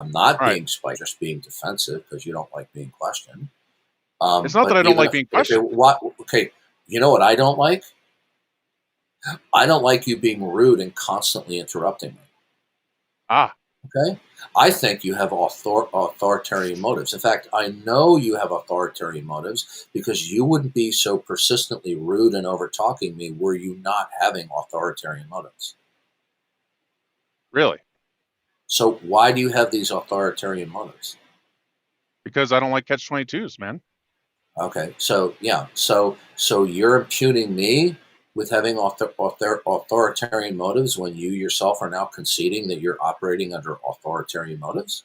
I'm not Right. being spiteful, just being defensive because you don't like being questioned. It's not that But I don't even like being if it questioned. what okay, you know what I don't like? I don't like you being rude and constantly interrupting me. Ah, Okay, I think you have authoritarian motives. In fact, I know you have authoritarian motives because you wouldn't be so persistently rude and over talking me were you not having authoritarian motives. really? So why do you have these authoritarian motives? Because I don't like catch-22s, man. Okay, so yeah, so you're impugning me with having authoritarian motives when you yourself are now conceding that you're operating under authoritarian motives.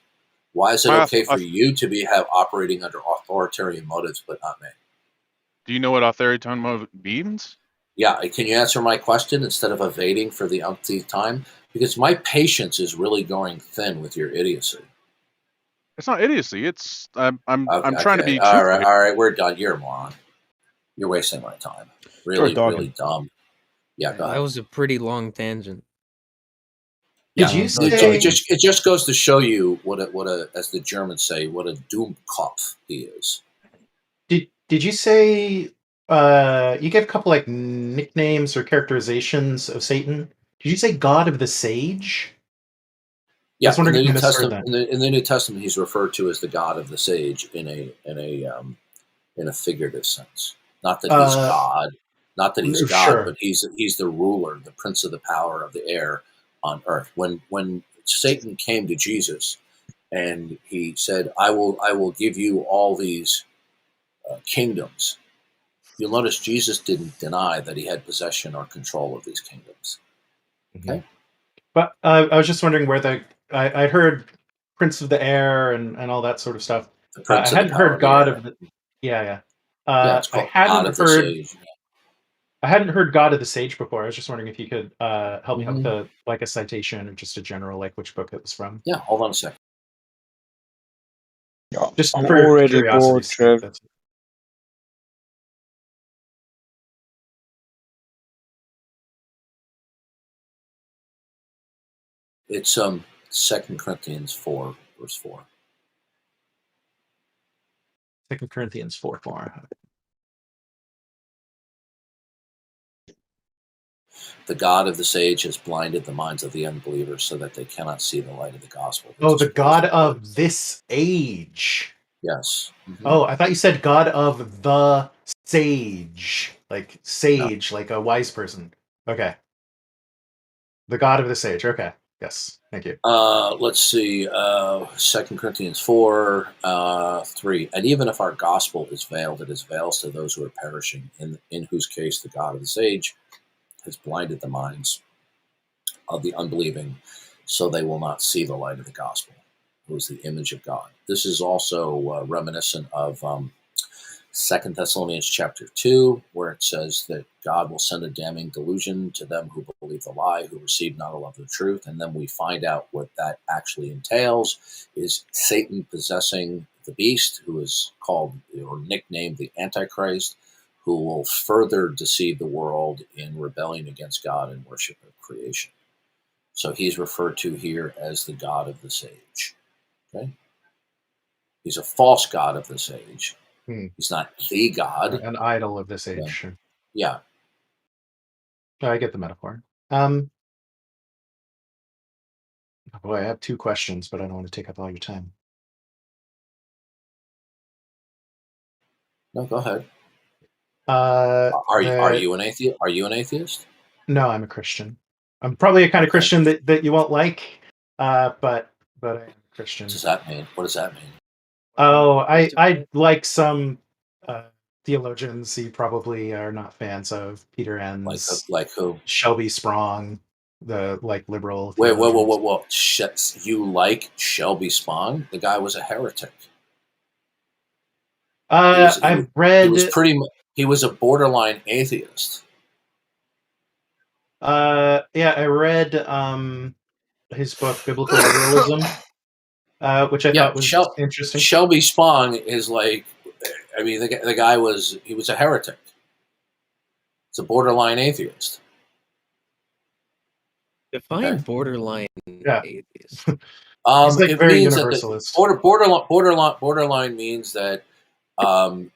Why is it My okay for you to be have operating under authoritarian motives but not me? Do you know what authoritarian mode means? Yeah, can you answer my question instead of evading for the umpteenth time? Because my patience is really going thin with your idiocy. It's not idiocy. It's I'm Okay, trying to okay, be truthful here. all right, we're done. You're a moron. You're wasting my time. George Really, really Dawkins. dumb. Yeah, go That ahead. was a pretty long tangent. Did Yeah, you George it say? Dawkins. just goes to show you what a as the Germans say, what a Doomkopf he is. Did you say? You gave a couple like nicknames or characterizations of Satan. Did you say God of the Sage? I was Yeah, in wondering the if I New misheard Testament, that. in the New Testament, he's referred to as the God of the sage in a figurative sense. Not that he's Uh, God, not that he's God, sure. but he's the ruler, the prince of the power of the air on earth. When Satan came to Jesus and he said, I will give you all these kingdoms." You'll notice Jesus didn't deny that he had possession or control of these kingdoms. Mhm. Okay, But I was just wondering where I heard Prince of the Air and all that sort of stuff. the I prince of the hadn't power heard of the God air. of the. Yeah, yeah. Yeah, it's I called God hadn't of the heard. sage. I hadn't heard God of the Sage before. I was just wondering if you could help me out with Hmm. a citation or just a general like which book it was from. Yeah, hold on a second. Just I'm for already bored, curiosity's sake. Trev. That's It's 2 Corinthians 4, verse 4. 2 Corinthians 4:4. The God of this age has blinded the minds of the unbelievers so that they cannot see the light of the gospel, which Oh, is the Christ God the glory. of this age. Yes. Hmm. Oh, I thought you said God of the sage, like No. sage, like a wise person. Okay, the God of the sage. Okay, yes, thank you. Let's see. 2 Corinthians 4, 3. And even if our gospel is veiled, it is veils to those who are perishing, in whose case the God of this age has blinded the minds of the unbelieving, so they will not see the light of the gospel, who is the image of God. This is also reminiscent of 2 Thessalonians chapter 2, where it says that God will send a damning delusion to them who believe the lie, who receive not a love of the truth. And then we find out what that actually entails is Satan possessing the beast, who is called or nicknamed the Antichrist, who will further deceive the world in rebellion against God and worship of creation. So he's referred to here as the God of this age. Okay? He's a false God of this age. Hmm. He's not the God. An idol of this Yeah. age. Sure. Yeah. I get the metaphor. Oh boy, I have two questions, but I don't want to take up all your time. No, go ahead. Are The you an atheist? Are you an atheist? No, I'm a Christian. I'm probably a kind of Okay. Christian that you won't like, but I'm a What Christian. does that mean? What does that mean? Oh, I like some theologians you probably are not fans of. Peter Enns, Like who? Shelby Sprong, the like liberal Wait, whoa, whoa, theologians. whoa, whoa! You like Shelby Spong? The guy was a heretic. I've He was read. pretty. He was a borderline atheist. Yeah, I read his book Biblical Literalism, which I Yeah, thought was interesting. Shelby Spong is like. I mean, the guy was a heretic. It's a borderline atheist. Define Okay. borderline Yeah. atheist. He's like It very means that the universalist. borderline means that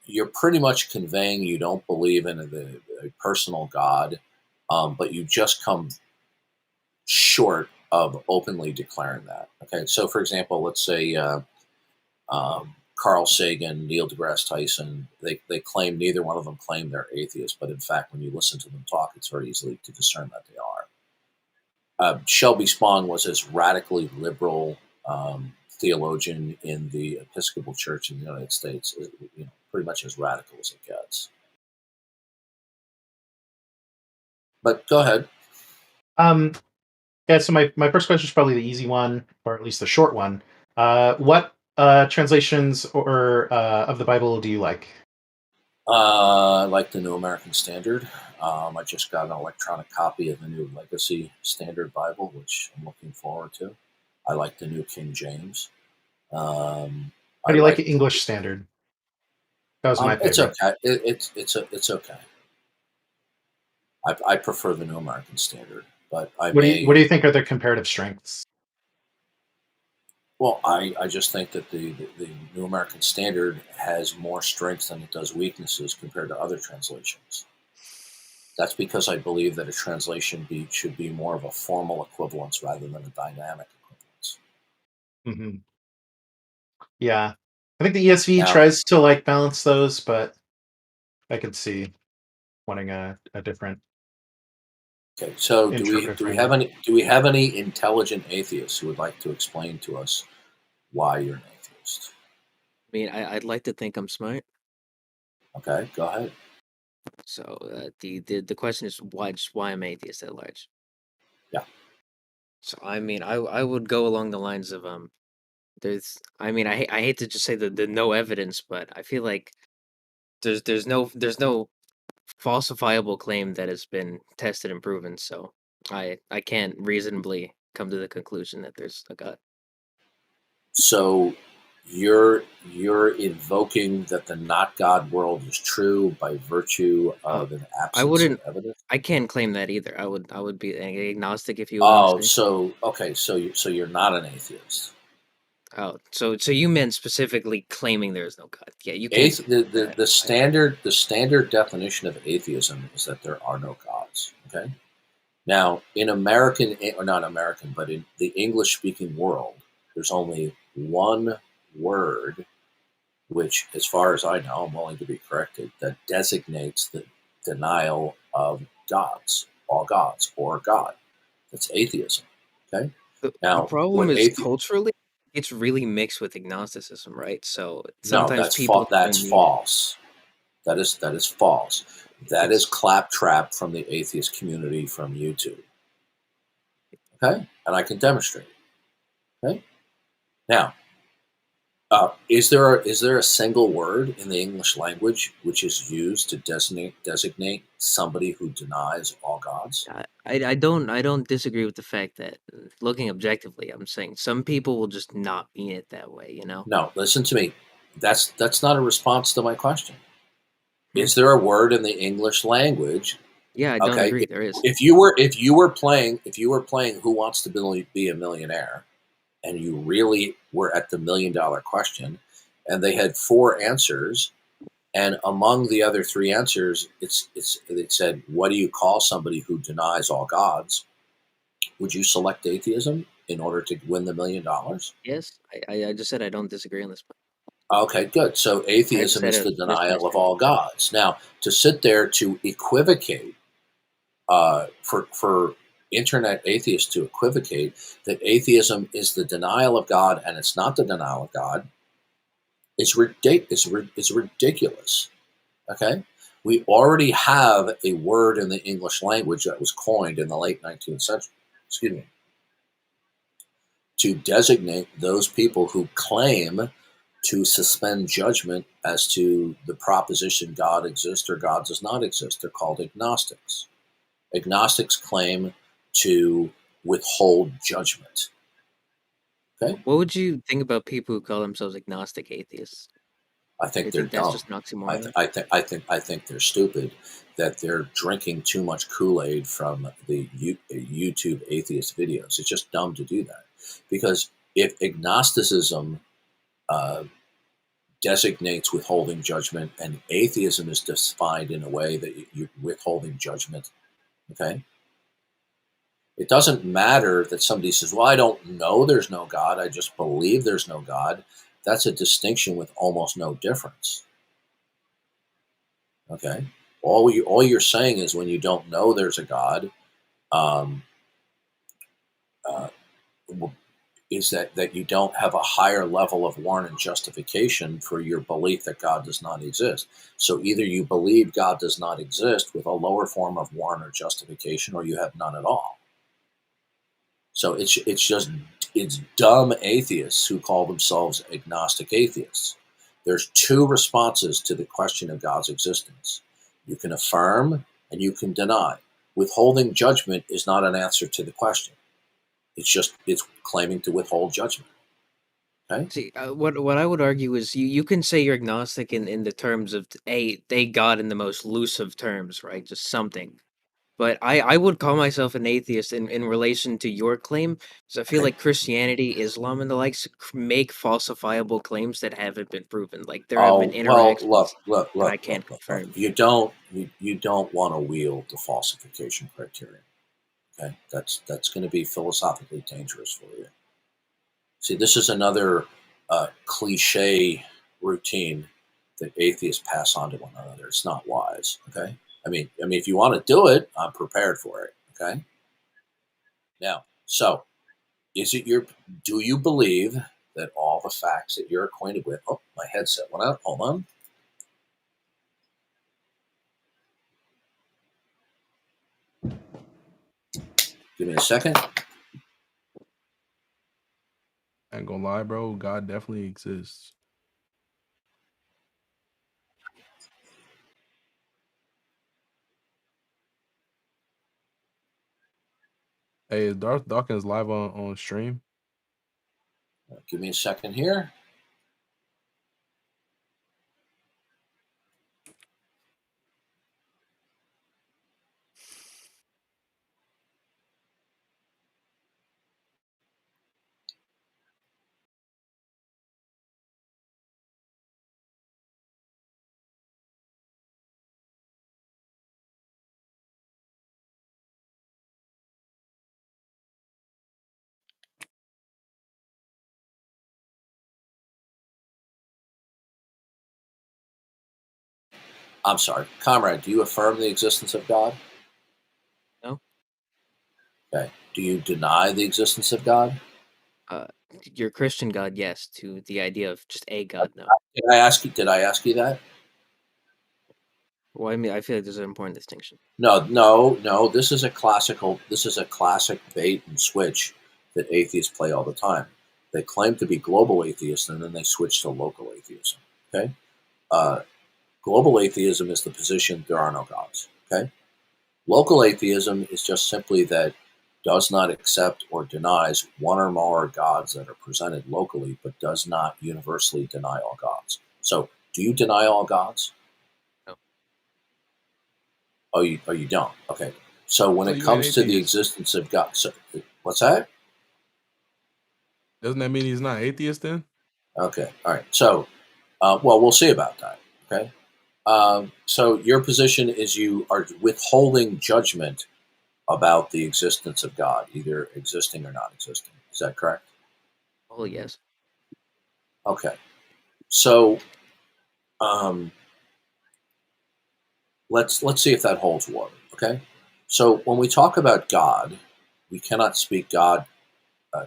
you're pretty much conveying you don't believe in a personal God, but you just come short of openly declaring that. Okay, so for example, let's say Carl Sagan, Neil deGrasse Tyson, they claim, neither one of them claim they're atheists, but in fact, when you listen to them talk, it's very easy to discern that they are. Shelby Spong was as radically liberal theologian in the Episcopal Church in the United States, pretty much as radical as it gets. But go ahead. Yeah, so my first question is probably the easy one, or at least the short one. What translations or of the Bible do you like? I like the New American Standard. I just got an electronic copy of the New Legacy Standard Bible, which I'm looking forward to. I like the New King James. How I do you like like. English Standard? That was my It's favorite. okay. It's okay. I prefer the New American Standard, but I What do may. you think are their comparative strengths? Well, I just think that the New American Standard has more strengths than it does weaknesses compared to other translations. That's because I believe that a translation should be more of a formal equivalence rather than a dynamic equivalence. Hmm. Yeah, I think the ESV Now, tries to like balance those, but I could see wanting a different okay, so interpretive do framework. we have any intelligent atheists who would like to explain to us why you're an atheist? I mean, I'd like to think I'm smart. Okay, go ahead. So the question is why I'm atheist at large. Yeah. So I mean, I would go along the lines of there's I hate to just say the no evidence, but I feel like there's no falsifiable claim that has been tested and proven. So I can't reasonably come to the conclusion that there's a God. So you're invoking that the not God world is true by virtue Uh, of an I absence of wouldn't. evidence. I can't claim that either. I would be an agnostic if you would want to Oh, say. so okay, so you're not an atheist. Oh, so you meant specifically claiming there is no God. Yeah, you can't say that. The standard definition of atheism is that there are no gods. Okay. Now, in American, or not American, but in the English speaking world, there's only one word, which, as far as I know, I'm willing to be corrected, that designates the denial of gods, all gods, or God. That's atheism. Okay. The Now, problem what is atheism? culturally, it's really mixed with agnosticism, right? So No, sometimes people that's don't mean it. false. That is false. That is It's claptrap from the atheist community from YouTube. Okay, and I can demonstrate. Okay, now is there a single word in the English language which is used to designate somebody who denies all gods? I don't disagree with the fact that looking objectively, I'm saying some people will just not mean it that way, you know? No, listen to me. That's not a response to my question. Hmm? Is there a word in the English language? Yeah, I don't Okay, agree. There is. if you were playing Who Wants to Be a Millionaire, and you really were at the $1 million question, and they had four answers, and among the other three answers, it said, "What do you call somebody who denies all gods?" Would you select atheism in order to win the $1 million? Yes, I just said I don't disagree on this point. Okay, good. So I just atheism had is a the denial of misconstrued. all gods. Now, to sit there to equivocate, for internet atheists to equivocate that atheism is the denial of God and it's not the denial of God, it's ridiculous. Okay, we already have a word in the English language that was coined in the late 19th century. Excuse me, to designate those people who claim to suspend judgment as to the proposition God exists or God does not exist. They're called agnostics. Agnostics claim to withhold judgment. Okay, What would you think about people who call themselves agnostic atheists? I Do think you they're think that's dumb. just an oxymoron? I think they're stupid. That they're drinking too much Kool-Aid from the YouTube atheist videos. It's just dumb to do that, because if agnosticism designates withholding judgment, and atheism is defined in a way that you're withholding judgment, okay? It doesn't matter that somebody says, well, I don't know there's no God, I just believe there's no God. That's a distinction with almost no difference, okay? All you're saying is when you don't know there's a God, um, uh, is that you don't have a higher level of warrant and justification for your belief that God does not exist. So either you believe God does not exist with a lower form of warrant or justification, or you have none at all. So it's dumb atheists who call themselves agnostic atheists. There's two responses to the question of God's existence. You can affirm and you can deny. Withholding judgment is not an answer to the question. It's claiming to withhold judgment. Okay? See, what I would argue is you can say you're agnostic in the terms of a God in the most loose of terms, right? Just something. But I would call myself an atheist in relation to your claim, because I feel Okay. like Christianity, Islam, and the likes make falsifiable claims that haven't been proven. Like there have been Oh well, interactions look, that I look, can't look, look, look. confirm. You don't want to wield the falsification criterion. Okay, that's going to be philosophically dangerous for you. See, this is another cliche routine that atheists pass on to one another. It's not wise. Okay, I mean, if you want to do it, I'm prepared for it. Okay, now, so is it your? Do you believe that all the facts that you're acquainted with? Oh, my headset went out. Hold on. Give me a second. I ain't gonna lie, bro. God definitely exists. Hey, is Darth Dawkins live on stream? Give me a second here. I'm sorry, comrade. Do you affirm the existence of God? No, Okay. Do you deny the existence of God? uh, your Christian God, yes. To the idea of just a God, no. Did I ask you? Did I ask you that? Well, I mean, I feel like there's an important distinction. No, no, no. This is a classic bait and switch that atheists play all the time. They claim to be global atheists, and then they switch to local atheism. Okay. Uh, Global atheism is the position there are no gods. Okay. Local atheism is just simply that does not accept or denies one or more gods that are presented locally, but does not universally deny all gods. So, do you deny all gods? No. Oh, you don't. Okay. So when So it you ain't comes to the atheist. existence of God, so, what's that? Doesn't that mean he's not atheist then? Okay. All right. So, well, we'll see about that. Okay. So your position is you are withholding judgment about the existence of God, either existing or not existing. Is that correct? Oh, yes. Okay. So um, let's see if that holds water. Okay. So when we talk about God, we cannot speak God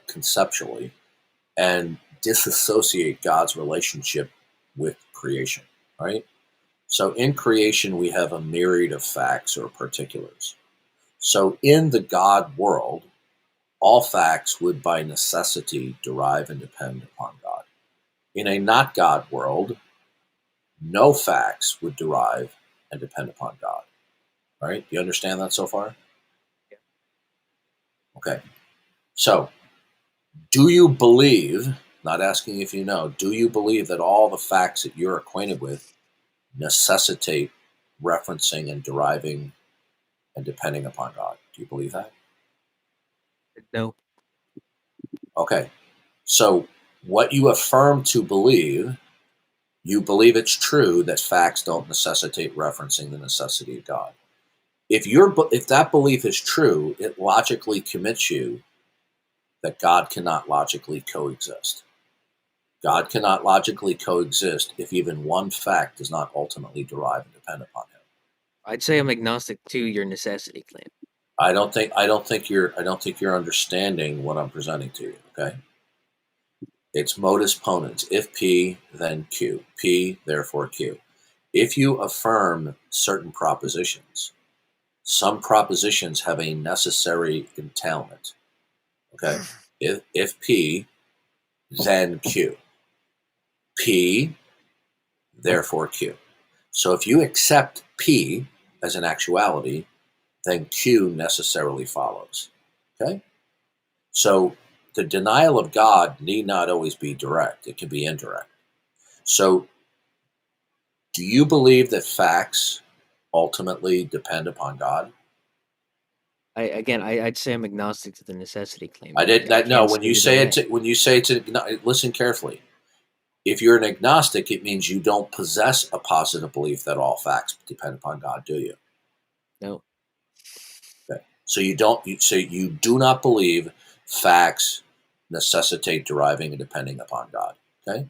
conceptually and disassociate God's relationship with creation. Right. So in creation, we have a myriad of facts or particulars. So in the God world, all facts would by necessity derive and depend upon God. In a not God world, no facts would derive and depend upon God. Right? Do you understand that so far? Yeah. Okay. So, do you believe, not asking if you know, do you believe that all the facts that you're acquainted with necessitate referencing and deriving and depending upon God? Do you believe that? No. Okay. So what you affirm to believe, you believe it's true that facts don't necessitate referencing the necessity of God. If that belief is true, it logically commits you that God cannot logically coexist. God cannot logically coexist if even one fact does not ultimately derive and depend upon him. I'd say I'm agnostic to your necessity claim. I don't think you're understanding what I'm presenting to you. Okay, it's modus ponens. If P, then Q. P, therefore Q. If you affirm certain propositions, some propositions have a necessary entailment. Okay, if P, then Q. P, therefore Q. So if you accept P as an actuality, then Q necessarily follows. Okay? So the denial of God need not always be direct, it can be indirect. So do you believe that facts ultimately depend upon God? I'd say I'm agnostic to the necessity claim. I did that. No, can't when you either say way. it, listen carefully. If you're an agnostic, it means you don't possess a positive belief that all facts depend upon God, do you? No. Okay. So you do not believe facts necessitate deriving and depending upon God. Okay.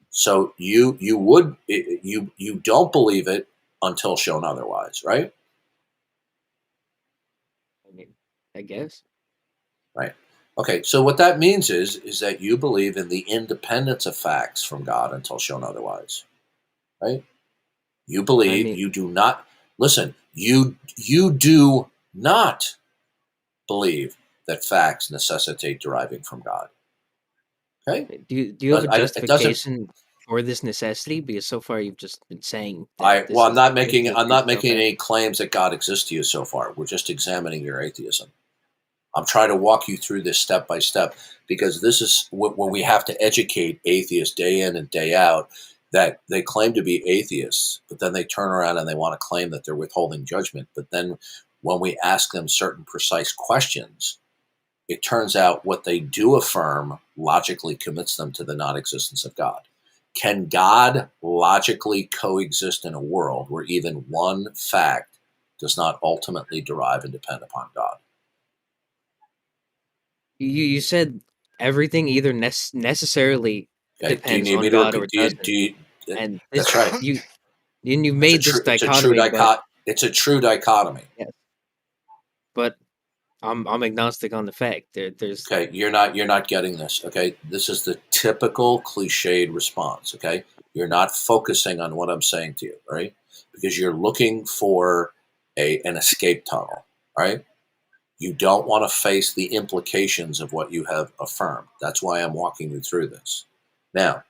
So you don't believe it until shown otherwise, right? I mean, I guess. Right. Okay. So what that means is that you believe in the independence of facts from God until shown otherwise, right? You believe mean- you do not listen. You do not believe that facts necessitate deriving from God. Okay. Do you have a It doesn't. justification for this necessity? Because so far you've just been saying that I'm not this making is yourself any claims that God exists to you so far. We're just examining your atheism. I'm trying to walk you through this step by step because this is where we have to educate atheists day in and day out that they claim to be atheists, but then they turn around and they want to claim that they're withholding judgment. But then when we ask them certain precise questions, it turns out what they do affirm logically commits them to the non-existence of God. Can God logically coexist in a world where even one fact does not ultimately derive and depend upon God? You said everything either necessarily Okay. Do you depends need on me to God or repeat? it doesn't. And this That's right. you made this dichotomy, but It's a true dichotomy. yes, but I'm agnostic on the fact. There's Okay, you're not getting this. Okay, this is the typical cliched response. Okay, you're not focusing on what I'm saying to you, right? Because you're looking for an escape tunnel, right? You don't want to face the implications of what you have affirmed. That's why I'm walking you through this. Now,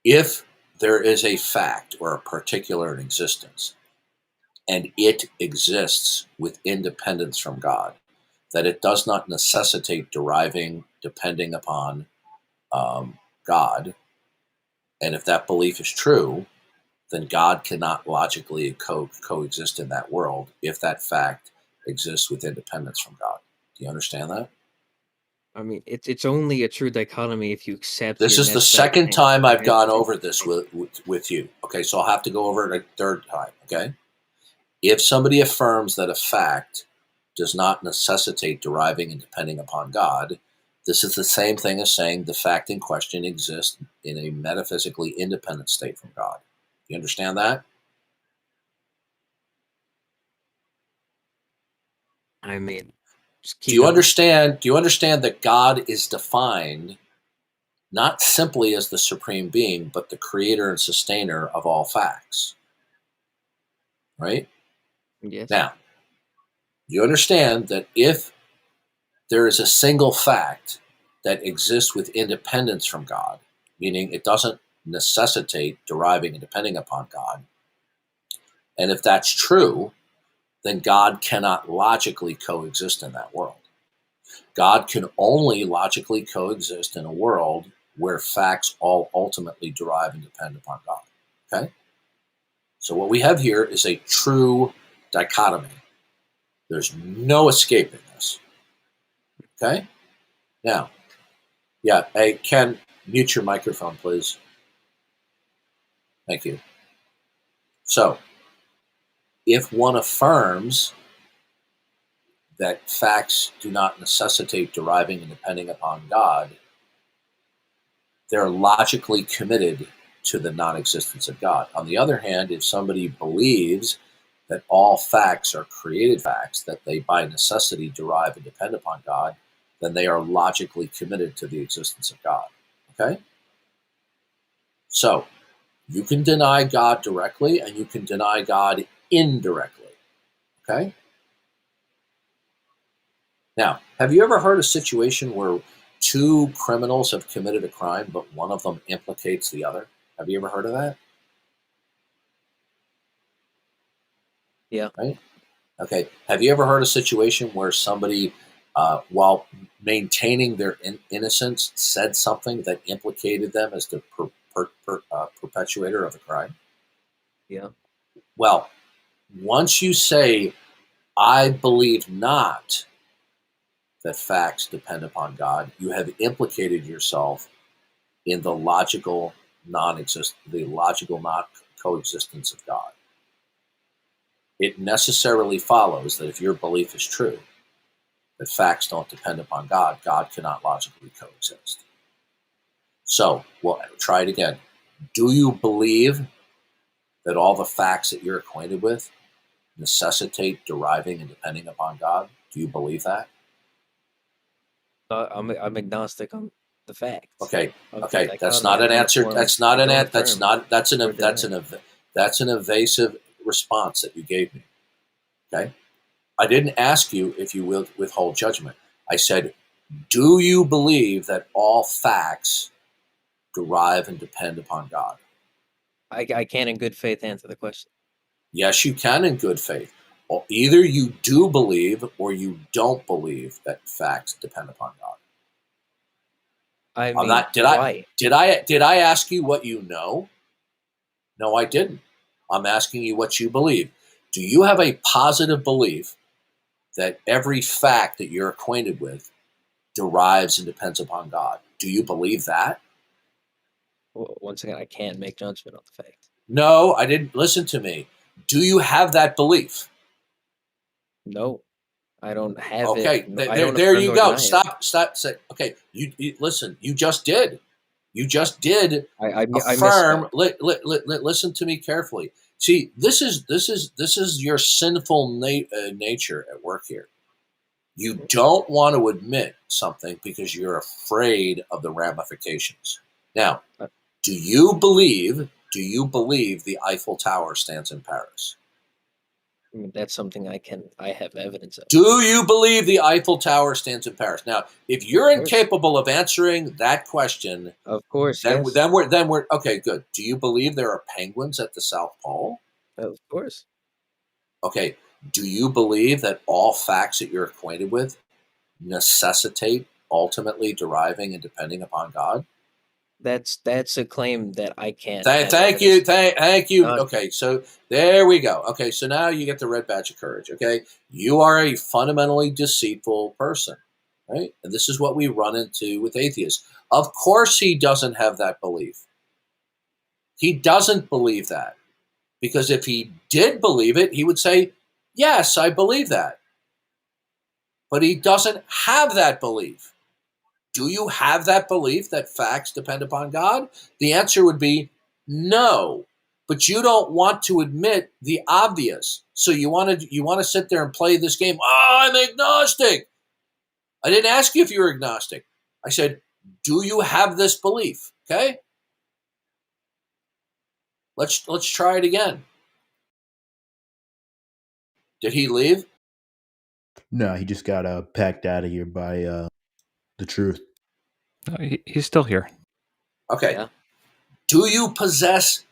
if there is a fact or a particular in existence, and it exists with independence from God, that it does not necessitate deriving, depending upon God. And if that belief is true, then God cannot logically coexist in that world if that fact exists with independence from God. Do you understand that? I mean, it's only a true dichotomy if you accept This your is the necessary second claim. time I've Right? gone over this with you. Okay, so I'll have to go over it a third time. Okay. If somebody affirms that a fact does not necessitate deriving and depending upon God, this is the same thing as saying the fact in question exists in a metaphysically independent state from God. You understand that? I mean, just Do keep you going. understand? Do you understand that God is defined not simply as the supreme being, but the creator and sustainer of all facts? Right? Yes. Now, you understand that if there is a single fact that exists with independence from God, meaning it doesn't necessitate deriving and depending upon God. And if that's true, then God cannot logically coexist in that world. God can only logically coexist in a world where facts all ultimately derive and depend upon God. Okay? So what we have here is a true dichotomy. There's no escaping this. Okay? Now, yeah, hey, Ken, mute your microphone, please. Thank you. So, if one affirms that facts do not necessitate deriving and depending upon God, they're logically committed to the non-existence of God. On the other hand, if somebody believes that all facts are created facts, that they by necessity derive and depend upon God, then they are logically committed to the existence of God. Okay? So, you can deny God directly and you can deny God indirectly. Okay? Now, have you ever heard a situation where two criminals have committed a crime, but one of them implicates the other? Have you ever heard of that? Yeah. Right? Okay. Have you ever heard a situation where somebody, while maintaining their innocence, said something that implicated them as the perpetuator of the crime? Yeah. Well, once you say, I believe not that facts depend upon God, you have implicated yourself in the logical not coexistence of God. It necessarily follows that if your belief is true, that facts don't depend upon God, God cannot logically coexist. So, we'll try it again. Do you believe that all the facts that you're acquainted with necessitate deriving and depending upon God? Do you believe that? I'm agnostic on the facts. Okay. Of Okay. the That's not an dichotomy. I don't answer. affirm- That's not I an don't answer. That's affirm not. or That's an evasive response that you gave me. Okay. I didn't ask you if you will withhold judgment. I said, do you believe that all facts derive and depend upon God? I can't in good faith answer the question. Yes, you can in good faith. Or either you do believe or you don't believe that facts depend upon God. I mean, why? Did I ask you what you know? No, I didn't. I'm asking you what you believe. Do you have a positive belief that every fact that you're acquainted with derives and depends upon God? Do you believe that? Once again, I can't make judgment on the fact. No, I didn't. Listen to me. Do you have that belief? No, I don't have Okay, it. I don't there affirm you nor go. deny Stop. Say, okay, you listen. You just did. You just did I affirm. misspoke. Listen to me carefully. See, this is your sinful nature at work here. You don't want to admit something because you're afraid of the ramifications. Now, do you believe the Eiffel Tower stands in Paris? I mean, that's something I have evidence of. Do you believe the Eiffel Tower stands in Paris? Now, if you're incapable of answering that question, of course, then yes. then we're okay. Good. Do you believe there are penguins at the South Pole? Of course. Okay. Do you believe that all facts that you're acquainted with necessitate ultimately deriving and depending upon God? That's a claim that I can't. Thank you. Okay, so there we go. Okay, so now you get the red badge of courage. Okay, you are a fundamentally deceitful person, right? And this is what we run into with atheists. Of course, he doesn't have that belief. He doesn't believe that because if he did believe it, he would say, "Yes, I believe that." But he doesn't have that belief. Do you have that belief that facts depend upon God? The answer would be no. But you don't want to admit the obvious. So you want to sit there and play this game. Oh, I'm agnostic. I didn't ask you if you were agnostic. I said, do you have this belief? Okay? Let's try it again. Did he leave? No, he just got packed out of here by the truth. He's still here. Okay. Yeah. Do you possess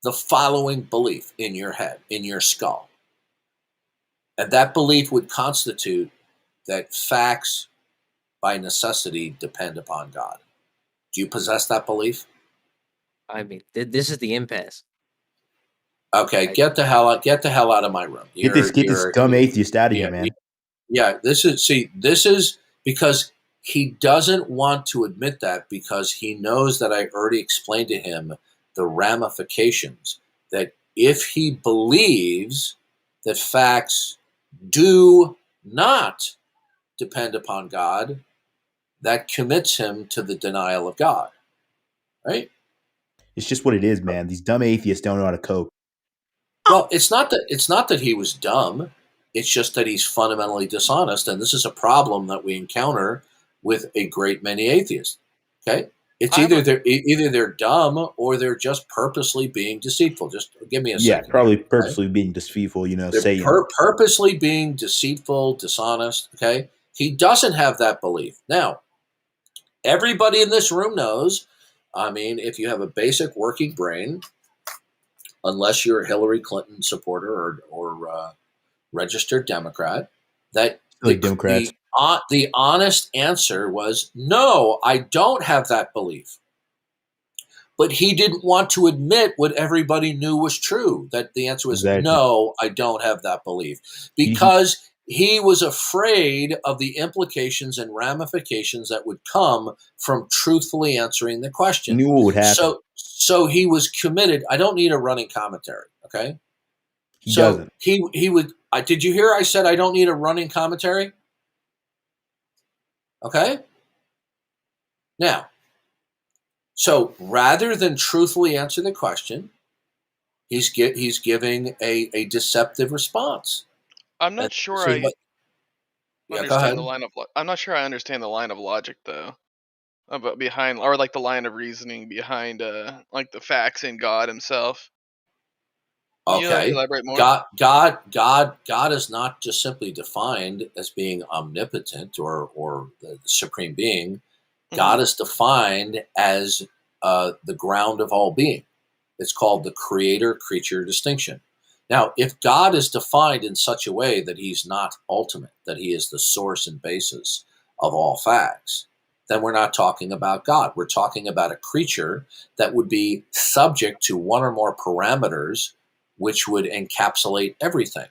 the following belief in your head, in your skull? And that belief would constitute that facts by necessity depend upon God. Do you possess that belief? I mean, this is the impasse. Okay, get the hell out of my room. Get this dumb atheist out of here, man. Yeah, this is because He doesn't want to admit that because he knows that I already explained to him the ramifications. That if he believes that facts do not depend upon God, that commits him to the denial of God. Right? It's just what it is, man. These dumb atheists don't know how to cope. Well, it's not that he was dumb. It's just that he's fundamentally dishonest, and this is a problem that we encounter with a great many atheists. Okay, it's either they're dumb or they're just purposely being deceitful. Just give me a second. Probably Here, purposely being deceitful. they're Saying purposely being deceitful, dishonest. Okay, he doesn't have that belief. Now, everybody in this room knows. I mean, if you have a basic working brain, unless you're a Hillary Clinton supporter or registered Democrat, that Democrats. the honest answer was no, I don't have that belief. But he didn't want to admit what everybody knew was true, that the answer was no, I don't have that belief, because he was afraid of the implications and ramifications that would come from truthfully answering the question. He knew what would happen. So he was committed. I don't need a running commentary, okay? He doesn't. He would. Did you hear I said I don't need a running commentary? Okay? Now, so rather than truthfully answer the question, he's giving a deceptive response. I'm not sure I understand the line of. I'm not sure I understand the line of logic though, about behind or like the line of reasoning behind like the facts in God Himself. Can you elaborate more? God is not just simply defined as being omnipotent or the supreme being. God is defined as the ground of all being. It's called the creator-creature distinction. Now, if God is defined in such a way that he's not ultimate, that he is the source and basis of all facts, then we're not talking about God. We're talking about a creature that would be subject to one or more parameters which would encapsulate everything,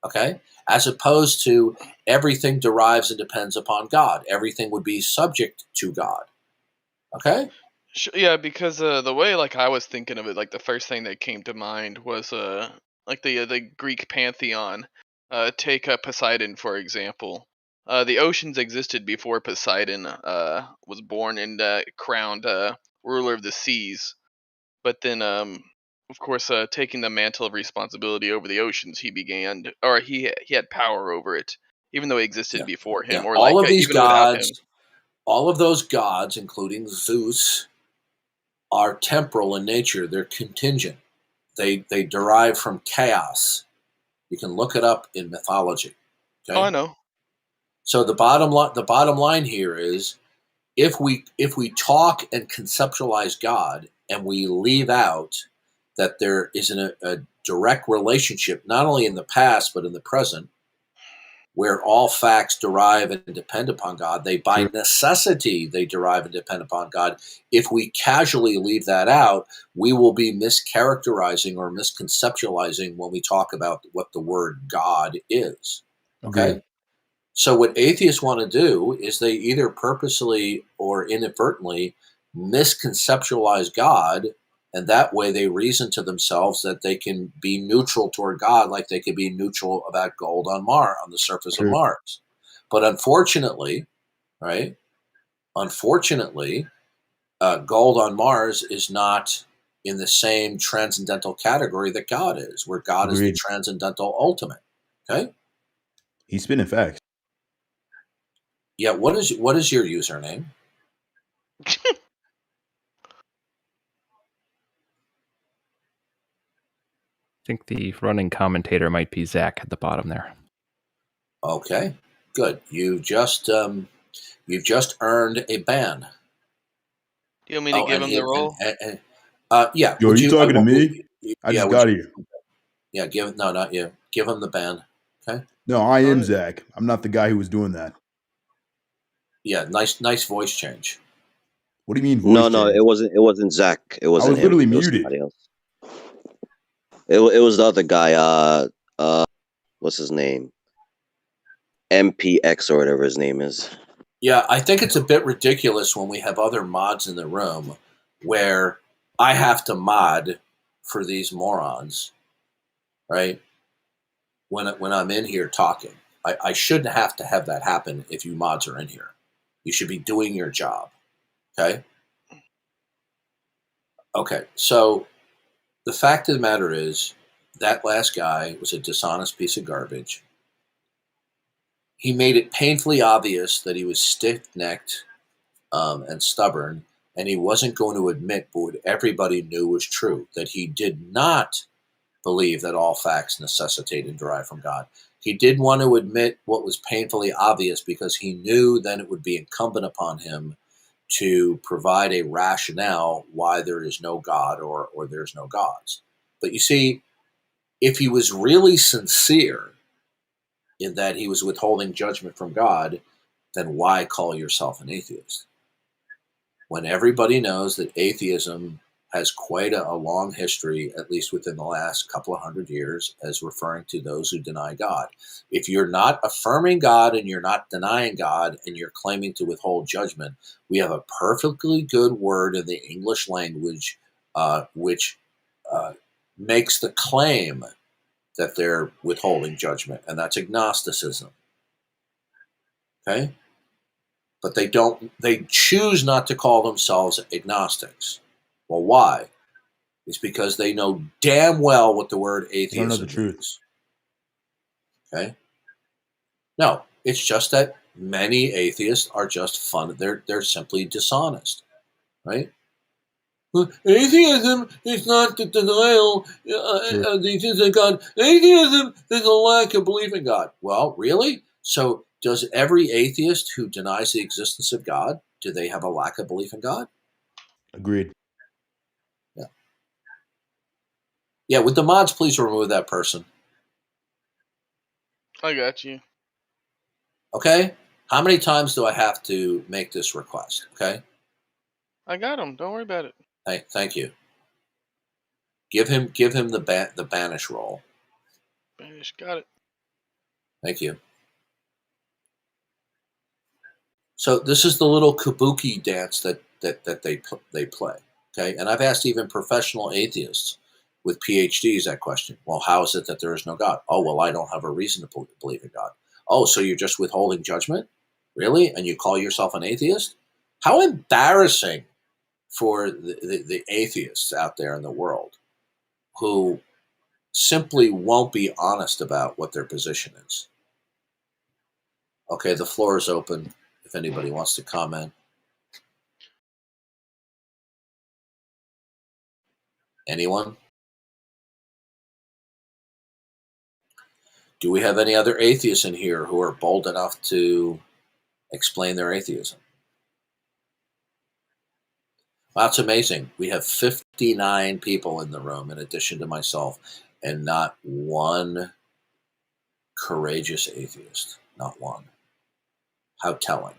okay? As opposed to everything derives and depends upon God. Everything would be subject to God, okay? Yeah, because the way like I was thinking of it, like the first thing that came to mind was like the Greek pantheon. Take Poseidon for example. The oceans existed before Poseidon was born and crowned ruler of the seas. But then, of course, taking the mantle of responsibility over the oceans, he had power over it, even though he existed before him, or all like of these even without him. gods, all of those gods, including Zeus, are temporal in nature. They're contingent. They derive from chaos. You can look it up in mythology. Okay? Oh, I know. So the bottom line here is if we talk and conceptualize God and we leave out that there is a direct relationship, not only in the past but in the present, where all facts derive and depend upon God, by necessity they derive and depend upon God. If we casually leave that out, we will be mischaracterizing or misconceptualizing when we talk about what the word God is. Okay? Agreed. So what atheists want to do is they either purposely or inadvertently misconceptualize God, and that way they reason to themselves that they can be neutral toward God like they can be neutral about gold on the surface of Mars. But unfortunately, gold on Mars is not in the same transcendental category that God is, where God is the transcendental ultimate. Okay? He's spinning facts. Yeah, what is your username? I think the running commentator might be Zach at the bottom there. Okay, good. You just earned a ban. Do you want me to give him the role? Yeah. Yo, are you talking to me? I just got here. Yeah, no, not you. Give him the ban. Okay. No, I am Zach. I'm not the guy who was doing that. Yeah, nice voice change. What do you mean voice change? No, it wasn't Zach. It wasn't him. Literally It was muted. somebody else. It was the other guy. What's his name? MPX or whatever his name is. Yeah, I think it's a bit ridiculous when we have other mods in the room where I have to mod for these morons, right? When I'm in here talking, I shouldn't have to have that happen if you mods are in here. You should be doing your job. Okay. Okay. So the fact of the matter is that last guy was a dishonest piece of garbage. He made it painfully obvious that he was stiff-necked and stubborn, and he wasn't going to admit what everybody knew was true, that he did not believe that all facts necessitate and derive from God. He didn't want to admit what was painfully obvious because he knew then it would be incumbent upon him to provide a rationale why there is no God or there's no gods. But you see, if he was really sincere in that he was withholding judgment from God, then why call yourself an atheist? When everybody knows that atheism has quite a long history, at least within the last couple of 100 years, as referring to those who deny God. If you're not affirming God and you're not denying God and you're claiming to withhold judgment, we have a perfectly good word in the English language which makes the claim that they're withholding judgment, and that's agnosticism. Okay? But they choose not to call themselves agnostics. Well, why? It's because they know damn well what the word atheism know the truth. means. Okay? No, it's just that many atheists are just fun. They're simply dishonest, right? Well, atheism is not the denial of the existence of God. Atheism is a lack of belief in God. Well, really? So does every atheist who denies the existence of God, do they have a lack of belief in God? Agreed. Yeah. Yeah, would the mods please remove that person? I got you. Okay? How many times do I have to make this request? Okay? I got him. Don't worry about it. Thank you. Give him the banish roll. Banish. Got it. Thank you. So this is the little kabuki dance that they play. Okay? And I've asked even professional atheists with PhDs that question. Well, how is it that there is no God? Oh, well, I don't have a reason to believe in God. Oh, so you're just withholding judgment? Really? And you call yourself an atheist? How embarrassing for the atheists out there in the world who simply won't be honest about what their position is. Okay, the floor is open if anybody wants to comment. Anyone? Do we have any other atheists in here who are bold enough to explain their atheism? That's amazing. We have 59 people in the room in addition to myself, and not one courageous atheist. Not one. How telling.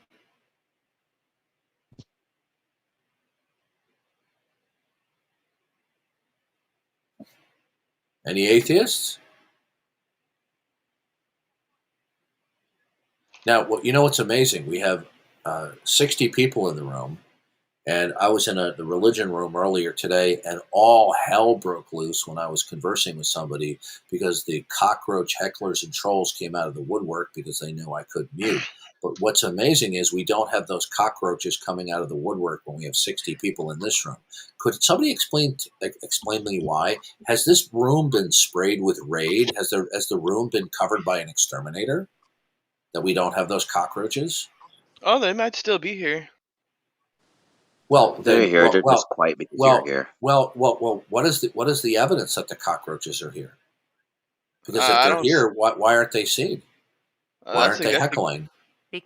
Any atheists? Now, you know what's amazing? We have 60 people in the room, and I was in the religion room earlier today, and all hell broke loose when I was conversing with somebody because the cockroach hecklers and trolls came out of the woodwork because they knew I couldn't mute. But what's amazing is we don't have those cockroaches coming out of the woodwork when we have 60 people in this room. Could somebody explain me why? Has this room been sprayed with Raid? Has the room been covered by an exterminator that we don't have those cockroaches? Oh, they might still be here. Well, They're then, here. They're just quiet because you're here. Well. What is the evidence that the cockroaches are here? Because if I they're don't. here, why aren't they seen? Why aren't they heckling?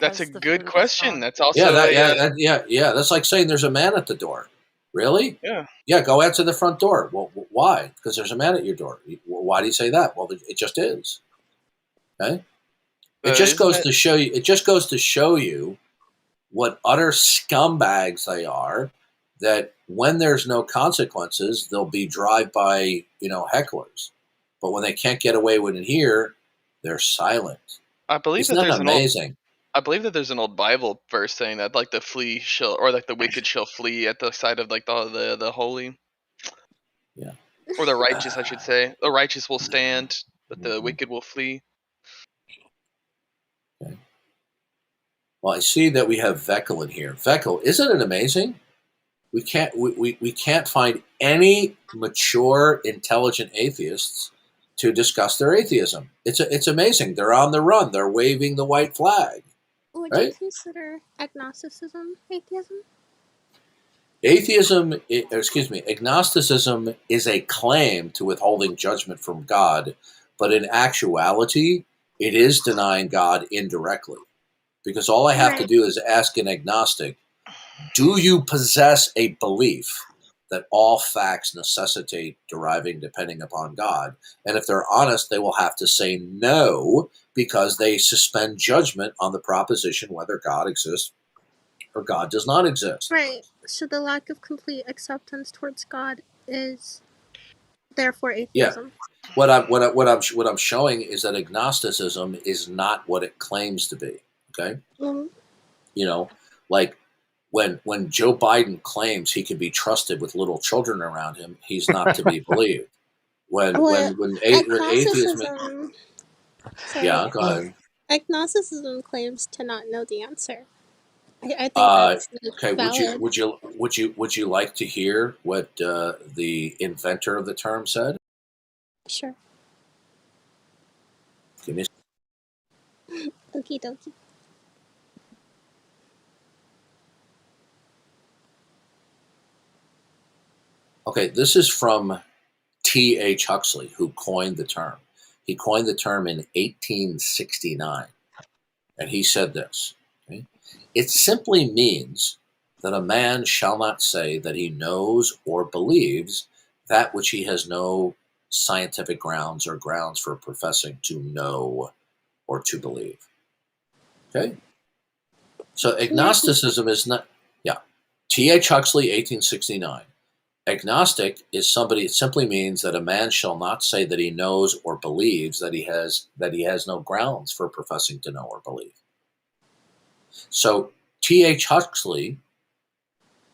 That's a good question. That's also Yeah. That's like saying there's a man at the door. Really? Yeah. Yeah. Go answer the front door. Well, why? Because there's a man at your door. Why do you say that? Well, it just is. Okay. It just goes to show you. It just goes to show you what utter scumbags they are, that when there's no consequences, they'll be drive-by, hecklers. But when they can't get away with it here, they're silent. I believe Isn't that that there's amazing? I believe that there's an old Bible verse saying that like the flea shall, or like the wicked shall flee at the sight of like the holy, Yeah. or the righteous, I should say. The righteous will stand, but the wicked will flee. Okay. Well, I see that we have Veckel in here. Veckel, isn't it amazing? We can't find any mature, intelligent atheists to discuss their atheism. It's amazing. They're on the run. They're waving the white flag. Would Right? you consider agnosticism atheism? Agnosticism is a claim to withholding judgment from God, but in actuality, it is denying God indirectly. Because all I have to do is ask an agnostic, do you possess a belief that all facts necessitate deriving depending upon God? And if they're honest, they will have to say no, because they suspend judgment on the proposition whether God exists or God does not exist. Right. So the lack of complete acceptance towards God is therefore atheism. Yeah. What I'm showing is that agnosticism is not what it claims to be. Okay. Mm-hmm. You know, like when Joe Biden claims he can be trusted with little children around him, he's not to be believed. When atheism, yeah, go ahead. Agnosticism claims to not know the answer. I think that's okay. valid. Would you like to hear what the inventor of the term said? Sure. Give me. Okie dokie. Okay, this is from T.H. Huxley, who coined the term. He coined the term in 1869, and he said this. Okay? It simply means that a man shall not say that he knows or believes that which he has no scientific grounds or grounds for professing to know or to believe. Okay? So agnosticism is not, yeah. T.H. Huxley, 1869. Agnostic is somebody. It simply means that a man shall not say that he knows or believes that he has no grounds for professing to know or believe. So T.H. Huxley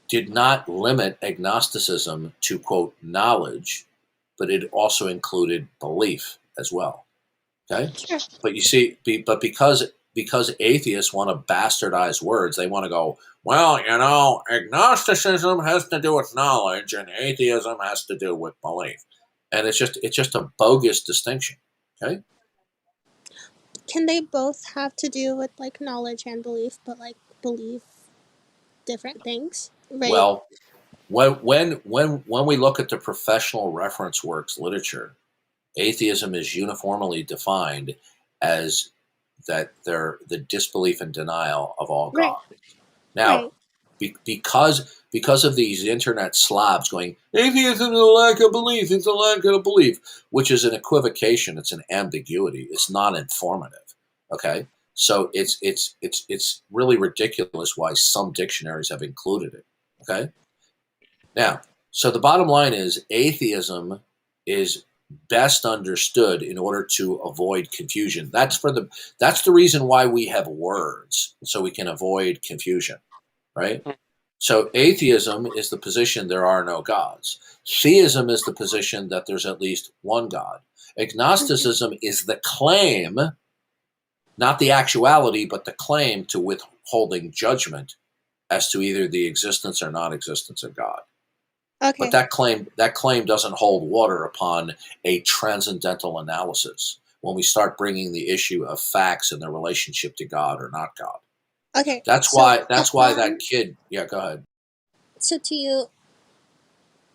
did not limit agnosticism to, quote, knowledge, but it also included belief as well. Okay, but you see, because atheists want to bastardize words, they want to go, well, agnosticism has to do with knowledge and atheism has to do with belief. And it's just a bogus distinction. Okay? Can they both have to do with like knowledge and belief, but like believe different things? Right. Well, when we look at the professional reference works literature, atheism is uniformly defined as that they're the disbelief and denial of all God. Now, because of these internet slobs going, atheism is a lack of belief, it's a lack of belief, which is an equivocation, it's an ambiguity, it's non-informative. Okay, so it's really ridiculous why some dictionaries have included it. Okay, now, so the bottom line is atheism is best understood in order to avoid confusion. That's the reason why we have words, so we can avoid confusion, right? So atheism is the position there are no gods. Theism is the position that there's at least one God. Agnosticism is the claim, not the actuality, but the claim to withholding judgment as to either the existence or non-existence of God. Okay. But that claim doesn't hold water upon a transcendental analysis when we start bringing the issue of facts and their relationship to God or not God. Okay. That's why that kid. Yeah, go ahead. So to you,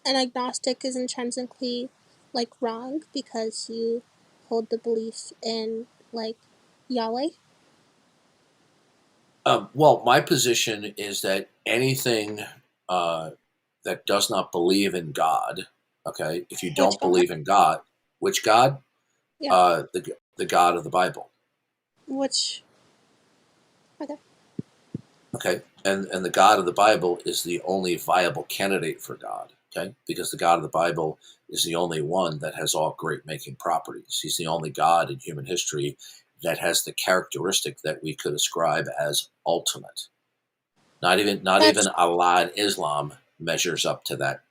an agnostic is intrinsically like wrong because you hold the belief in like Yahweh? Well, my position is that anything that does not believe in God, okay, if you don't believe in God, which God? Yeah. The God of the Bible. Which? Okay. Okay, and the God of the Bible is the only viable candidate for God. Okay, because the God of the Bible is the only one that has all great making properties. He's the only God in human history that has the characteristic that we could ascribe as ultimate. Not even Allah and Islam measures up to that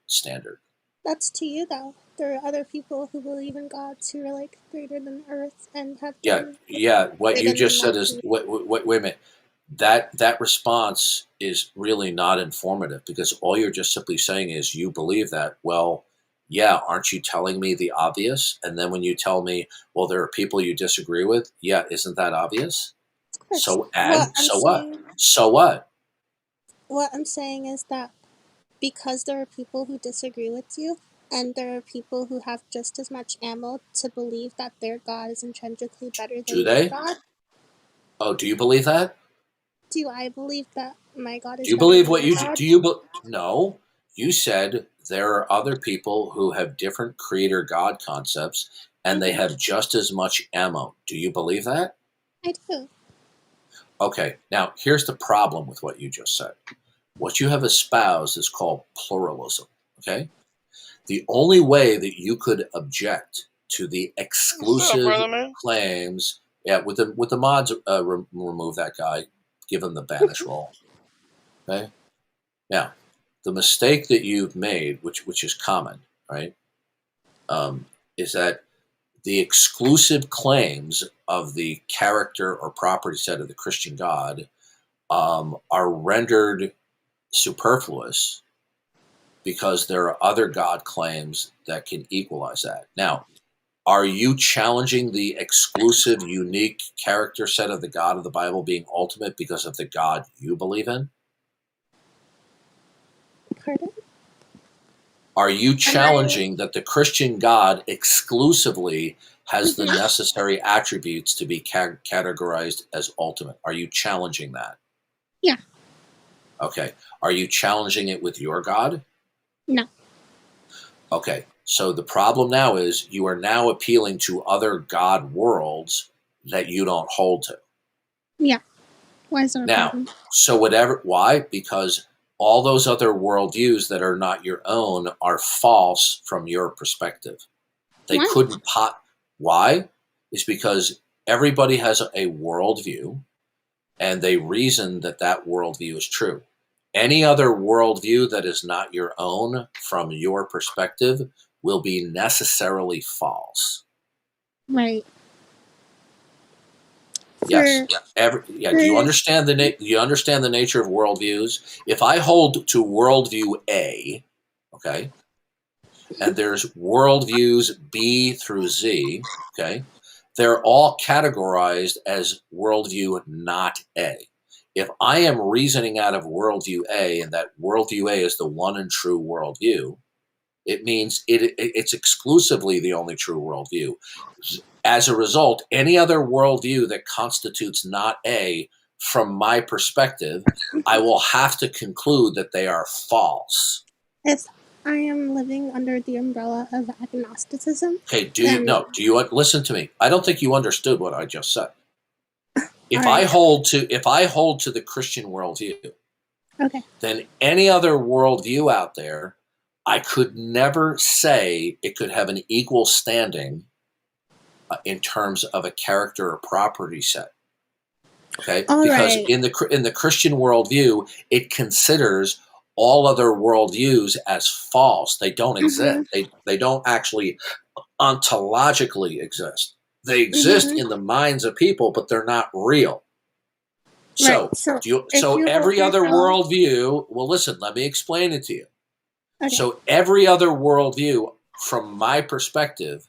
standard. That's to you, though. There are other people who believe in gods who are like greater than Earth and have done What you greater just than said is that. wait a minute. That response is really not informative, because all you're just simply saying is you believe that. Well, yeah, aren't you telling me the obvious? And then when you tell me, well, there are people you disagree with, yeah, isn't that obvious? Of course. So What I'm saying is that because there are people who disagree with you, and there are people who have just as much ammo to believe that their God is intrinsically better than your God. Oh, do you believe that? Do I believe that my God is Do you better believe than what your you God? do? No, you said there are other people who have different creator God concepts, and they have just as much ammo. Do you believe that? I do. Okay, now here's the problem with what you just said. What you have espoused is called pluralism. Okay, the only way that you could object to the What's up, exclusive brother man? claims, with the mods, remove that guy, give him the banish roll. Okay, now the mistake that you've made, which is common, right, is that the exclusive claims of the character or property set of the Christian God are rendered superfluous because there are other God claims that can equalize that. Now, are you challenging the exclusive, unique character set of the God of the Bible being ultimate because of the God you believe in? Pardon? Are you challenging that the Christian God exclusively has the necessary attributes to be categorized as ultimate? Are you challenging that? Yeah. Okay. Are you challenging it with your God? No. Okay. So the problem now is you are now appealing to other God worlds that you don't hold to. Yeah. Why is that a Now, problem? so why? Because all those other worldviews that are not your own are false from your perspective. They Why? couldn't Why? Is because everybody has a worldview, and they reason that worldview is true. Any other worldview that is not your own from your perspective will be necessarily false. Right. Yes. Do you understand the nature of worldviews? If I hold to worldview A, okay, and there's worldviews B through Z, okay, they're all categorized as worldview not A. If I am reasoning out of worldview A, and that worldview A is the one and true worldview, it means it's exclusively the only true worldview. As a result, any other worldview that constitutes not A, from my perspective, I will have to conclude that they are false. If I am living under the umbrella of agnosticism. Okay, do you listen to me? I don't think you understood what I just said. If I hold to the Christian worldview, okay, then any other worldview out there, I could never say it could have an equal standing in terms of a character or property set. Okay, because in the Christian worldview, it considers all other worldviews as false. They don't exist. They don't actually ontologically exist. They exist in the minds of people, but they're not real. So, every other worldview. Well, listen. Let me explain it to you. Okay. So every other worldview, from my perspective,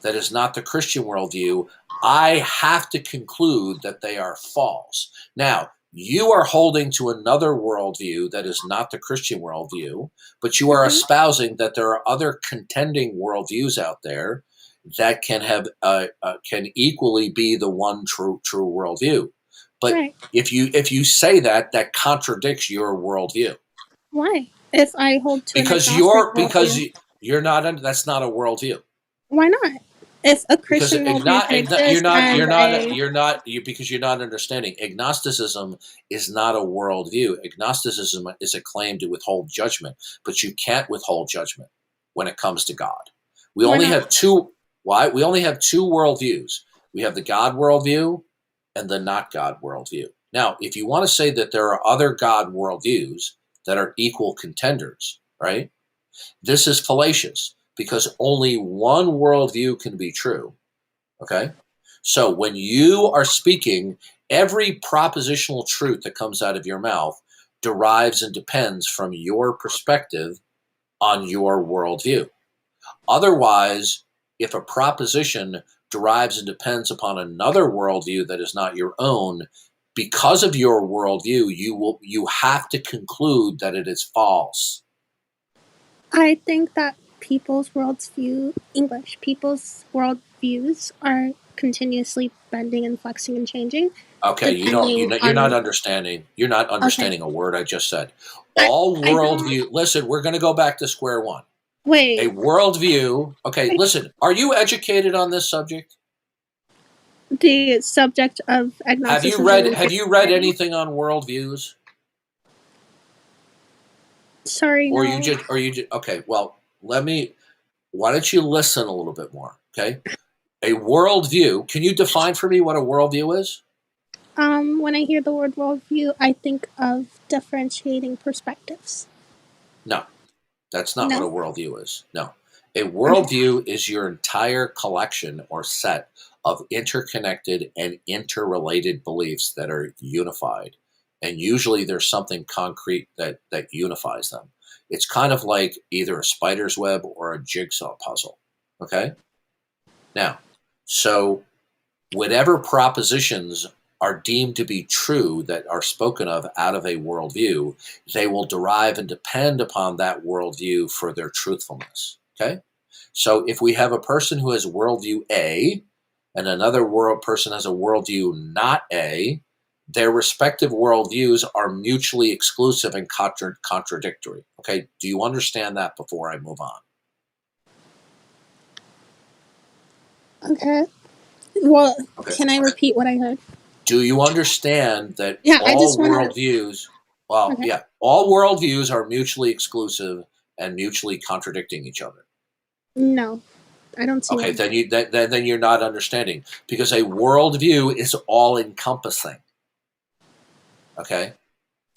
that is not the Christian worldview, I have to conclude that they are false. Now, you are holding to another worldview that is not the Christian worldview, but you are espousing that there are other contending worldviews out there that can have can equally be the one true worldview. But if you say that contradicts your worldview. Why? If I hold to because you're not that's not a worldview. Why not? If a Christian worldview because you're not understanding. Agnosticism is not a worldview. Agnosticism is a claim to withhold judgment, but you can't withhold judgment when it comes to God. We only have two worldviews. We have the God worldview and the not God worldview. Now, if you want to say that there are other God worldviews that are equal contenders, right? This is fallacious because only one worldview can be true. Okay? So when you are speaking, every propositional truth that comes out of your mouth derives and depends from your perspective on your worldview. Otherwise, if a proposition derives and depends upon another worldview that is not your own, because of your worldview, you have to conclude that it is false. I think that people's worldviews are continuously bending and flexing and changing. Okay, you're not understanding. You're not understanding a word I just said. All worldview. Listen, we're going to go back to square one. Wait. A worldview. Okay, listen. Are you educated on this subject? The subject of agnosticism. Have you read anything on worldviews? Sorry, or no. you just okay? Well, why don't you listen a little bit more? Okay, a worldview. Can you define for me what a worldview is? When I hear the word worldview, I think of differentiating perspectives. No, that's not what a worldview is. No, a worldview is your entire collection or set of interconnected and interrelated beliefs that are unified. And usually there's something concrete that unifies them. It's kind of like either a spider's web or a jigsaw puzzle. Okay? Now, so whatever propositions are deemed to be true that are spoken of out of a worldview, they will derive and depend upon that worldview for their truthfulness. Okay? So if we have a person who has worldview A and another person has a worldview not A, their respective worldviews are mutually exclusive and contradictory. Okay? Do you understand that before I move on? Okay. Well, can I repeat what I heard? Do you understand that all worldviews, all worldviews are mutually exclusive and mutually contradicting each other? No, I don't see Okay, then you're not understanding, because a worldview is all-encompassing. Okay?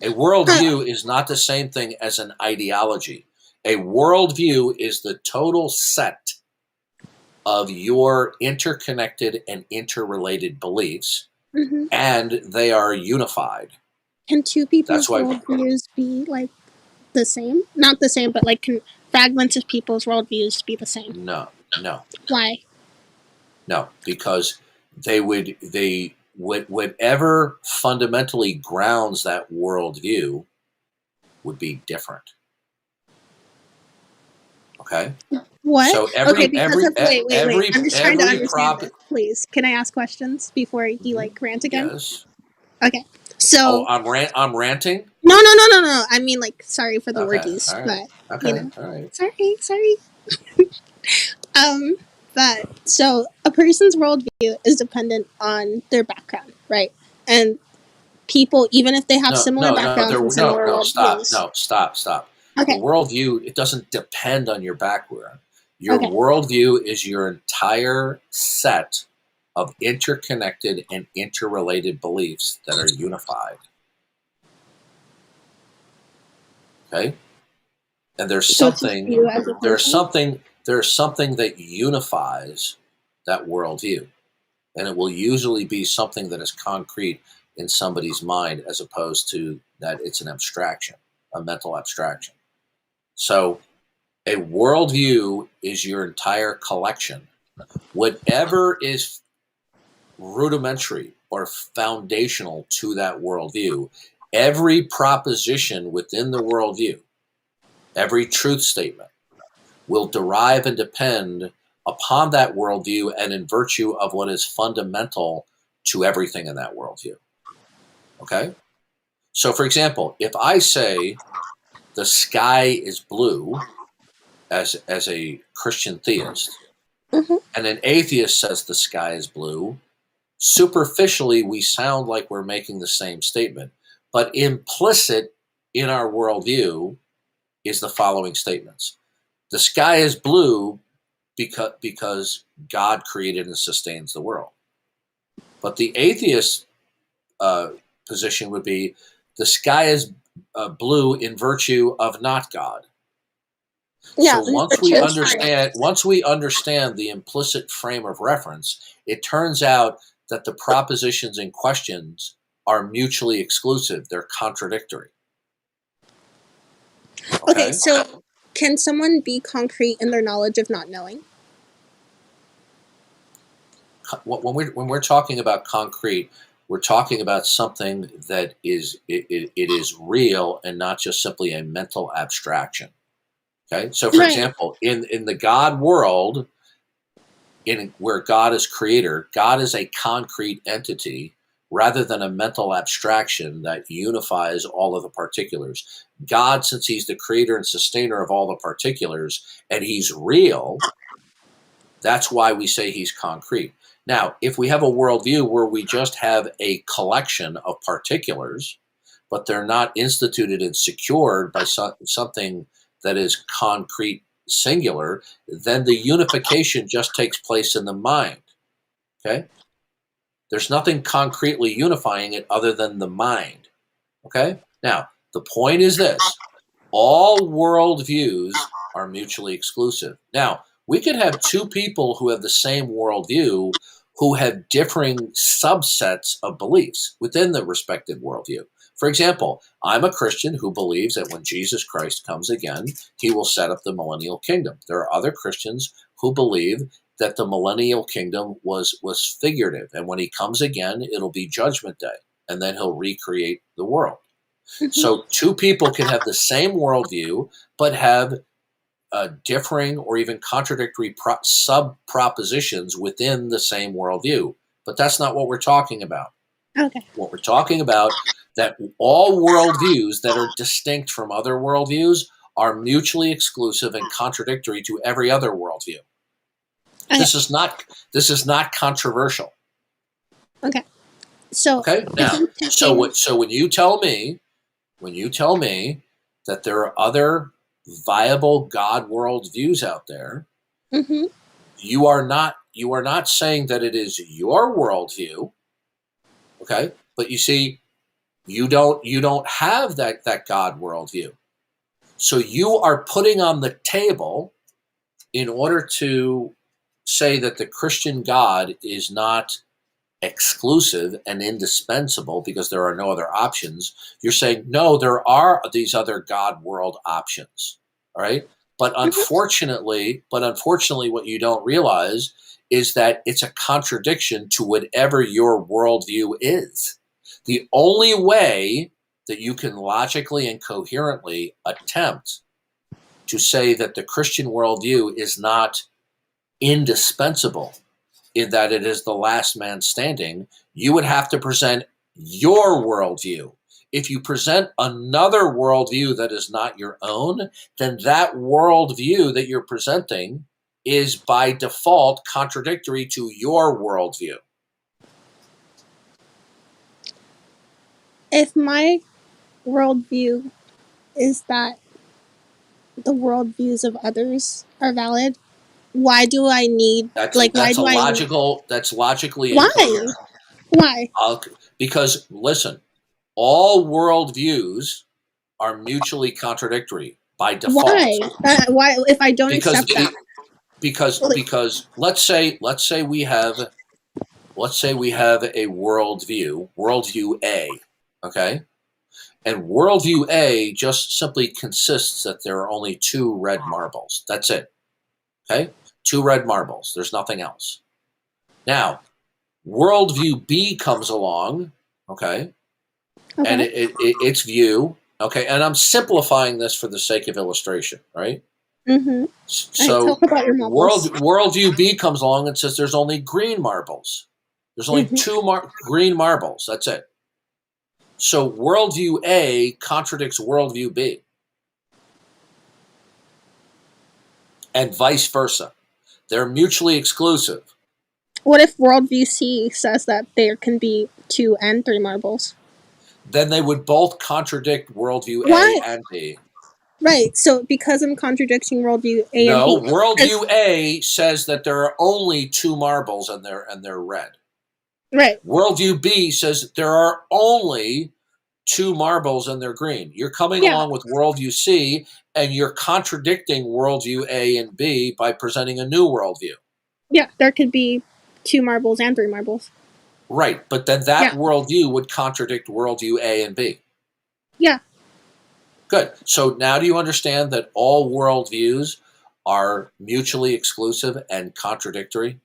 A worldview is not the same thing as an ideology. A worldview is the total set of your interconnected and interrelated beliefs, and they are unified. Can two people's worldviews be like the same? Not the same, but like can fragments of people's worldviews be the same? No. Why? No, because whatever fundamentally grounds that worldview would be different. Okay? What? So wait. I'm just trying to understand this. Please, can I ask questions before you rant again? Yes. Okay. So I'm ranting? No. I mean, sorry for the word use, right. but All right. Sorry. But so a person's worldview is dependent on their background, right? And people, even if they have similar backgrounds and similar worldviews. Stop. Okay. A worldview, it doesn't depend on your background. Your worldview is your entire set of interconnected and interrelated beliefs that are unified. Okay? And there's something that unifies that worldview. And it will usually be something that is concrete in somebody's mind, as opposed to that it's an abstraction, a mental abstraction. So a worldview is your entire collection. Whatever is rudimentary or foundational to that worldview, every proposition within the worldview, every truth statement, will derive and depend upon that worldview and in virtue of what is fundamental to everything in that worldview. Okay? So, for example, if I say the sky is blue as a Christian theist, and an atheist says the sky is blue, superficially we sound like we're making the same statement. But implicit in our worldview is the following statements. The sky is blue because God created and sustains the world. But the atheist position would be the sky is blue in virtue of not God. Yeah. So once we understand the implicit frame of reference, it turns out that the propositions in questions are mutually exclusive. They're contradictory. Okay, so can someone be concrete in their knowledge of not knowing? When we're talking about concrete, we're talking about something that is it is real and not just simply a mental abstraction. Okay, so for example, in the God world, in where God is creator, God is a concrete entity rather than a mental abstraction that unifies all of the particulars. God, since he's the creator and sustainer of all the particulars, and he's real, that's why we say he's concrete. Now, if we have a worldview where we just have a collection of particulars, but they're not instituted and secured by something that is concrete, singular, then the unification just takes place in the mind. Okay? There's nothing concretely unifying it other than the mind. Okay? Now, the point is this. All worldviews are mutually exclusive. Now, we could have two people who have the same worldview who have differing subsets of beliefs within the respective worldview. For example, I'm a Christian who believes that when Jesus Christ comes again, he will set up the millennial kingdom. There are other Christians who believe that the millennial kingdom was figurative, and when he comes again, it'll be judgment day, and then he'll recreate the world. So two people can have the same worldview, but have differing or even contradictory sub-propositions within the same worldview. But that's not what we're talking about. Okay. What we're talking about, that all worldviews that are distinct from other worldviews are mutually exclusive and contradictory to every other worldview. Okay. This is not controversial. Okay. So okay, now, so when you tell me that there are other viable God worldviews out there, you are not saying that it is your worldview. Okay, but you see, you don't have that God worldview. So you are putting on the table, in order to say that the Christian God is not exclusive and indispensable because there are no other options, you're saying, no, there are these other God world options. All right. But unfortunately, what you don't realize is that it's a contradiction to whatever your worldview is. The only way that you can logically and coherently attempt to say that the Christian worldview is not indispensable, in that it is the last man standing, you would have to present your worldview. If you present another worldview that is not your own, then that worldview that you're presenting is by default contradictory to your worldview. If my worldview is that the worldviews of others are valid, why do I need That's That's logically why? incoherent. Why? Because listen, all worldviews are mutually contradictory by default. Why? If I don't accept that? Because let's say we have a worldview A, okay? And worldview A just simply consists that there are only two red marbles. That's it. Okay? Two red marbles. There's nothing else. Now, worldview B comes along, okay? And its view, okay, and I'm simplifying this for the sake of illustration, right? So talk about your marbles. worldview B comes along and says there's only green marbles. There's only two green marbles. That's it. So worldview A contradicts worldview B. And vice versa. They're mutually exclusive. What if worldview C says that there can be 2 and 3 marbles? Then they would both contradict worldview A and B. Right, so because I'm contradicting worldview A and B. No, worldview A says that there are only 2 marbles and they're red. Right. Worldview B says that there are only 2 marbles and they're green. You're coming Yeah. along with worldview C, and you're contradicting worldview A and B by presenting a new worldview. Yeah, there could be 2 marbles and 3 marbles. Right, but then that Yeah. worldview would contradict worldview A and B. Yeah. Good. So now do you understand that all worldviews are mutually exclusive and contradictory?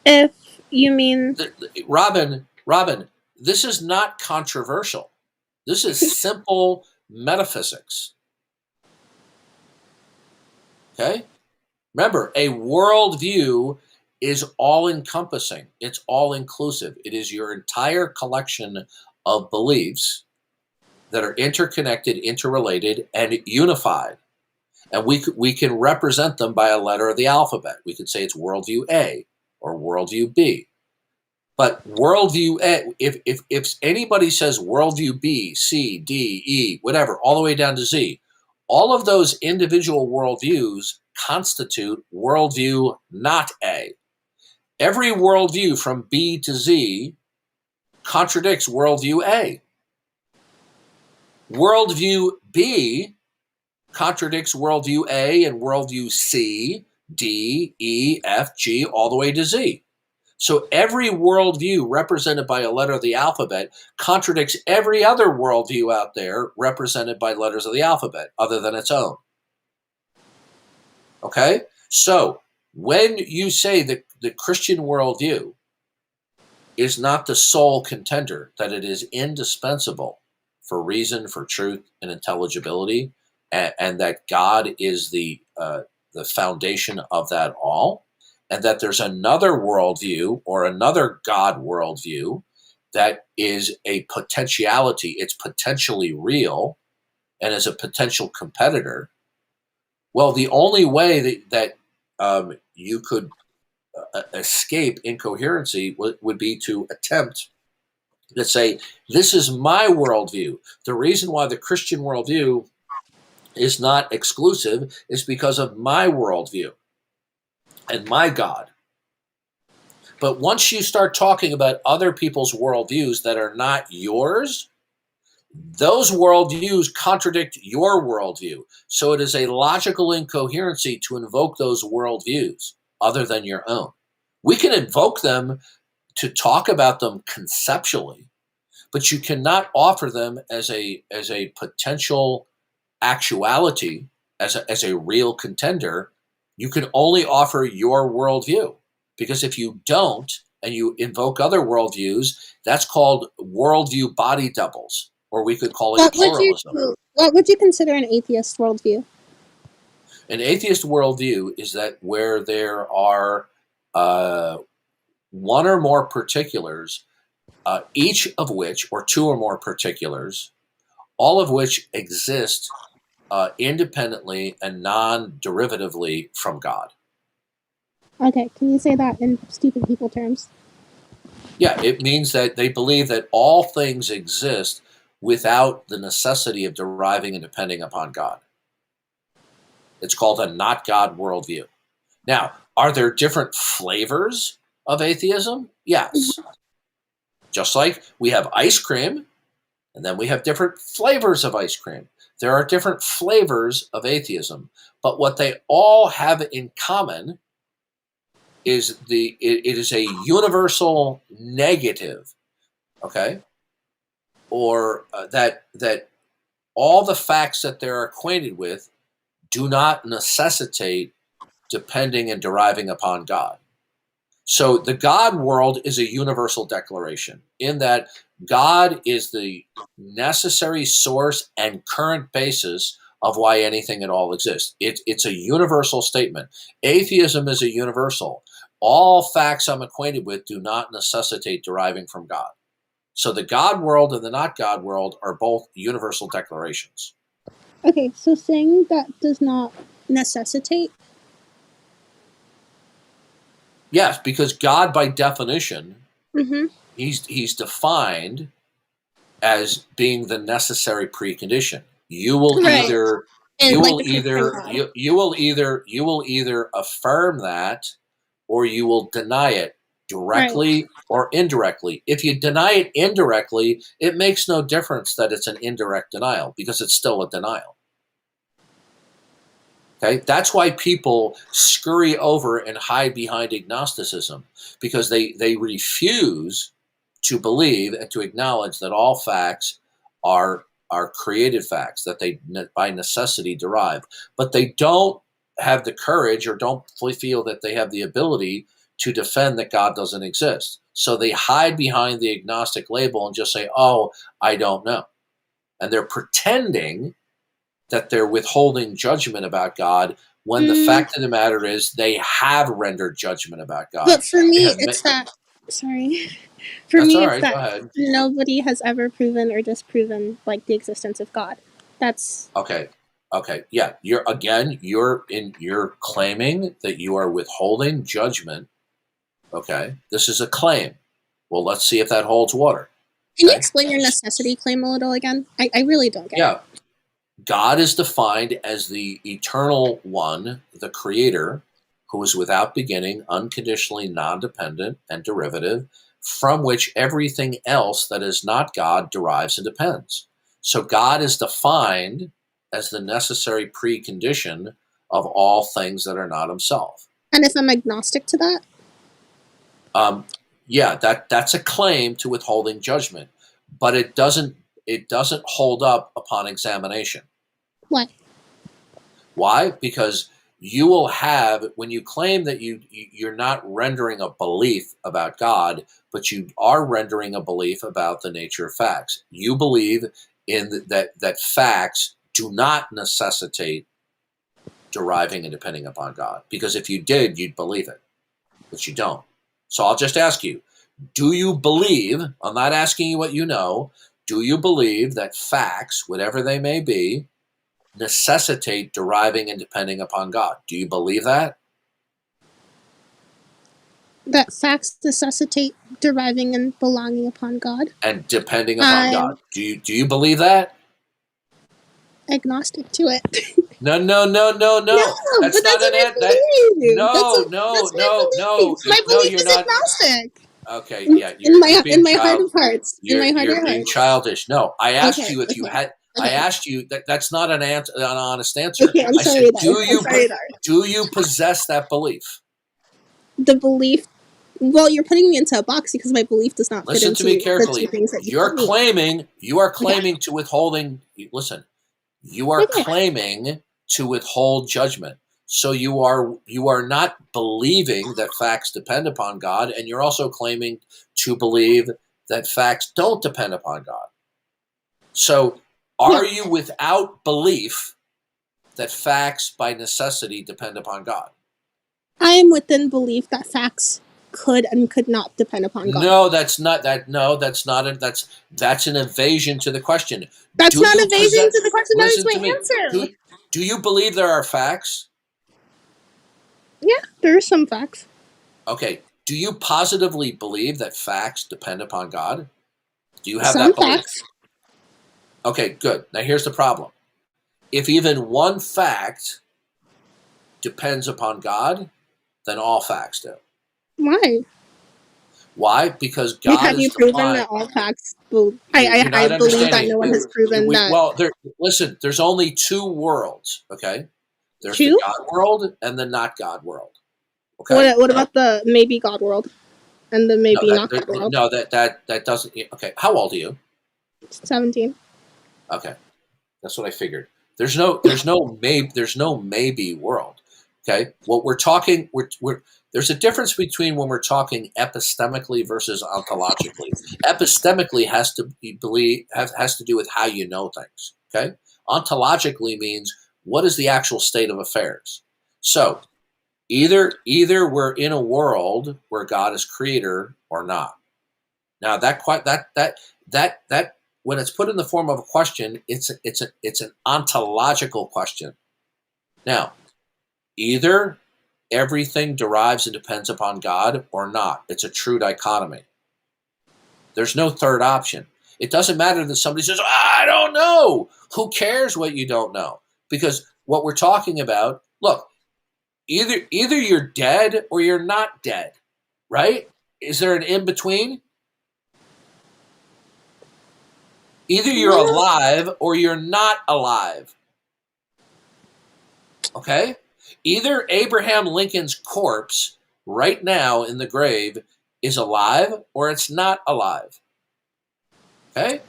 If you mean Robin, this is not controversial. This is simple metaphysics. Okay? Remember, a worldview is all-encompassing. It's all-inclusive. It is your entire collection of beliefs that are interconnected, interrelated, and unified. And we can represent them by a letter of the alphabet. We could say it's worldview A or worldview B. But worldview A, if anybody says worldview B, C, D, E, whatever, all the way down to Z, all of those individual worldviews constitute worldview not A. Every worldview from B to Z contradicts worldview A. Worldview B contradicts worldview A and worldview C, D, E, F, G, all the way to Z. So every worldview represented by a letter of the alphabet contradicts every other worldview out there represented by letters of the alphabet other than its own. Okay? So when you say that the Christian worldview is not the sole contender, that it is indispensable for reason, for truth, and intelligibility, and that God is the foundation of that all, and that there's another worldview or another God worldview that is a potentiality, it's potentially real, and is a potential competitor. Well, the only way that you could escape incoherency would be to attempt to say, this is my worldview. The reason why the Christian worldview is not exclusive is because of my worldview and my God. But once you start talking about other people's worldviews that are not yours, those worldviews contradict your worldview. So it is a logical incoherency to invoke those worldviews other than your own. We can invoke them to talk about them conceptually, but you cannot offer them as a potential actuality, as a real contender. You can only offer your worldview, because if you don't and you invoke other worldviews, that's called worldview body doubles, or we could call it pluralism. What would you consider an atheist worldview? An atheist worldview is that where there are one or more particulars, each of which, or 2 or more particulars, all of which exist independently and non-derivatively from God. Okay, can you say that in stupid people terms? Yeah, it means that they believe that all things exist without the necessity of deriving and depending upon God. It's called a not God worldview. Now, are there different flavors of atheism? Yes. Just like we have ice cream, and then we have different flavors of ice cream. There are different flavors of atheism, but what they all have in common is it is a universal negative, okay? Or that all the facts that they're acquainted with do not necessitate depending and deriving upon God. So the God world is a universal declaration in that God is the necessary source and current basis of why anything at all exists. It's a universal statement. Atheism is a universal. All facts I'm acquainted with do not necessitate deriving from God. So the God world and the not God world are both universal declarations. Okay, so saying that does not necessitate. Yes, because God, by definition, Mm-hmm. he's defined as being the necessary precondition. You will Right. either And you like will the Supreme either God. you will either affirm that or you will deny it directly or indirectly. If you deny it indirectly, it makes no difference that it's an indirect denial because it's still a denial. Okay, that's why people scurry over and hide behind agnosticism, because they refuse to believe and to acknowledge that all facts are created facts that they by necessity derive, but they don't have the courage or don't feel that they have the ability to defend that God doesn't exist. So they hide behind the agnostic label and just say, "Oh, I don't know," and they're pretending that they're withholding judgment about God when the fact of the matter is they have rendered judgment about God. But for me, it's that. Sorry. For That's me, all it's right. that Go ahead. nobody has ever proven or disproven like the existence of God. That's Okay. Yeah. You're claiming that you are withholding judgment. Okay. This is a claim. Well, let's see if that holds water. Can you explain your necessity claim a little again? I really don't get it. God is defined as the eternal one, the creator, who is without beginning, unconditionally non-dependent and derivative, from which everything else that is not God derives and depends. So God is defined as the necessary precondition of all things that are not himself. And if I'm agnostic to that? That's a claim to withholding judgment, but it doesn't hold up upon examination. Why? Why? Because you will have, when you claim that you're not rendering a belief about God, but you are rendering a belief about the nature of facts. You believe in that facts do not necessitate deriving and depending upon God. Because if you did, you'd believe it, but you don't. So I'll just ask you, do you believe, I'm not asking you what you know, do you believe that facts, whatever they may be, necessitate deriving and depending upon God? Do you believe that? That facts necessitate deriving and belonging upon God? And depending upon God. Do you believe that? Agnostic to it. No. No, That's not an answer. No. My belief you're is not agnostic. Okay, yeah. In my heart of hearts. You're being hearts. childish. No, I asked you if you had. I asked you that's not an honest answer. Okay, I'm sorry, said, do you possess that belief? The belief. Well, you're putting me into a box because my belief does not fit into Listen to me carefully. the two things that you are claiming to withholding. Listen, you are claiming to withhold judgment. So you are not believing that facts depend upon God, and you're also claiming to believe that facts don't depend upon God. So are you without belief that facts by necessity depend upon God? I am within belief that facts could and could not depend upon God. No, that's not that. No, that's not it. That's an evasion to the question. That's not evasion to the question. That is my answer. Do you believe there are facts? Yeah, there are some facts. Okay. Do you positively believe that facts depend upon God? Do you have some that belief? Facts. Okay, good. Now here's the problem. If even one fact depends upon God, then all facts do. Why? Why? Because God have you proven that all facts? I believe that no one has proven that. Well, listen. There's only two worlds. Okay, there's two? The God world and the not God world. Okay. What about the maybe God world and the maybe not God world? No, that doesn't. Okay, how old are you? 17. Okay, that's what I figured. There's no maybe world. Okay, what we're talking there's a difference between when we're talking epistemically versus ontologically. Epistemically has to do with how you know things. Okay, ontologically means what is the actual state of affairs. So either we're in a world where God is creator or not. Now that when it's put in the form of a question, it's an ontological question. Now, either everything derives and depends upon God or not. It's a true dichotomy. There's no third option. It doesn't matter that somebody says, I don't know. Who cares what you don't know? Because what we're talking about, look, either you're dead or you're not dead, right? Is there an in between? Either you're alive or you're not alive. Okay? Either Abraham Lincoln's corpse right now in the grave is alive or it's not alive. Okay?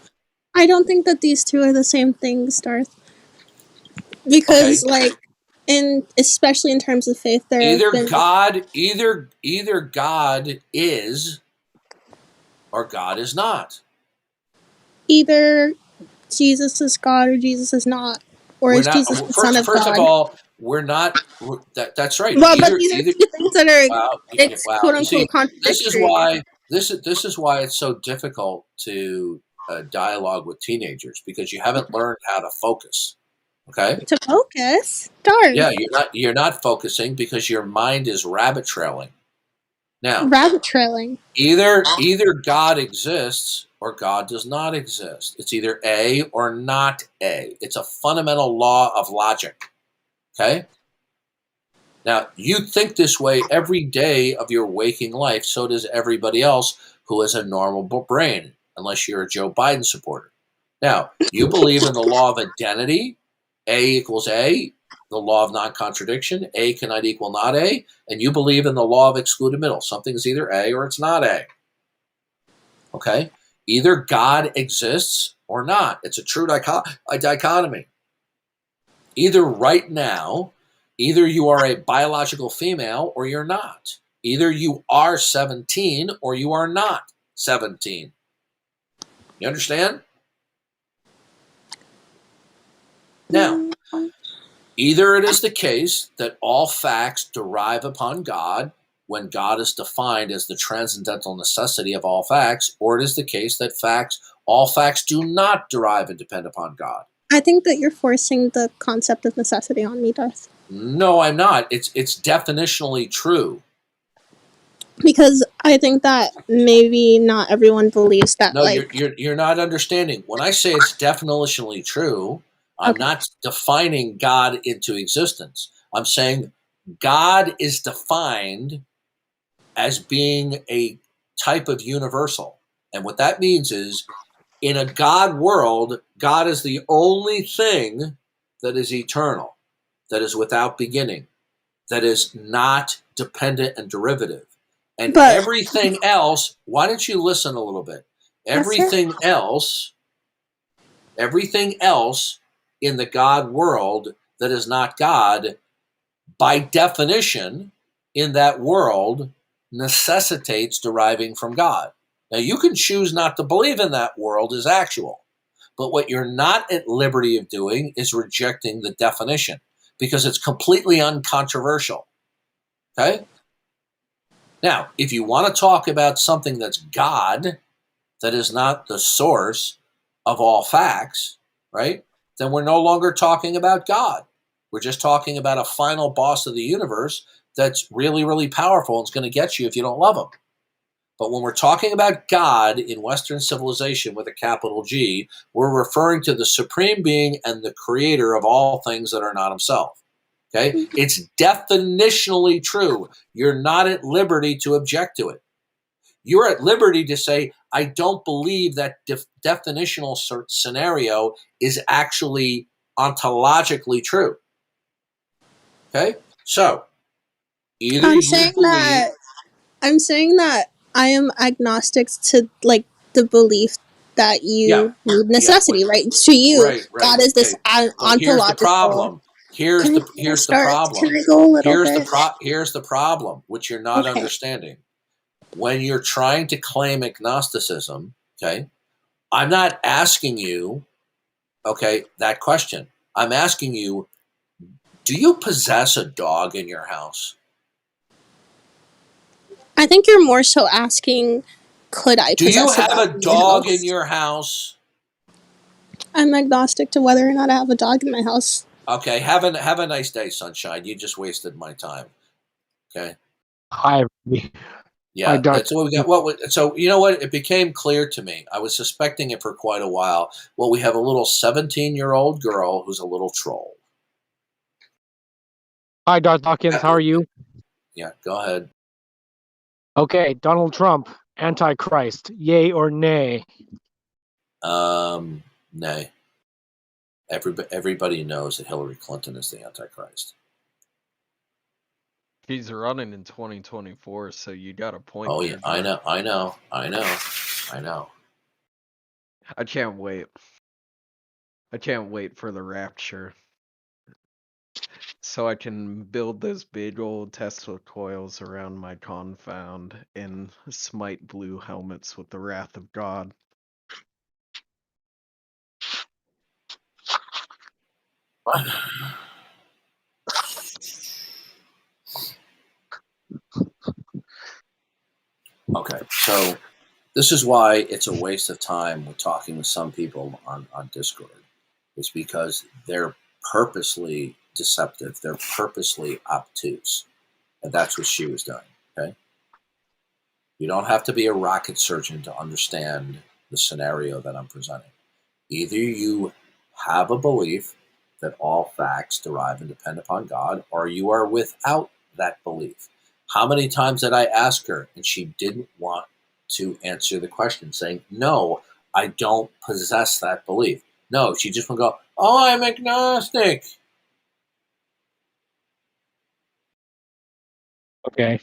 I don't think that these two are the same things, Darth. Because, Okay. especially in terms of faith, there Either have been either God is or God is not. either Jesus is God or Jesus is not, or We're is not. Jesus the Son of First God? of all, we're not. That's right. Well, but these are two things that are it's quote You see, unquote contradictory. this is why it's so difficult to dialogue with teenagers, because you haven't learned how to focus. Okay. To focus, Darth. Yeah, you're not focusing because your mind is rabbit trailing. Now, Rabbit trailing. either God exists or God does not exist. It's either A or not A. It's a fundamental law of logic. Okay? Now, you think this way every day of your waking life, so does everybody else who has a normal brain, unless you're a Joe Biden supporter. Now, you believe in the law of identity, A equals A, the law of non-contradiction, A cannot equal not A, and you believe in the law of excluded middle. Something's either A or it's not A. Okay? Either God exists or not. It's a true dichotomy. Either right now, either you are a biological female or you're not. Either you are 17 or you are not 17. You understand? Now, either it is the case that all facts derive upon God when God is defined as the transcendental necessity of all facts, or it is the case that all facts do not derive and depend upon God. I think that you're forcing the concept of necessity on me, Darth. No, I'm not. It's definitionally true. Because I think that maybe not everyone believes that. No, you're not understanding. When I say it's definitionally true, I'm not defining God into existence. I'm saying God is defined as being a type of universal. And what that means is, in a God world, God is the only thing that is eternal, that is without beginning, that is not dependent and derivative. And everything else, why don't you listen a little bit? Everything else in the God world that is not God, by definition, in that world, necessitates deriving from God. Now, you can choose not to believe in that world as actual, but what you're not at liberty of doing is rejecting the definition, because it's completely uncontroversial. Okay? Now, if you want to talk about something that's God, that is not the source of all facts, right, then we're no longer talking about God. We're just talking about a final boss of the universe that's really, really powerful and is going to get you if you don't love him. But when we're talking about God in Western civilization with a capital G, we're referring to the supreme being and the creator of all things that are not himself. Okay? It's definitionally true. You're not at liberty to object to it. You're at liberty to say, I don't believe that definitional scenario is actually ontologically true. Okay? So, either I'm saying that I am agnostic to the belief that you need necessity, right? To you, right. God is this ontological. Here's the problem. Here's the problem. Can I go a little bit? Here's the problem, which you're not understanding. When you're trying to claim agnosticism, okay, I'm not asking you, okay, that question. I'm asking you, do you possess a dog in your house? I think you're more so asking, could I Do you possess have a dog in your house? I'm agnostic to whether or not I have a dog in my house. Okay, have a nice day, sunshine. You just wasted my time. Okay. Hi. Yeah, that's what we got. Well, so you know what? It became clear to me. I was suspecting it for quite a while. Well, we have a little 17-year-old girl who's a little troll. Hi, Darth Dawkins. How are you? Yeah, go ahead. Okay, Donald Trump, Antichrist, yay or nay? Nay. Everybody knows that Hillary Clinton is the Antichrist. He's running in 2024, so you got a point. Oh there, yeah, Darth. I know. I can't wait. I can't wait for the rapture. So I can build those big old Tesla coils around my confound and smite blue helmets with the wrath of God. Okay, so this is why it's a waste of time with talking with some people on Discord. It's because they're purposely deceptive. They're purposely obtuse. And that's what she was doing, okay? You don't have to be a rocket surgeon to understand the scenario that I'm presenting. Either you have a belief that all facts derive and depend upon God, or you are without that belief. How many times did I ask her and she didn't want to answer the question, saying, no, I don't possess that belief. No, she just would go, oh, I'm agnostic. Okay.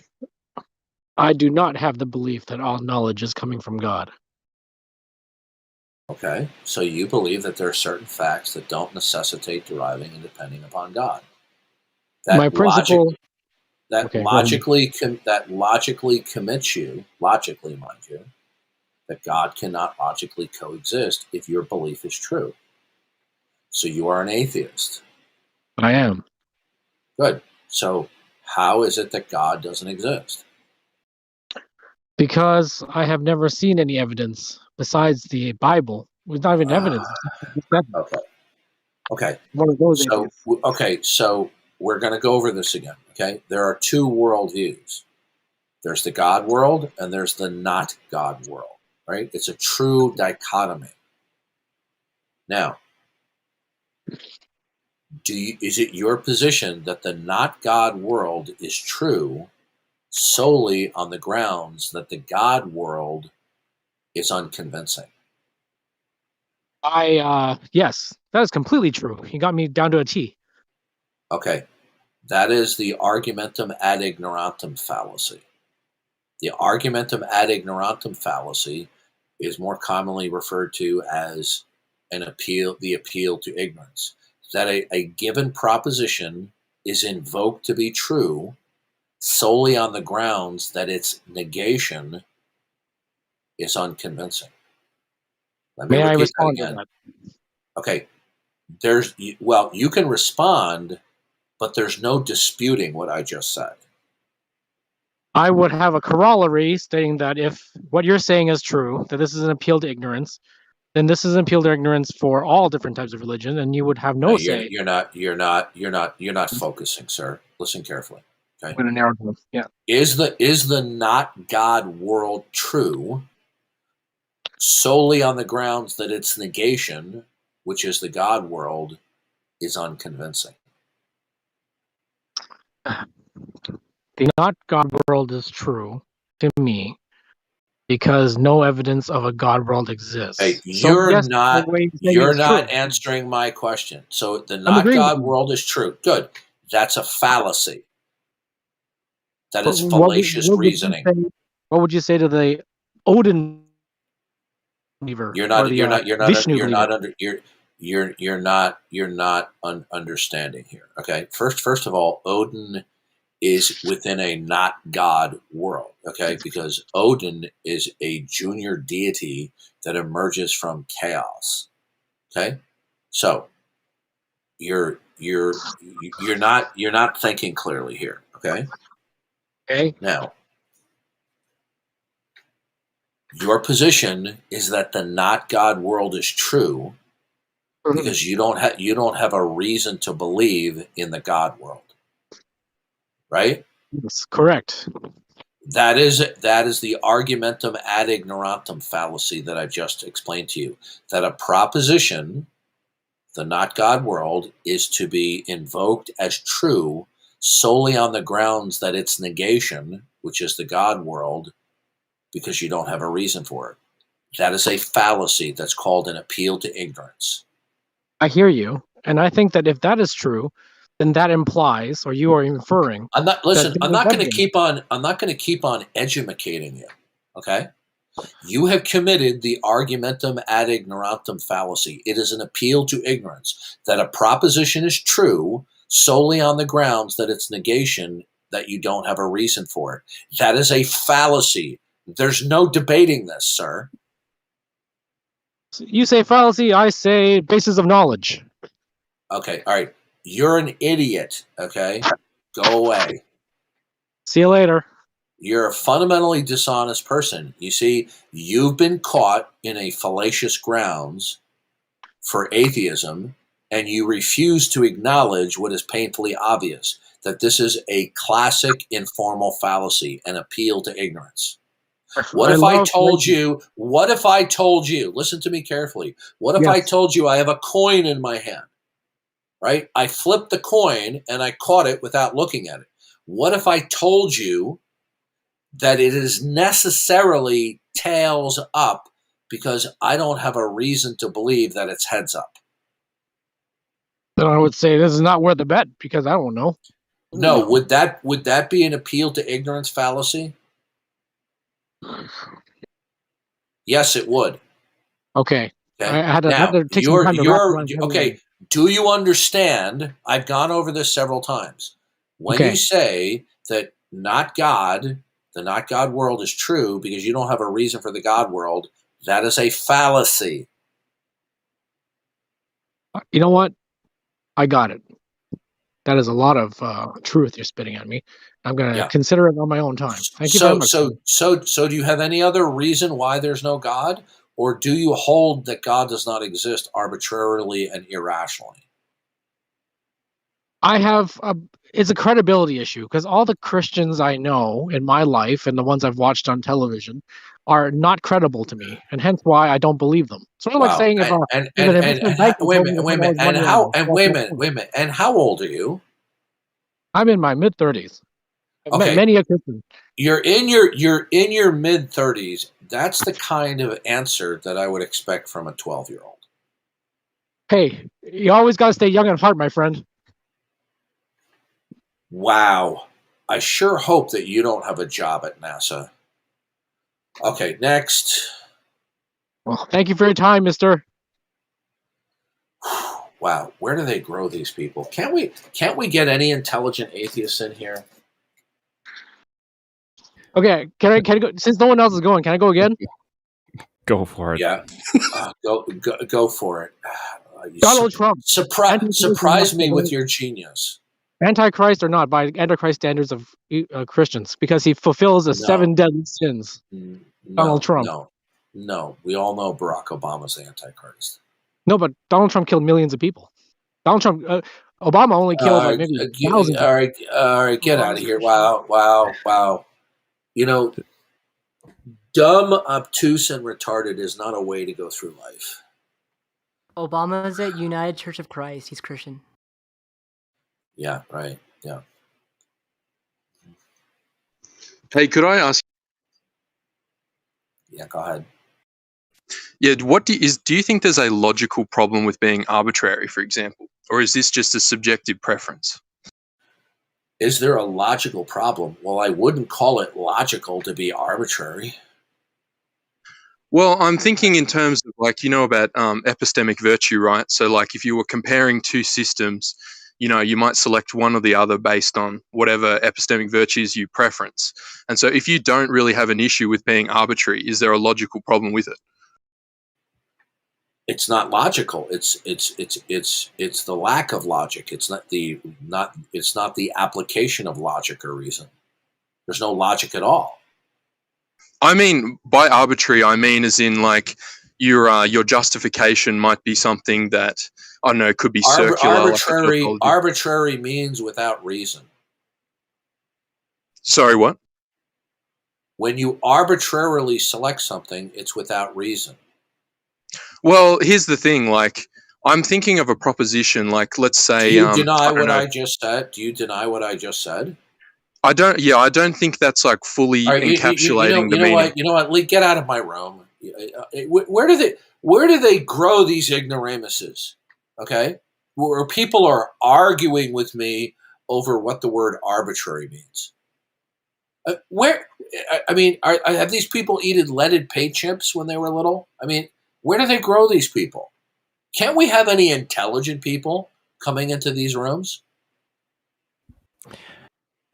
I do not have the belief that all knowledge is coming from God. Okay, so you believe that there are certain facts that don't necessitate deriving and depending upon God. My principle. That logically commits you, logically, mind you, that God cannot logically coexist if your belief is true. So you are an atheist. I am. Good. So how is it that God doesn't exist? Because I have never seen any evidence besides the Bible. There's not even evidence. Okay. One of those atheists. So we're going to go over this again. Okay. There are two worldviews. There's the God world and there's the not God world, right? It's a true dichotomy. Now, is it your position that the not God world is true solely on the grounds that the God world is unconvincing? Yes, that is completely true. He got me down to a T. Okay. That is the argumentum ad ignorantum fallacy. The argumentum ad ignorantum fallacy is more commonly referred to as the appeal to ignorance. That a given proposition is invoked to be true solely on the grounds that its negation is unconvincing. Let me May I repeat that respond to again. that? Okay, you can respond, but there's no disputing what I just said. I would have a corollary stating that if what you're saying is true, that this is an appeal to ignorance, then this is an appeal to ignorance for all different types of religion, and you would have no say. You're not focusing, sir. Listen carefully. Okay. I'm going to narrow down. Yeah. Is the not God world true solely on the grounds that its negation, which is the God world, is unconvincing? The not God world is true to me because no evidence of a God world exists. Hey, So, you're yes, not true. answering my question. So the not God world is true. Good. That's a fallacy. That is fallacious reasoning. What would you say to the Odin believer? You're not understanding here. Okay. First of all, Odin is within a not God world. Okay, because Odin is a junior deity that emerges from chaos. Okay, so you're not thinking clearly here. Okay. Okay. Now, your position is that the not God world is true because you don't have a reason to believe in the God world, right? That's correct. That is the argumentum ad ignorantum fallacy that I just explained to you. That a proposition, the not God world, is to be invoked as true solely on the grounds that it's negation, which is the God world, because you don't have a reason for it. That is a fallacy. That's called an appeal to ignorance. I hear you, and I think that if that is true, then that implies, or you are inferring. I'm not listen. I'm not going to evidence. keep on. I'm not going to keep on edumacating you. Okay. You have committed the argumentum ad ignorantum fallacy. It is an appeal to ignorance that a proposition is true solely on the grounds that it's negation, that you don't have a reason for it. That is a fallacy. There's no debating this, sir. You say fallacy, I say basis of knowledge. Okay, all right. You're an idiot, okay? Go away. See you later. You're a fundamentally dishonest person. You see, you've been caught in a fallacious grounds for atheism, and you refuse to acknowledge what is painfully obvious, that this is a classic informal fallacy, an appeal to ignorance. What if I told you, listen to me carefully, what if I told you I have a coin in my hand, right? I flipped the coin and I caught it without looking at it. What if I told you that it is necessarily tails up because I don't have a reason to believe that it's heads up? Then I would say this is not worth the bet because I don't know. No, would that be an appeal to ignorance fallacy? Yes, it would. Okay. Okay. I had Now, to take some time to wrap around okay. Do you understand? I've gone over this several times. When you say that not God, the not God world is true because you don't have a reason for the God world, that is a fallacy. You know what? I got it. That is a lot of truth you're spitting at me. I'm going to consider it on my own time. Thank you very much. So do you have any other reason why there's no God? Or do you hold that God does not exist arbitrarily and irrationally? I have it's a credibility issue because all the Christians I know in my life and the ones I've watched on television are not credible to me, and hence why I don't believe them. Sort of like saying wait a minute, and how old are you? I'm in my mid-30s. Okay. Many a Christian. You're in your mid-30s. That's the kind of answer that I would expect from a 12-year-old. Hey, you always got to stay young at heart, my friend. Wow. I sure hope that you don't have a job at NASA. Okay, next. Well, thank you for your time, mister. Wow, where do they grow these people? Can't we get any intelligent atheists in here? Okay, can I go? Since no one else is going, can I go again? Go for it. Yeah, go for it. Donald Trump. Surprise me with your genius. Antichrist or not, by Antichrist standards of Christians, because he fulfills the 7 deadly sins. Donald Trump. No, we all know Barack Obama's the Antichrist. No, but Donald Trump killed millions of people. Donald Trump, Obama only killed like maybe thousands. All right, get out of here! Wow. You know, dumb, obtuse, and retarded is not a way to go through life. Obama is at United Church of Christ. He's Christian. Yeah, right. Yeah. Hey, could I ask? Yeah, go ahead. Yeah, do you think there's a logical problem with being arbitrary, for example, or is this just a subjective preference? Is there a logical problem? Well, I wouldn't call it logical to be arbitrary. Well, I'm thinking in terms of about epistemic virtue, right? So like if you were comparing two systems, you might select one or the other based on whatever epistemic virtues you preference. And so if you don't really have an issue with being arbitrary, is there a logical problem with it? It's not logical. It's the lack of logic. It's not the application of logic or reason. There's no logic at all. I mean, by arbitrary, I mean as in like your justification might be something that I don't know could be circular. Arbitrary means without reason. Sorry, what? When you arbitrarily select something, it's without reason. Well, here's the thing, like, I'm thinking of a proposition like, let's say, Do you deny I don't what know. I just said? Do you deny what I just said? I don't. Yeah, I don't think that's like fully All right, encapsulating the you know meaning. what? You know what? Lee, get out of my room. Where do they grow these ignoramuses? Okay, where people are arguing with me over what the word arbitrary means. Have these people eaten leaded paint chips when they were little? I mean, where do they grow these people? Can't we have any intelligent people coming into these rooms?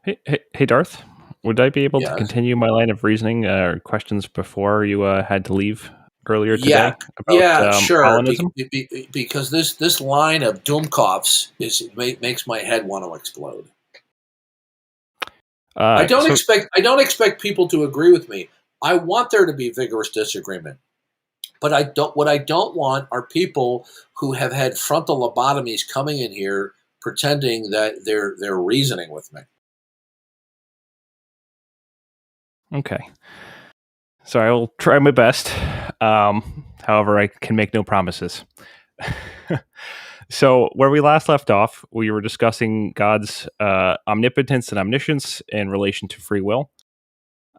Hey, Darth. Would I be able to Yes. continue my line of reasoning or questions before you had to leave earlier today Yeah, about sure. Paulinism? Because this line of Doomkoffs makes my head want to explode. I don't expect people to agree with me. I want there to be vigorous disagreement. But what I don't want are people who have had frontal lobotomies coming in here pretending that they're reasoning with me. Okay. So I will try my best. However, I can make no promises. So where we last left off, we were discussing God's omnipotence and omniscience in relation to free will.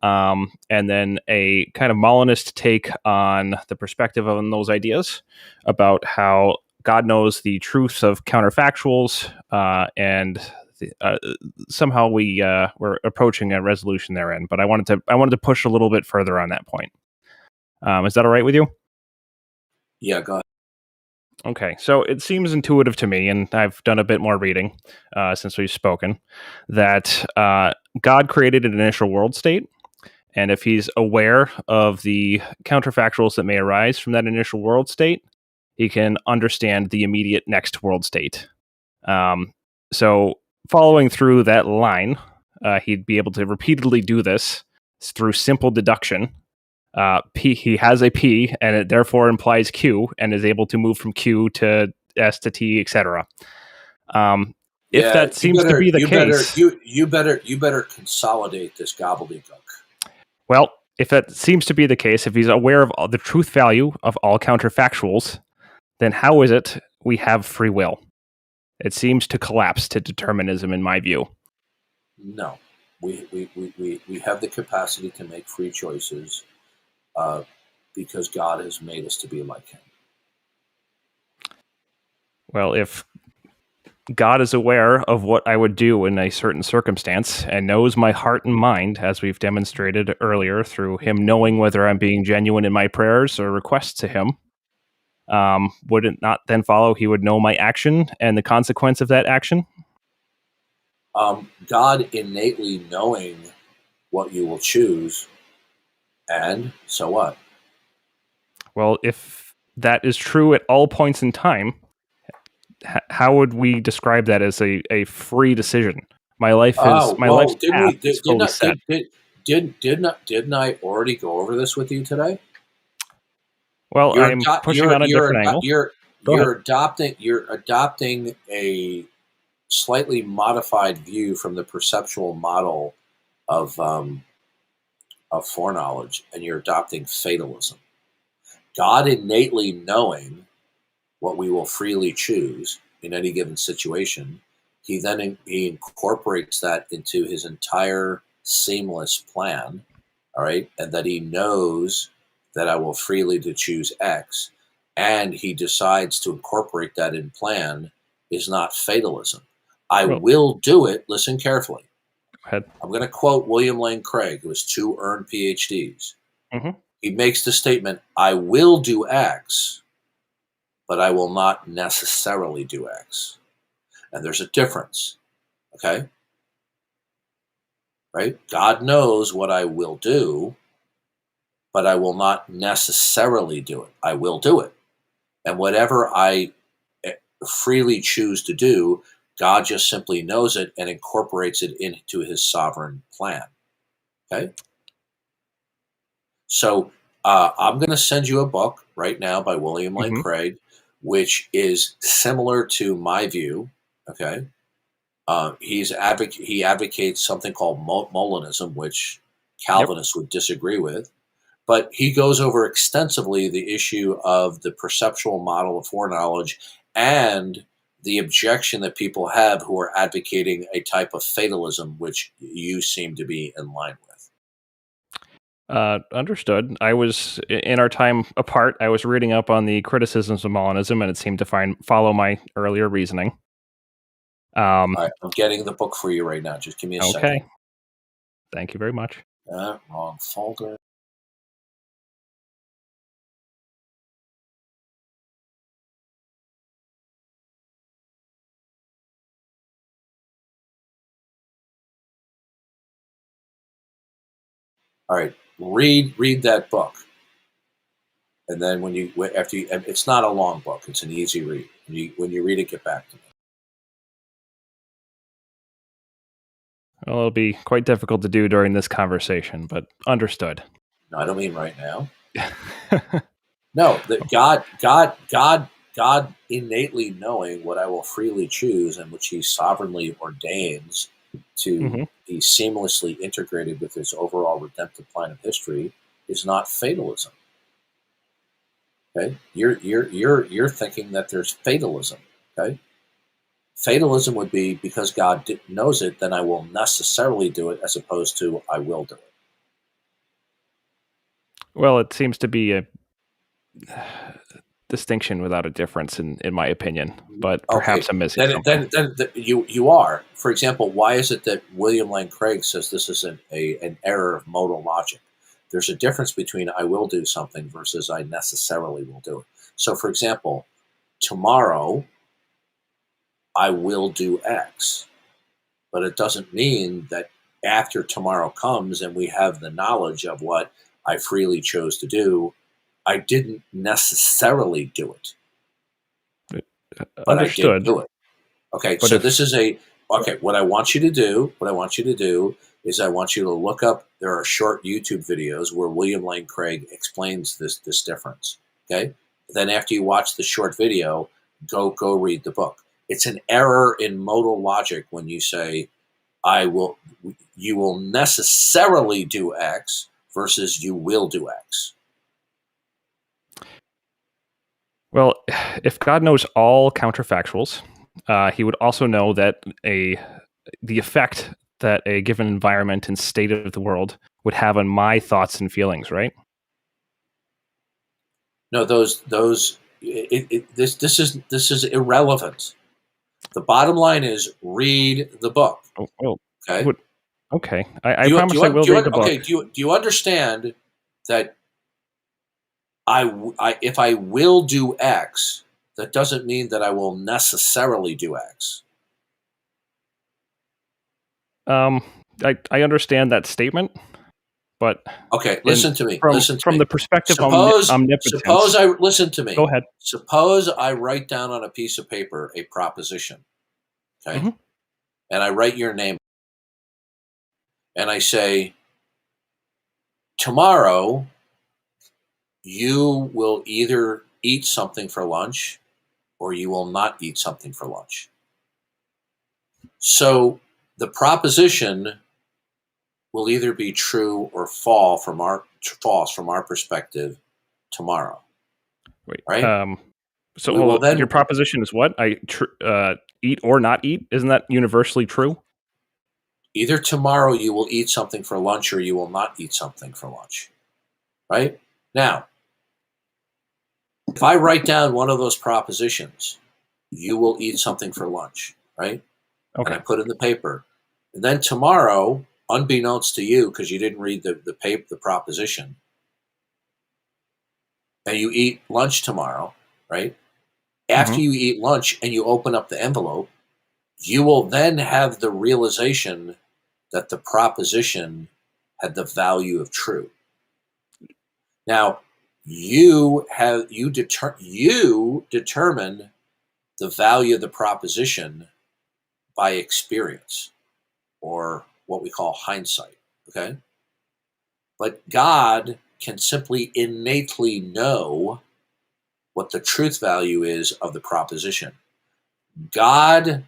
And then a kind of Molinist take on the perspective on those ideas about how God knows the truth of counterfactuals, and somehow we're approaching a resolution therein. But I wanted to push a little bit further on that point. Is that all right with you? Yeah, go ahead. Okay, so it seems intuitive to me, and I've done a bit more reading since we've spoken, that God created an initial world state. And if he's aware of the counterfactuals that may arise from that initial world state, he can understand the immediate next world state. So following through that line, he'd be able to repeatedly do this through simple deduction. He has a P, and it therefore implies Q, and is able to move from Q to S to T, etc. If that seems to be the case, you better consolidate this gobbledygook. Well, if that seems to be the case, if he's aware of the truth value of all counterfactuals, then how is it we have free will? It seems to collapse to determinism, in my view. No, we have the capacity to make free choices because God has made us to be like him. Well, if God is aware of what I would do in a certain circumstance and knows my heart and mind, as we've demonstrated earlier through him knowing whether I'm being genuine in my prayers or requests to him, would it not then follow he would know my action and the consequence of that action? God innately knowing what you will choose, and so what? Well, if that is true at all points in time, how would we describe that as a free decision? My life is life's path is fully set. Didn't I already go over this with you today? Well, I'm pushing on a different angle. You're adopting a slightly modified view from the perceptual model of foreknowledge, and you're adopting fatalism. God innately knowing what we will freely choose in any given situation, he incorporates that into his entire seamless plan, all right? And that he knows that I will freely to choose X, and he decides to incorporate that in plan is not fatalism. I will do it. Listen carefully. Go ahead. I'm going to quote William Lane Craig, who has 2 earned PhDs. Mm-hmm. He makes the statement, I will do X, but I will not necessarily do X. And there's a difference, okay? Right? God knows what I will do, but I will not necessarily do it. I will do it. And whatever I freely choose to do, God just simply knows it and incorporates it into his sovereign plan, okay? So I'm going to send you a book right now by William Lane Craig, which is similar to my view, okay? He advocates something called Molinism, which Calvinists would disagree with. But he goes over extensively the issue of the perceptual model of foreknowledge and the objection that people have who are advocating a type of fatalism, which you seem to be in line with. Understood. I was in our time apart. I was reading up on the criticisms of Molinism, and it seemed to follow my earlier reasoning. All right, I'm getting the book for you right now. Just give me a second. Okay. Thank you very much. Wrong folder. All right, read that book, and then it's not a long book; it's an easy read. When you read it, get back to me. Well, it'll be quite difficult to do during this conversation, but understood. No, I don't mean right now. No, that God innately knowing what I will freely choose and which He sovereignly ordains to be seamlessly integrated with His overall redemptive plan of history is not fatalism. Okay, you're thinking that there's fatalism. Okay, fatalism would be because God knows it, then I will necessarily do it, as opposed to I will do it. Well, it seems to be a distinction without a difference, in my opinion. But perhaps I'm missing something. Then you are. For example, why is it that William Lane Craig says this is an error of modal logic? There's a difference between I will do something versus I necessarily will do it. So, for example, tomorrow I will do X, but it doesn't mean that after tomorrow comes and we have the knowledge of what I freely chose to do, I didn't necessarily do it. But Understood. I did do it. Okay, but so this is what I want you to do is I want you to look up, there are short YouTube videos where William Lane Craig explains this difference. Okay? Then after you watch the short video, go read the book. It's an error in modal logic when you say you will necessarily do X versus you will do X. Well, if God knows all counterfactuals, He would also know that the effect that a given environment and state of the world would have on my thoughts and feelings, right? No, this is irrelevant. The bottom line is read the book. Oh, okay. Okay. I promise I will read the book. Okay. Do you understand that if I will do X, that doesn't mean that I will necessarily do X. I understand that statement, but okay, listen to me. From the perspective of omnipotence. Listen to me. Go ahead. Suppose I write down on a piece of paper a proposition, okay, and I write your name, and I say, tomorrow you will either eat something for lunch or you will not eat something for lunch. So the proposition will either be true or false from our perspective tomorrow. Wait, right? So your proposition is what? Eat or not eat? Isn't that universally true? Either tomorrow you will eat something for lunch or you will not eat something for lunch. Right? Now, if I write down one of those propositions, you will eat something for lunch, right? Okay. And I put it in the paper. And then tomorrow, unbeknownst to you, because you didn't read the proposition, and you eat lunch tomorrow, right? After you eat lunch and you open up the envelope, you will then have the realization that the proposition had the value of true. Now, you determine the value of the proposition by experience, or what we call hindsight, okay? But God can simply innately know what the truth value is of the proposition. God,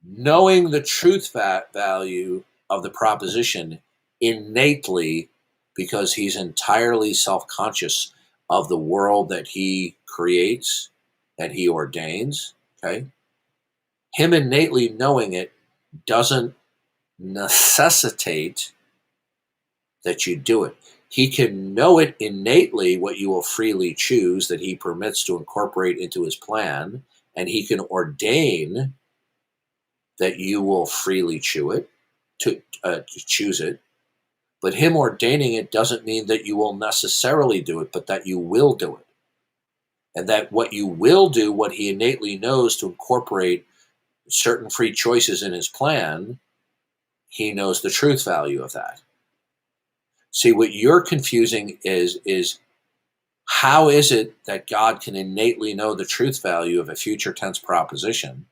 knowing the truth value of the proposition innately, because he's entirely self-conscious of the world that he creates and he ordains, okay, him innately knowing it doesn't necessitate that you do it. He can know it innately what you will freely choose that he permits to incorporate into his plan, and he can ordain that you will freely choose it. But him ordaining it doesn't mean that you will necessarily do it, but that you will do it. And that what you will do, what he innately knows to incorporate certain free choices in his plan, he knows the truth value of that. See, what you're confusing is how is it that God can innately know the truth value of a future tense proposition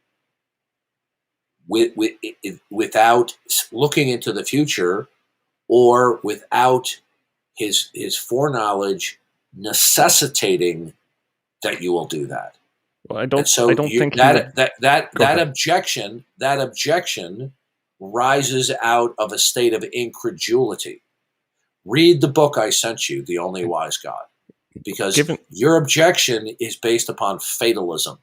without looking into the future, or without his foreknowledge necessitating that you will do that? Well, I don't think that objection rises out of a state of incredulity. Read the book I sent you, The Only Wise God, because your objection is based upon fatalism.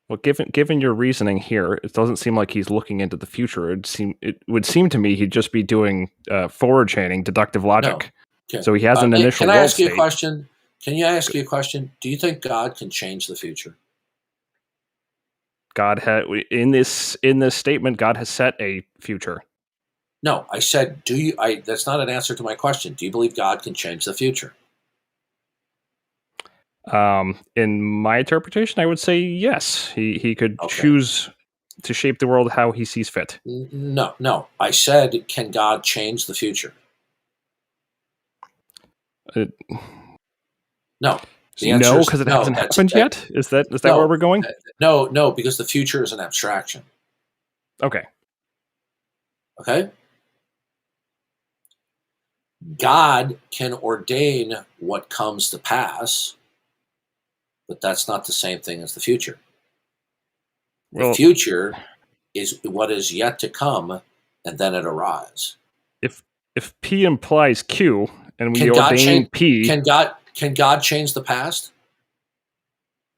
Well, given your reasoning here, it doesn't seem like he's looking into the future. It would seem to me he'd just be doing forward chaining, deductive logic. No. So he has an initial. Can I ask you a question? Can you ask you a question? Do you think God can change the future? God had in this statement, God has set a future. No, I said, do you? That's not an answer to my question. Do you believe God can change the future? In my interpretation, I would say yes. He could choose to shape the world how he sees fit. No. I said, can God change the future? No. The answer no, because it hasn't happened yet. Is that where we're going? No, because the future is an abstraction. Okay. God can ordain what comes to pass, but that's not the same thing as the future. The future is what is yet to come, and then it arrives. If P implies Q, and we ordain P, can God change the past?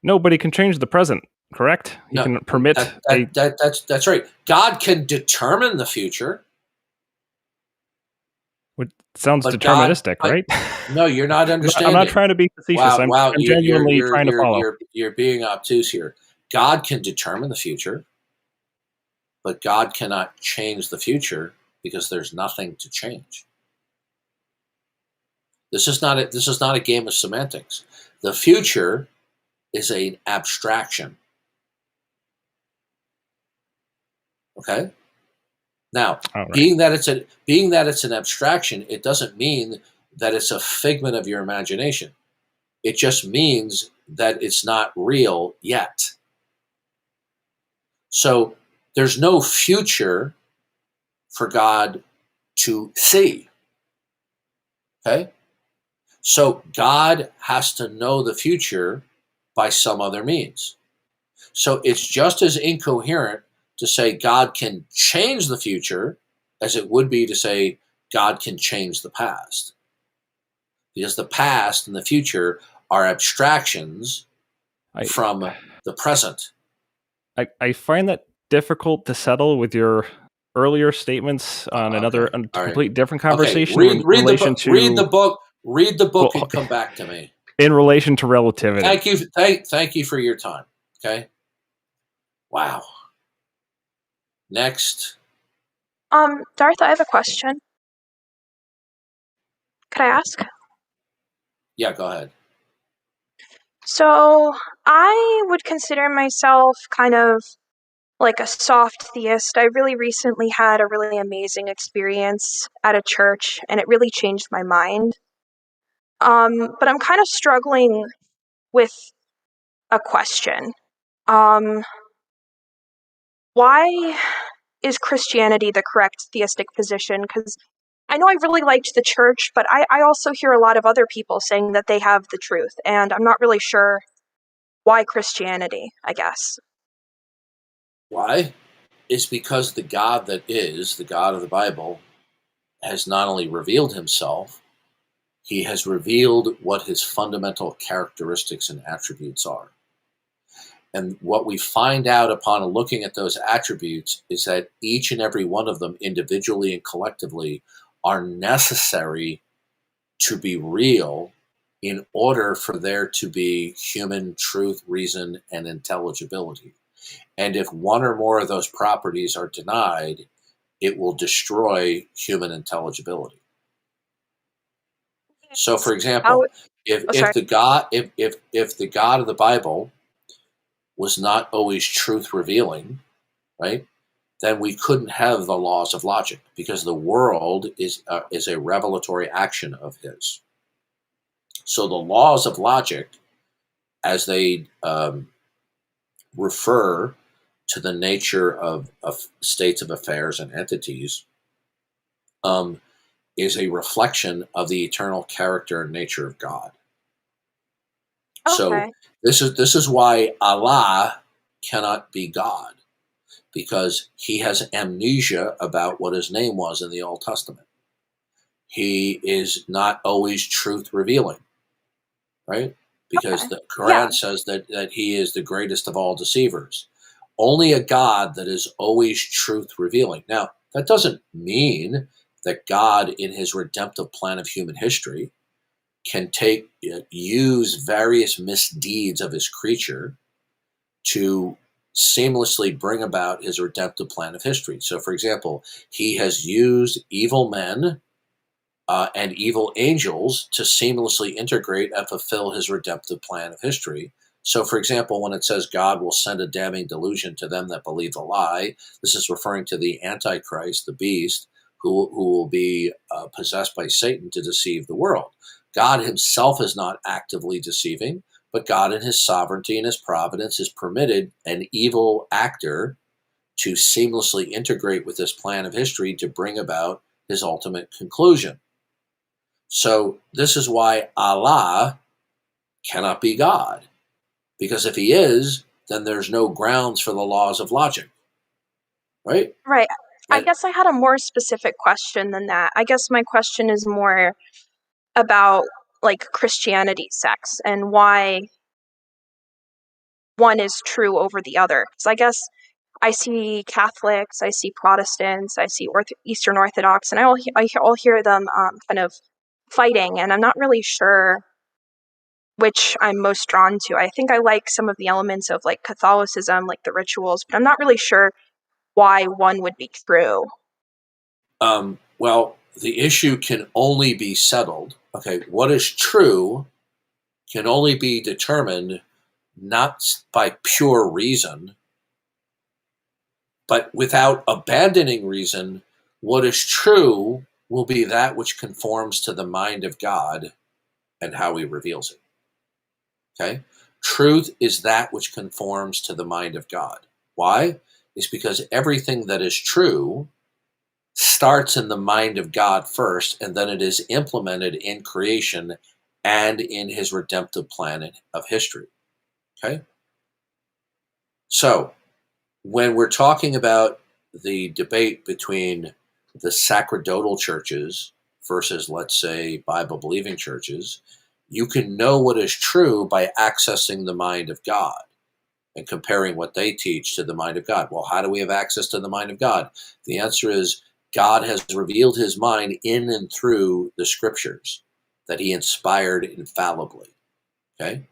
No, but he can change the present. Correct? He can permit that's right. God can determine the future. What sounds deterministic, right? No, you're not understanding. I'm not trying to be facetious. I'm genuinely trying to follow. You're being obtuse here. God can determine the future, but God cannot change the future because there's nothing to change. This is not a game of semantics. The future is an abstraction. Okay? Now, being that it's an abstraction, it doesn't mean that it's a figment of your imagination. It just means that it's not real yet. So there's no future for God to see. Okay? So God has to know the future by some other means. So it's just as incoherent to say God can change the future as it would be to say God can change the past. Because the past and the future are abstractions from the present. I find that difficult to settle with your earlier statements on a complete different conversation. Read the book and come back to me. In relation to relativity. Thank you for your time. Okay. Wow. Next. Darth, I have a question. Could I ask? Yeah, go ahead. So, I would consider myself kind of like a soft theist. I really recently had a really amazing experience at a church, and it really changed my mind. But I'm kind of struggling with a question. Why is Christianity the correct theistic position? Because I know I really liked the church, but I also hear a lot of other people saying that they have the truth, and I'm not really sure why Christianity, I guess. Why? It's because the God that is, the God of the Bible, has not only revealed himself, he has revealed what his fundamental characteristics and attributes are. And what we find out upon looking at those attributes is that each and every one of them, individually and collectively, are necessary to be real in order for there to be human truth, reason, and intelligibility. And if one or more of those properties are denied, it will destroy human intelligibility. So, for example, if the God of the Bible was not always truth revealing, right, then we couldn't have the laws of logic, because the world is a revelatory action of his. So the laws of logic, as they refer to the nature of states of affairs and entities, is a reflection of the eternal character and nature of God. So this is why Allah cannot be God, because he has amnesia about what his name was in the Old Testament. He is not always truth revealing, right? Because the Quran says that he is the greatest of all deceivers. Only a God that is always truth revealing. Now, that doesn't mean that God, in his redemptive plan of human history, can use various misdeeds of his creature to seamlessly bring about his redemptive plan of history. So, for example, he has used evil men and evil angels to seamlessly integrate and fulfill his redemptive plan of history. So, for example, when it says God will send a damning delusion to them that believe the lie, this is referring to the Antichrist, the beast, who will be possessed by Satan to deceive the world. God himself is not actively deceiving, but God in his sovereignty and his providence has permitted an evil actor to seamlessly integrate with this plan of history to bring about his ultimate conclusion. So this is why Allah cannot be God, because if he is, then there's no grounds for the laws of logic, right? Right. I guess I had a more specific question than that. I guess my question is more about like Christianity sects and why one is true over the other. Because I guess I see Catholics, I see Protestants, I see Eastern Orthodox, and I all hear them kind of fighting, and I'm not really sure which I'm most drawn to. I think I like some of the elements of like Catholicism, like the rituals, but I'm not really sure why one would be true. Well, the issue can only be settled. Okay, what is true can only be determined not by pure reason, but without abandoning reason. What is true will be that which conforms to the mind of God and how he reveals it. Okay? Truth is that which conforms to the mind of God. Why? It's because everything that is true starts in the mind of God first, and then it is implemented in creation and in his redemptive plan of history. Okay? So, when we're talking about the debate between the sacerdotal churches versus, let's say, Bible-believing churches, you can know what is true by accessing the mind of God and comparing what they teach to the mind of God. Well, how do we have access to the mind of God? The answer is God has revealed his mind in and through the scriptures that he inspired infallibly. Okay?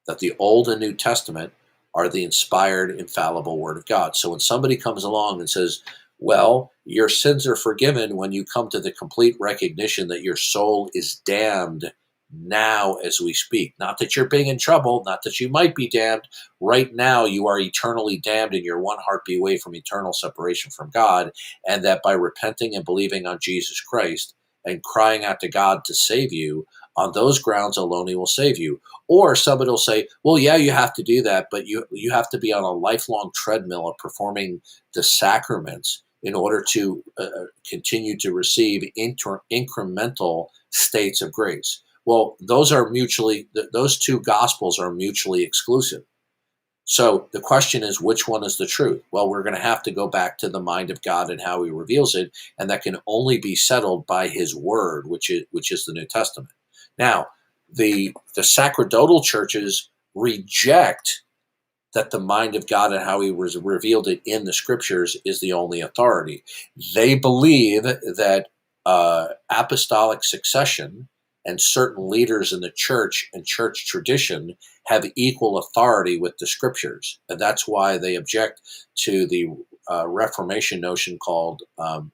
That the Old and New Testament are the inspired, infallible Word of God. So when somebody comes along and says, well, your sins are forgiven when you come to the complete recognition that your soul is damned now as we speak. Not that you're being in trouble, not that you might be damned. Right now you are eternally damned and you're one heartbeat away from eternal separation from God, and that by repenting and believing on Jesus Christ and crying out to God to save you, on those grounds alone he will save you. Or somebody will say, well, yeah, you have to do that, but you have to be on a lifelong treadmill of performing the sacraments in order to continue to receive incremental states of grace. Well, those two gospels are mutually exclusive. So the question is, which one is the truth? Well, we're going to have to go back to the mind of God and how he reveals it, and that can only be settled by his word, which is the New Testament. Now, the sacerdotal churches reject that the mind of God and how he was revealed it in the scriptures is the only authority. They believe that apostolic succession and certain leaders in the church and church tradition have equal authority with the scriptures. And that's why they object to the Reformation notion called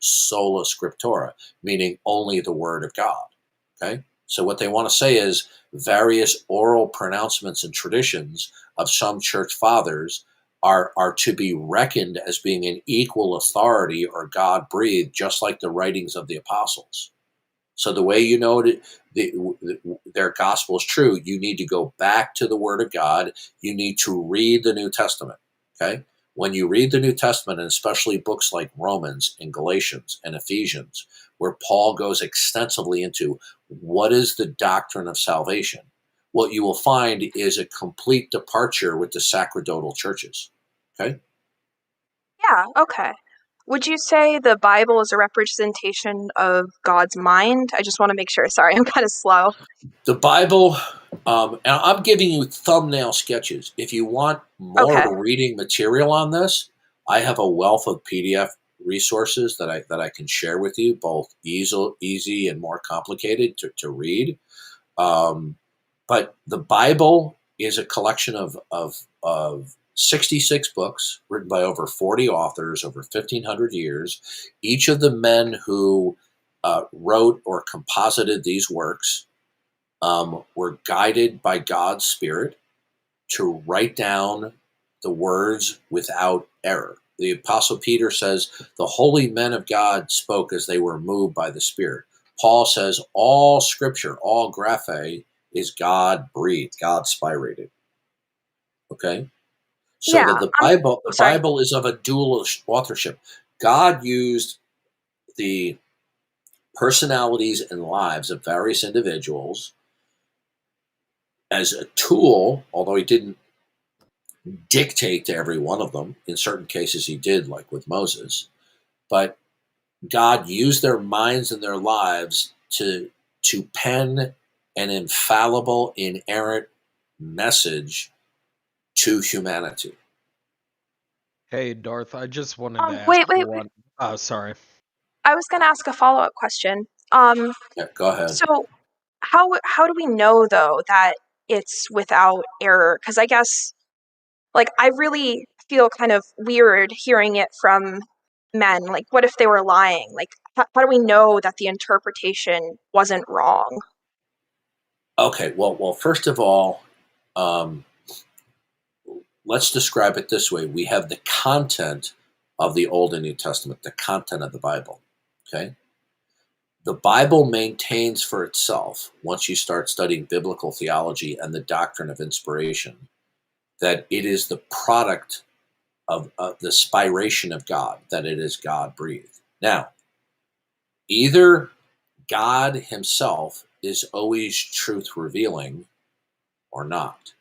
sola scriptura, meaning only the word of God. Okay? So what they want to say is various oral pronouncements and traditions of some church fathers are to be reckoned as being an equal authority or God breathed, just like the writings of the apostles. So the way you know their gospel is true, you need to go back to the Word of God. You need to read the New Testament. Okay, when you read the New Testament, and especially books like Romans and Galatians and Ephesians, where Paul goes extensively into what is the doctrine of salvation, what you will find is a complete departure with the sacerdotal churches. Okay. Yeah, okay. Would you say the Bible is a representation of God's mind? I just want to make sure. Sorry, I'm kind of slow. The Bible, and I'm giving you thumbnail sketches. If you want more reading material on this, I have a wealth of PDF resources that I can share with you, both easy and more complicated to read. But the Bible is a collection of 66 books written by over 40 authors over 1,500 years. Each of the men who wrote or composited these works were guided by God's Spirit to write down the words without error. The Apostle Peter says, the holy men of God spoke as they were moved by the Spirit. Paul says, all scripture, all graphe, is God-breathed, God-spirated. Okay? So Yeah, that the Bible is of a dual authorship. God used the personalities and lives of various individuals as a tool, although he didn't dictate to every one of them. In certain cases he did, like with Moses. But God used their minds and their lives to pen an infallible, inerrant message to humanity. Hey, Darth, I just wanted to ask Wait. one. Oh, sorry. I was going to ask a follow-up question. Yeah, go ahead. So how do we know though that it's without error? Because I guess like I really feel kind of weird hearing it from men. Like, what if they were lying? Like, how do we know that the interpretation wasn't wrong? Okay, well, first of all, let's describe it this way. We have the content of the Old and New Testament, the content of the Bible. Okay? The Bible maintains for itself, once you start studying biblical theology and the doctrine of inspiration, that it is the product of the spiration of God, that it is God-breathed. Now, either God himself is always truth-revealing or not.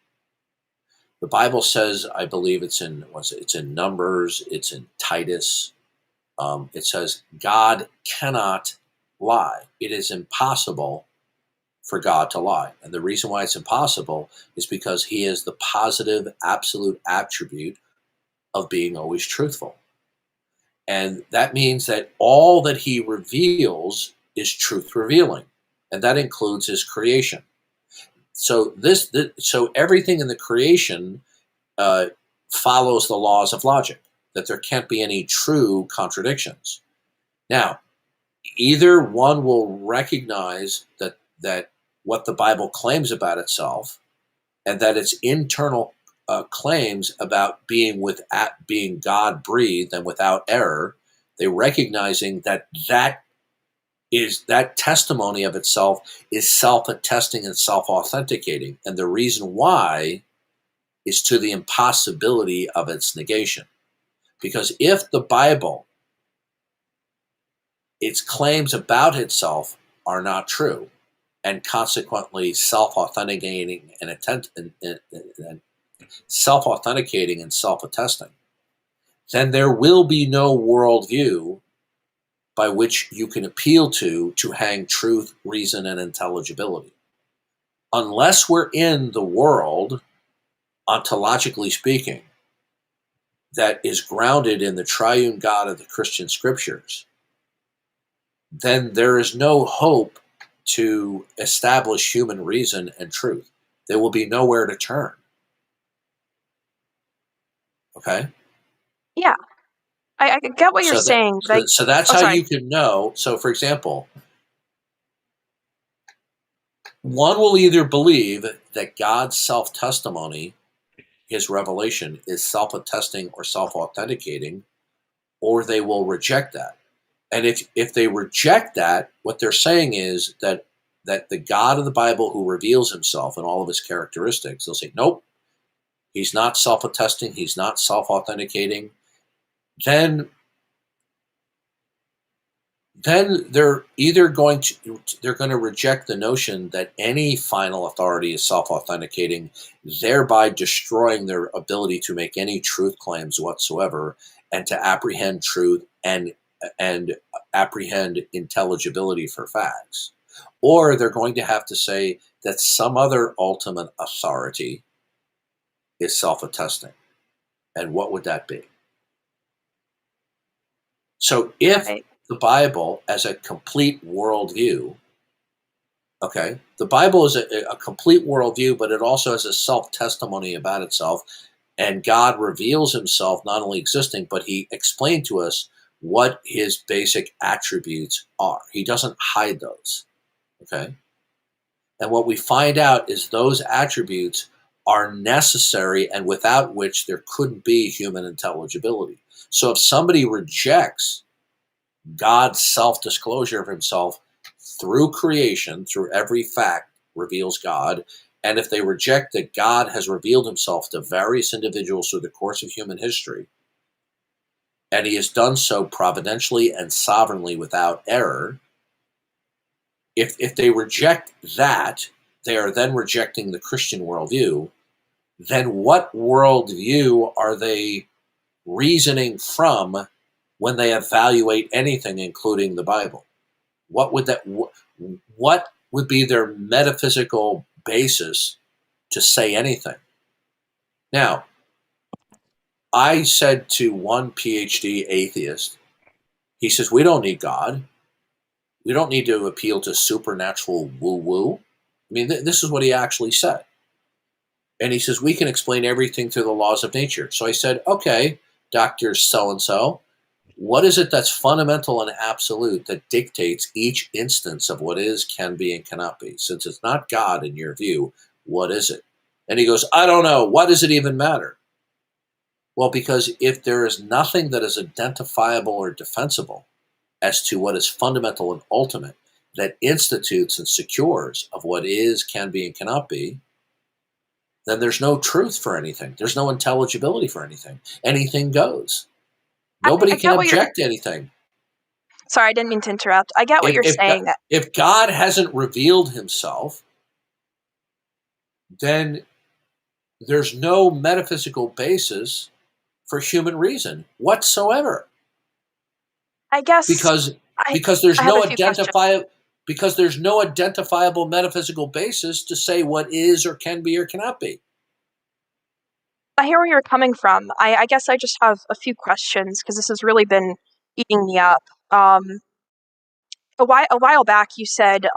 The Bible says, I believe it's in Numbers, it's in Titus. It says God cannot lie. It is impossible for God to lie. And the reason why it's impossible is because he is the positive, absolute attribute of being always truthful. And that means that all that he reveals is truth revealing. And that includes his creation. So so everything in the creation follows the laws of logic, that there can't be any true contradictions. Now, either one will recognize that what the Bible claims about itself, and that its internal claims about being God breathed and without error, they're recognizing that testimony of itself is self-attesting and self-authenticating, and the reason why is to the impossibility of its negation. Because if the Bible, its claims about itself are not true, and consequently self-authenticating and self-attesting, then there will be no worldview by which you can appeal to hang truth, reason, and intelligibility. Unless we're in the world, ontologically speaking, that is grounded in the triune God of the Christian scriptures, then there is no hope to establish human reason and truth. There will be nowhere to turn. Okay? Yeah, I get what you're saying. So that's how you can know. So, for example, one will either believe that God's self-testimony, his revelation, is self-attesting or self-authenticating, or they will reject that. And if they reject that, what they're saying is that the God of the Bible who reveals himself and all of his characteristics, they'll say, nope, he's not self-attesting, he's not self-authenticating. Then they're either going to reject the notion that any final authority is self-authenticating, thereby destroying their ability to make any truth claims whatsoever and to apprehend truth and apprehend intelligibility for facts. Or they're going to have to say that some other ultimate authority is self-attesting. And what would that be? So if the Bible as a complete worldview, okay, the Bible is a complete worldview, but it also has a self-testimony about itself, and God reveals himself not only existing, but he explained to us what his basic attributes are. He doesn't hide those, okay? And what we find out is those attributes are necessary and without which there couldn't be human intelligibility. So if somebody rejects God's self-disclosure of himself through creation, through every fact reveals God, and if they reject that God has revealed himself to various individuals through the course of human history, and he has done so providentially and sovereignly without error, if they reject that, they are then rejecting the Christian worldview. Then what worldview are they reasoning from when they evaluate anything, including the Bible? What would be their metaphysical basis to say anything? Now, I said to one PhD atheist, he says, we don't need God. We don't need to appeal to supernatural woo-woo. I mean, this is what he actually said. And he says, we can explain everything through the laws of nature. So I said, okay, Dr. So-and-so, what is it that's fundamental and absolute that dictates each instance of what is, can be, and cannot be? Since it's not God in your view, what is it? And he goes, I don't know. Why does it even matter? Well, because if there is nothing that is identifiable or defensible as to what is fundamental and ultimate that institutes and secures of what is, can be, and cannot be, then there's no truth for anything. There's no intelligibility for anything. Anything goes. Nobody can object to anything. Sorry, I didn't mean to interrupt. I get what you're saying. If God hasn't revealed himself, then there's no metaphysical basis for human reason whatsoever. I guess because there's no identifiable metaphysical basis to say what is or can be or cannot be. I hear where you're coming from. I guess I just have a few questions because this has really been eating me up. A while back, you said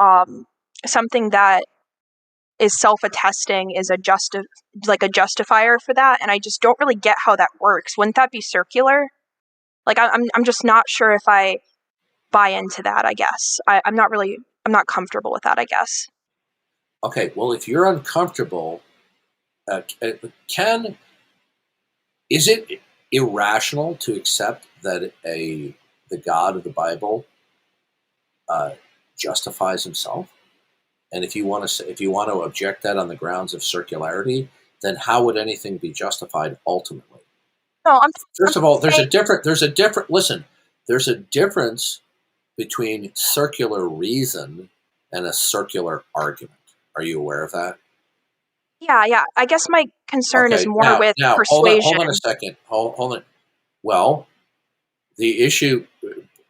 something that is self-attesting is a justifier for that, and I just don't really get how that works. Wouldn't that be circular? Like I'm just not sure if I buy into that. I guess I'm not comfortable with that. I guess. Okay, well, if you're uncomfortable, is it irrational to accept that the God of the Bible justifies himself? And if you want to object that on the grounds of circularity, then how would anything be justified ultimately? No, First of all, there's a difference between circular reason and a circular argument. Are you aware of that? Yeah. I guess my concern is more with persuasion. Hold on a second. Hold on. Well, the issue,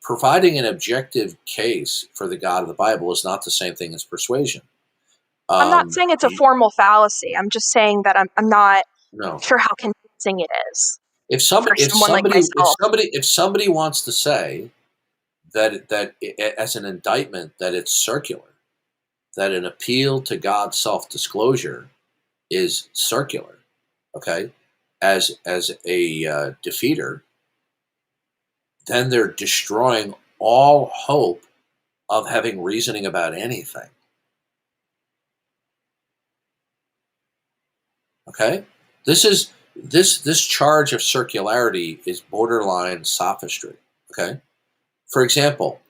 providing an objective case for the God of the Bible is not the same thing as persuasion. I'm not saying it's a formal fallacy. I'm just saying that I'm not sure how convincing it is. If somebody, for someone like myself. if somebody wants to say that as an indictment that it's circular, that an appeal to God's self-disclosure is circular, okay, as a defeater, then they're destroying all hope of having reasoning about anything. Okay, this charge of circularity is borderline sophistry. Okay, for example,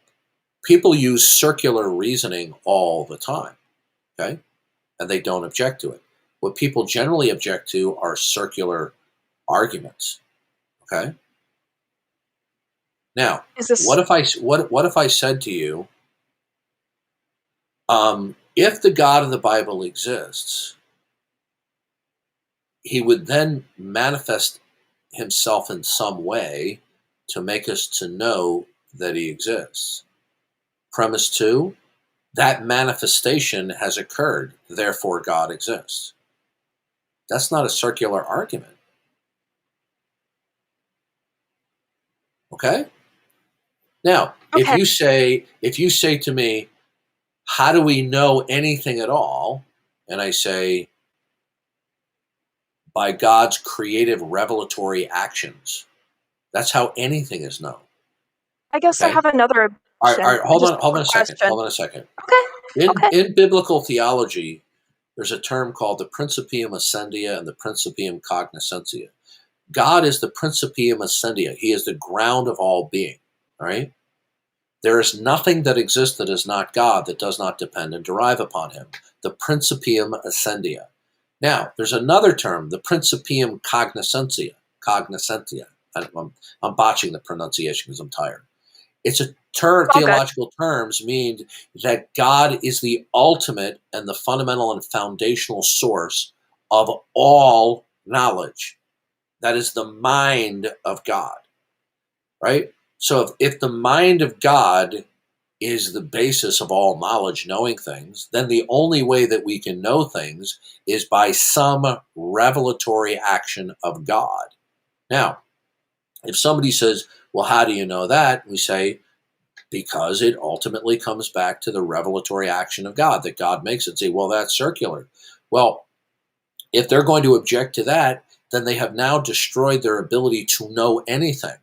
people use circular reasoning all the time. Okay, and they don't object to it. What people generally object to are circular arguments. Okay. Now, what if I said to you, if the God of the Bible exists, he would then manifest himself in some way to make us to know that he exists. Premise 2, that manifestation has occurred, therefore God exists. That's not a circular argument. Okay? Now, if you say to me, how do we know anything at all? And I say, by God's creative revelatory actions. That's how anything is known. I guess I have another all right, hold on a second. Okay. In biblical theology, there's a term called the Principium Ascendia and the Principium Cognoscentia. God is the Principium Ascendia. He is the ground of all being, all right? There is nothing that exists that is not God that does not depend and derive upon him. The Principium Ascendia. Now, there's another term, the Principium Cognoscentia. I'm botching the pronunciation because I'm tired. It's a term, theological terms mean that God is the ultimate and the fundamental and foundational source of all knowledge. That is the mind of God, right? So if the mind of God is the basis of all knowledge, knowing things, then the only way that we can know things is by some revelatory action of God. Now, if somebody says, well, how do you know that? We say, because it ultimately comes back to the revelatory action of God, that God makes it. Say, well, that's circular. Well, if they're going to object to that, then they have now destroyed their ability to know anything.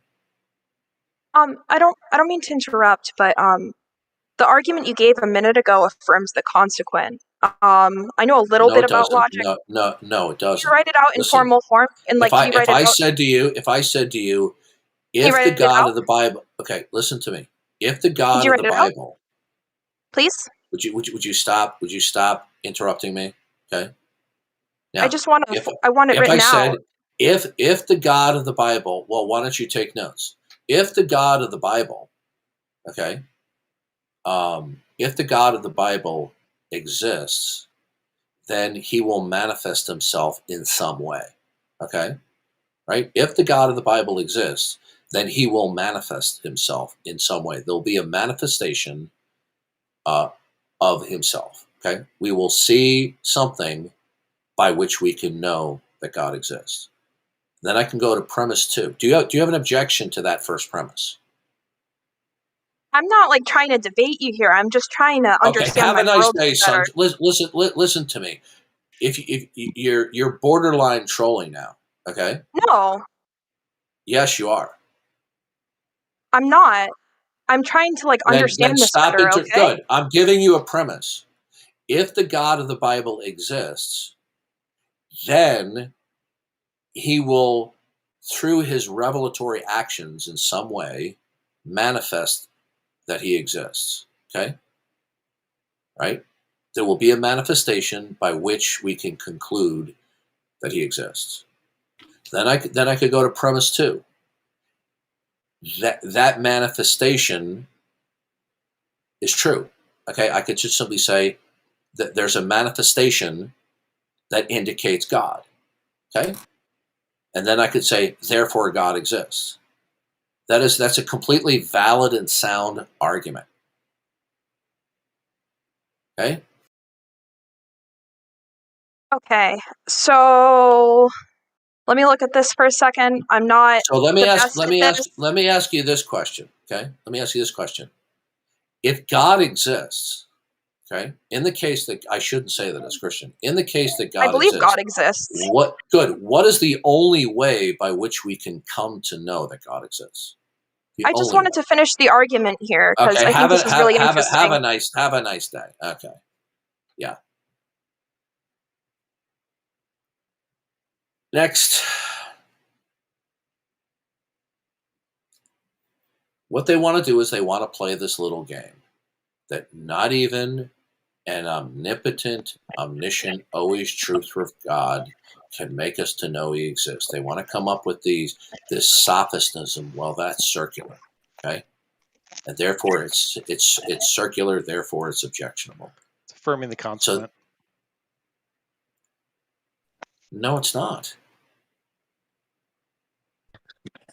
I don't mean to interrupt, but the argument you gave a minute ago affirms the consequent. I know a little bit about logic. No, it doesn't. You write it out in formal form, and if I said to you, if the God of the Bible, okay, listen to me. If the God of the Bible, please, would you stop? Would you stop interrupting me? Okay. Now, I just want to. I want it written out. If the God of the Bible, well, why don't you take notes? If the God of the Bible, okay, if the God of the Bible exists, then he will manifest himself in some way. Okay, right? If the God of the Bible exists, then he will manifest himself in some way. There'll be a manifestation of himself. Okay, we will see something by which we can know that God exists. Then I can go to premise 2. Do you have an objection to that first premise? I'm not like trying to debate you here. I'm just trying to understand my world better. Son. Listen to me. If you're borderline trolling now, okay? No. Yes, you are. I'm not. I'm trying to understand this better. Okay. Good. I'm giving you a premise. If the God of the Bible exists, then he will, through his revelatory actions in some way, manifest that he exists. Okay? Right? There will be a manifestation by which we can conclude that he exists. Then I could go to premise 2. That manifestation is true. Okay? I could just simply say that there's a manifestation that indicates God. Okay? And then I could say, therefore God exists. That's a completely valid and sound argument. Okay? Okay. So let me look at this for a second. I'm not. So let me the ask. best Let at me this. ask. Let me ask you this question. Okay. Let me ask you this question. If God exists, okay, in the case that I shouldn't say that as Christian, in the case that I God believe exists, God exists. What is the only way by which we can come to know that God exists? The I just only wanted way. to finish the argument here because Okay. I think this is really interesting. Have a nice day. Okay. Yeah. Next. What they want to do is they want to play this little game that not even an omnipotent, omniscient, always truthful God can make us to know he exists. They want to come up with this sophistism. Well, that's circular, okay, and therefore it's circular. Therefore, it's objectionable. It's affirming the consequent. So, no, it's not.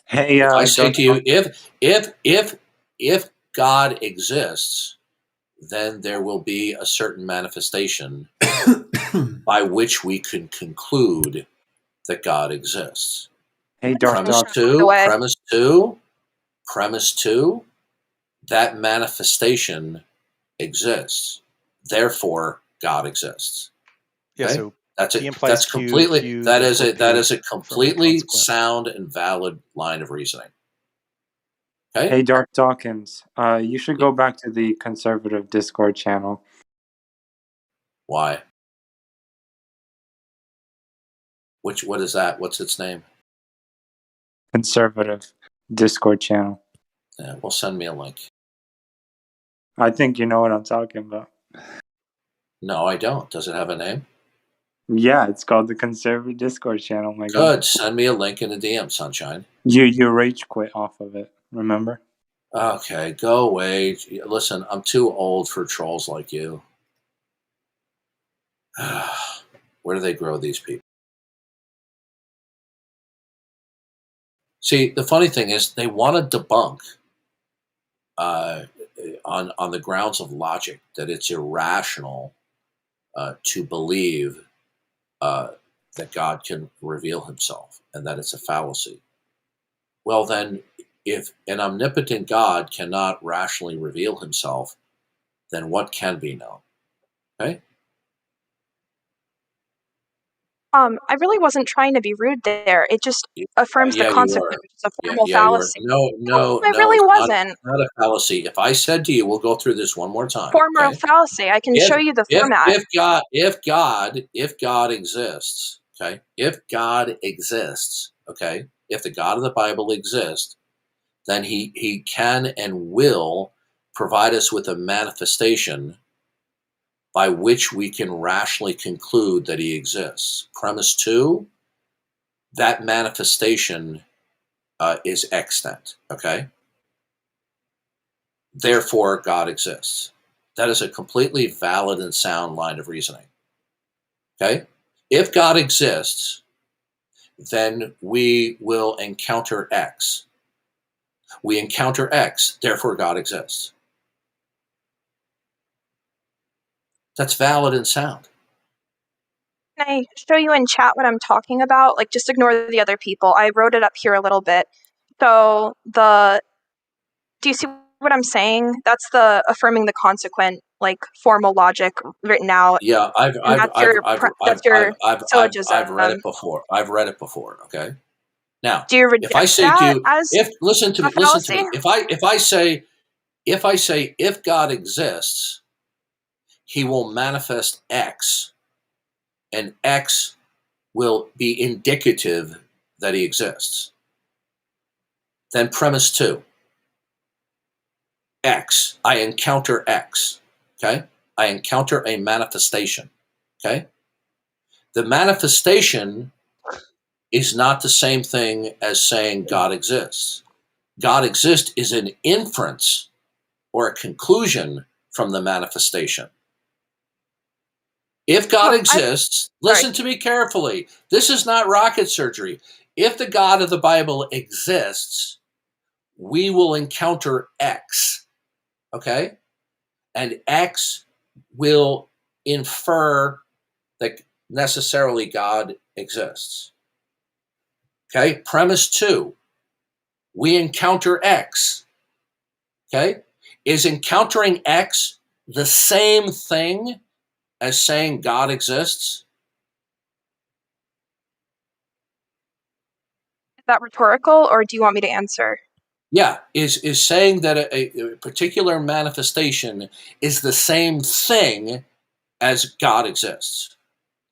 Hey, If I say Darth to you, if God exists, then there will be a certain manifestation by which we can conclude that God exists. Hey, Darth Premise two, that manifestation exists. Therefore, God exists. Yeah, Okay? so That's P it. implies That's Q, completely Q, that is therefore it. That P, is a affirming the completely consequent. sound and valid line of reasoning. Okay? Hey, Darth Dawkins. You should go back to the conservative Discord channel. Why? What is that? What's its name? Conservative Discord channel. Yeah, well, send me a link. I think you know what I'm talking about. No, I don't. Does it have a name? Yeah, it's called the conservative Discord channel. My God. Good. Send me a link in the DM, sunshine. You rage quit off of it. Remember? Okay, go away. Listen, I'm too old for trolls like you. Where do they grow these people? See, the funny thing is, they want to debunk on the grounds of logic that it's irrational to believe that God can reveal himself and that it's a fallacy. Well, then, if an omnipotent God cannot rationally reveal himself, then what can be known? Okay? I really wasn't trying to be rude there. It just affirms the Yeah, you were. consequent, which is a formal Yeah, you were. fallacy. No, I really it's wasn't. not a fallacy. If I said to you, we'll go through this one more time. Formal Okay? fallacy. I can show you the format. If God exists, okay, if God exists, okay, if the God of the Bible exists, then he can and will provide us with a manifestation by which we can rationally conclude that he exists. Premise two, that manifestation is extant, okay? Therefore, God exists. That is a completely valid and sound line of reasoning. Okay? If God exists, then we will encounter X. We encounter X, therefore God exists. That's valid and sound. Can I show you in chat what I'm talking about? Like, just ignore the other people. I wrote it up here a little bit. So do you see what I'm saying? That's the affirming the consequent, like formal logic written out. Yeah, That's your syllogism. I've read it before. I've read it before. Okay. Now, Do you if I reject say to that you, as listen to a me. fallacy? If I say if God exists, he will manifest X, and X will be indicative that he exists. Then premise two, X, I encounter X, okay? I encounter a manifestation, okay? The manifestation is not the same thing as saying God exists. God exists is an inference or a conclusion from the manifestation. If God exists, listen to me carefully. This is not rocket surgery. If the God of the Bible exists, we will encounter X, okay? And X will infer that necessarily God exists. Okay, premise 2, we encounter X. Okay, is encountering X the same thing as saying God exists? Is that rhetorical, or do you want me to answer? Yeah, is saying that a particular manifestation is the same thing as God exists?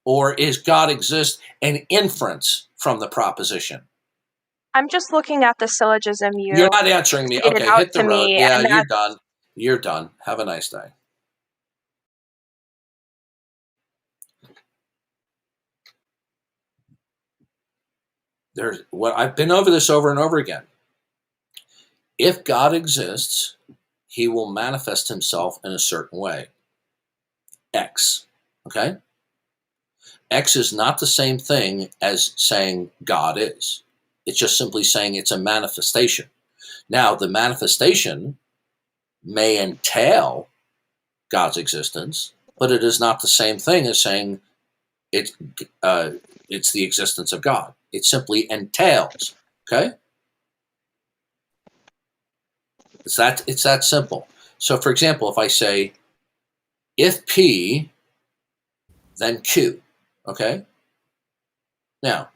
Or is God exist an inference from the proposition? I'm just looking at the syllogism you You're not answering me. stated Okay, out hit the to road. me, Yeah, and you're that's done. You're done. Have a nice day. There's what I've been over this over and over again. If God exists, he will manifest himself in a certain way. X. Okay? X is not the same thing as saying God is. It's just simply saying it's a manifestation. Now, the manifestation may entail God's existence, but it is not the same thing as saying it's the existence of God. It simply entails. Okay, it's that simple. So, for example, if I say if P, then Q. Okay. Now,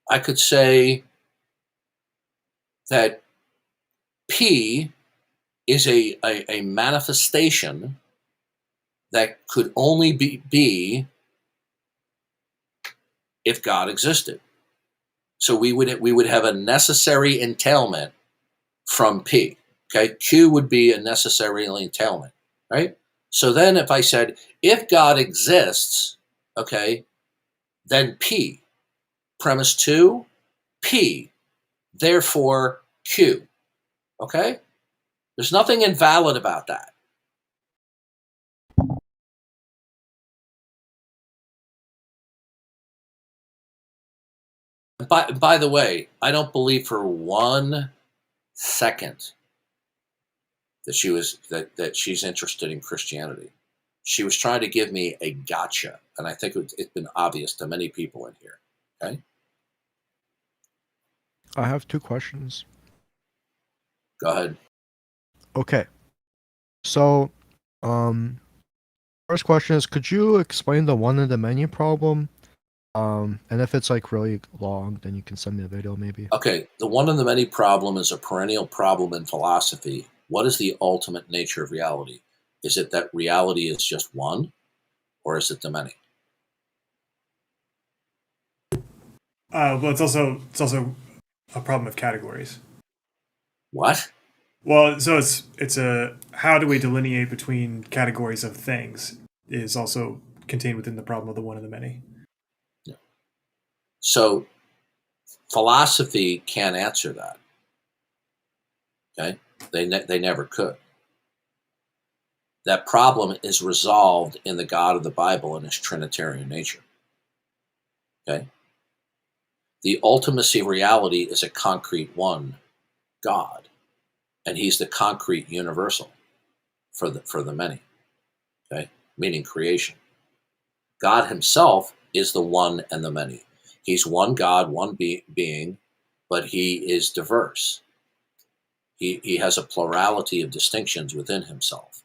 I could say that P is a manifestation that could only be if God existed. So we would have a necessary entailment from P. Okay, Q would be a necessary entailment, right? So then if I said, if God exists, okay, then P. Premise 2, P, therefore Q. Okay? There's nothing invalid about that. By the way, I don't believe for 1 second that she's interested in Christianity. She was trying to give me a gotcha, and I think it's been obvious to many people in here. Okay? I have 2 questions. Go ahead. Okay. So, first question is, could you explain the one and the many problem? And if it's like really long, then you can send me a video maybe. Okay, the one and the many problem is a perennial problem in philosophy. What is the ultimate nature of reality? Is it that reality is just one, or is it the many? Well, it's also a problem of categories. What? Well, so it's a how do we delineate between categories of things is also contained within the problem of the one and the many. Yeah. So philosophy can't answer that. Okay, they never could. That problem is resolved in the God of the Bible and his Trinitarian nature. Okay, the ultimacy of reality is a concrete one, God, and he's the concrete universal for the many. Okay, meaning creation. God himself is the one and the many. He's one God, one being, but he is diverse. He has a plurality of distinctions within himself.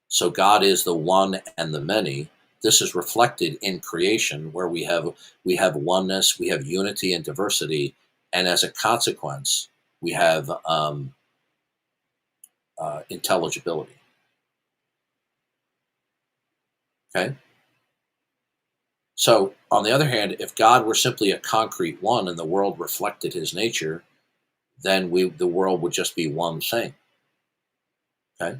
So God is the one and the many. This is reflected in creation, where we have oneness, we have unity and diversity, and as a consequence, we have intelligibility. Okay. So, on the other hand, if God were simply a concrete one and the world reflected his nature, then the world would just be one thing. Okay.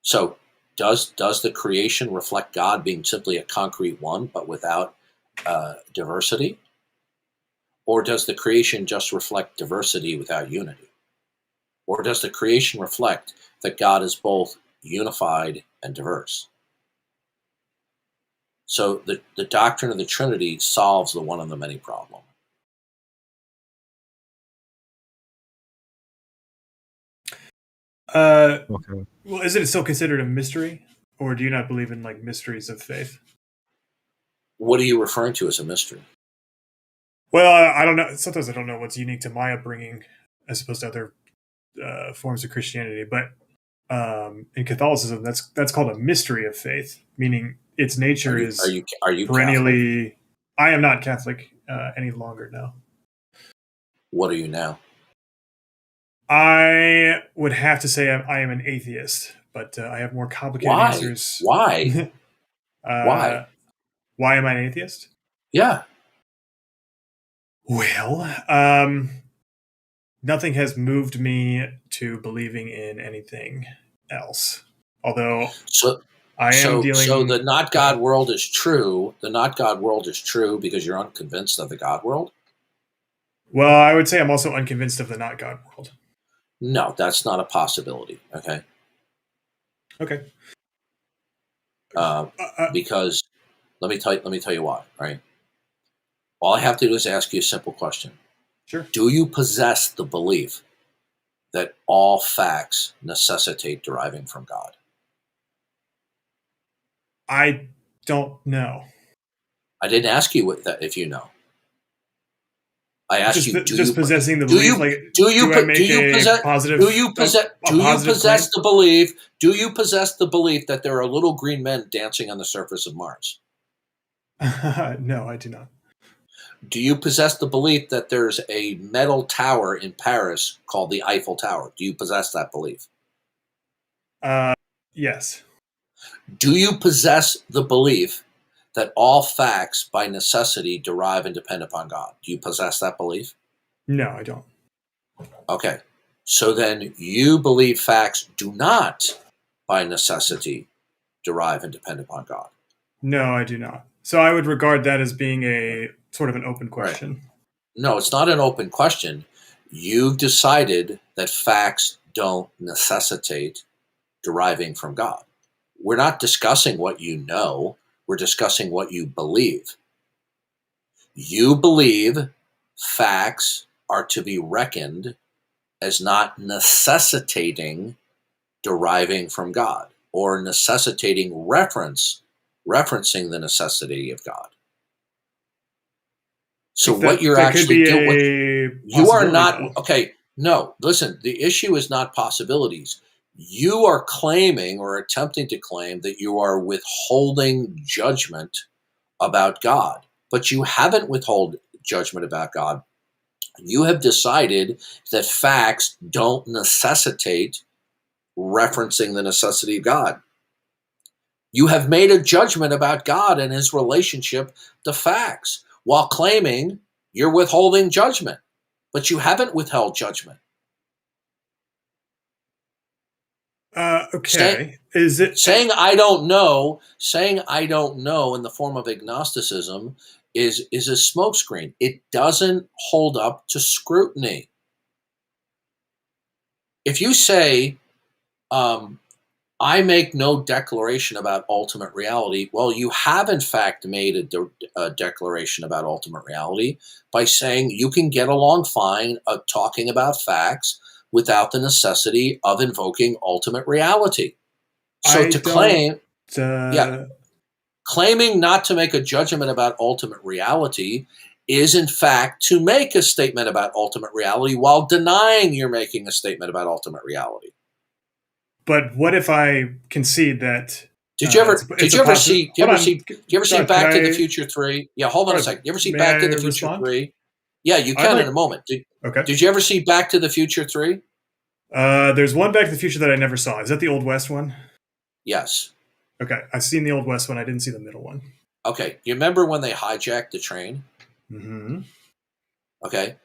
So, does the creation reflect God being simply a concrete one, but without diversity? Or does the creation just reflect diversity without unity? Or does the creation reflect that God is both unified and diverse? So the doctrine of the Trinity solves the one and the many problem. Okay. Well, is it still considered a mystery, or do you not believe in like mysteries of faith? What are you referring to as a mystery? Well, I don't know. Sometimes I don't know what's unique to my upbringing as opposed to other forms of Christianity. But in Catholicism, that's called a mystery of faith, meaning its nature is are you perennially. Catholic? I am not Catholic any longer. No. What are you now? I would have to say I am an atheist, but I have more complicated Why? answers. Why? Why? Why am I an atheist? Yeah. Well, nothing has moved me to believing in anything else. Although I am dealing. So the not God world is true. The not God world is true because you're unconvinced of the God world? Well, I would say I'm also unconvinced of the not God world. No, that's not a possibility. Okay. Okay. Because let me tell you why. Right. All I have to do is ask you a simple question. Sure. Do you possess the belief that all facts necessitate deriving from God? I don't know. I didn't ask you if you know. I asked you, do you possessing the belief? Do you possess the belief? Do you possess the belief that there are little green men dancing on the surface of Mars? No, I do not. Do you possess the belief that there's a metal tower in Paris called the Eiffel Tower? Do you possess that belief? Yes. Do you possess the belief that all facts by necessity derive and depend upon God? Do you possess that belief? No, I don't. Okay. So then you believe facts do not by necessity derive and depend upon God? No, I do not. So I would regard that as being a sort of an open question. Right. No, it's not an open question. You've decided that facts don't necessitate deriving from God. We're not discussing what you know. We're discussing what you believe. You believe facts are to be reckoned as not necessitating deriving from God or necessitating referencing the necessity of God. So what you're actually doing, you are not, okay, no, listen, the issue is not possibilities. You are claiming or attempting to claim that you are withholding judgment about God, but you haven't withheld judgment about God. You have decided that facts don't necessitate referencing the necessity of God. You have made a judgment about God and his relationship to facts while claiming you're withholding judgment, but you haven't withheld judgment. Okay. Saying I don't know in the form of agnosticism is a smokescreen. It doesn't hold up to scrutiny. If you say, I make no declaration about ultimate reality, well, you have in fact made a declaration about ultimate reality by saying you can get along fine talking about facts without the necessity of invoking ultimate reality. So claiming not to make a judgment about ultimate reality is in fact to make a statement about ultimate reality while denying you're making a statement about ultimate reality. But what if I concede that? Did you ever see Back to the Future 3? Yeah, hold on a second. You ever see Back to the Future 3? Yeah, you can in a moment. Did you ever see Back to the Future 3? There's one Back to the Future that I never saw. Is that the Old West one? Yes. Okay, I've seen the Old West one. I didn't see the middle one. Okay, you remember when they hijacked the train? Mm-hmm. Okay,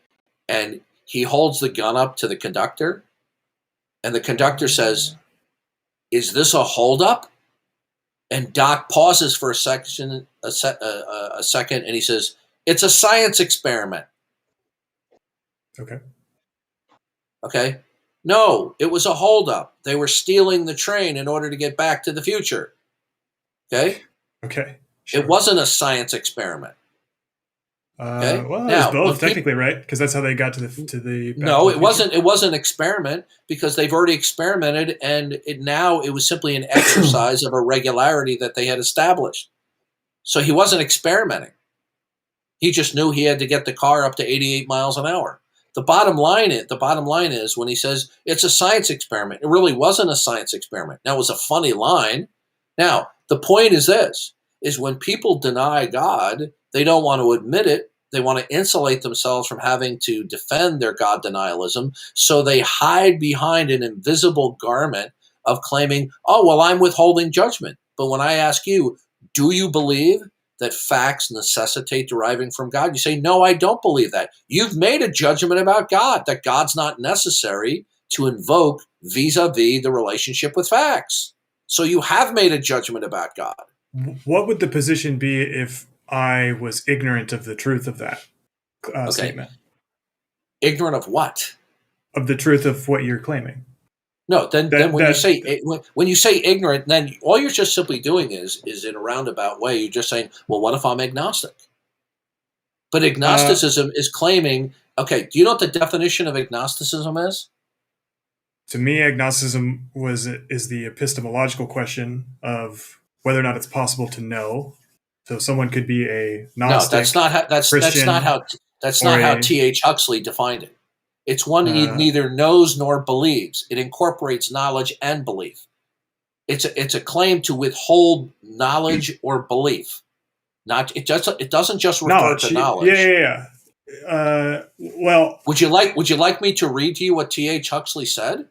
and he holds the gun up to the conductor, and the conductor says, "Is this a holdup?" And Doc pauses for a second, and he says, "It's a science experiment." Okay. Okay. No, it was a holdup. They were stealing the train in order to get back to the future. Okay. Okay. Sure. It wasn't a science experiment. Okay. Well, now, it was both technically, right? Because that's how they got to the. No, it wasn't. It wasn't an experiment because they've already experimented, and it was simply an exercise of a regularity that they had established. So he wasn't experimenting. He just knew he had to get the car up to 88 miles an hour. The bottom line is when he says it's a science experiment, it really wasn't a science experiment. Now, it was a funny line. Now, the point is this, is when people deny God, they don't want to admit it. They want to insulate themselves from having to defend their God denialism. So they hide behind an invisible garment of claiming, oh, well, I'm withholding judgment. But when I ask you, do you believe that facts necessitate deriving from God? You say, no, I don't believe that. You've made a judgment about God, that God's not necessary to invoke vis-a-vis the relationship with facts. So you have made a judgment about God. What would the position be if I was ignorant of the truth of that statement? Ignorant of what? Of the truth of what you're claiming. No, then when you say ignorant, then all you're just simply doing is in a roundabout way, you're just saying, well, what if I'm agnostic? But agnosticism is claiming, okay, do you know what the definition of agnosticism is? To me, agnosticism is the epistemological question of whether or not it's possible to know. So someone could be a Gnostic. No, that's not how T.H. Huxley defined it. It's one he neither knows nor believes. It incorporates knowledge and belief. It's a claim to withhold knowledge or belief. It doesn't just refer to knowledge. Yeah. Well, would you like me to read to you what T.H. Huxley said?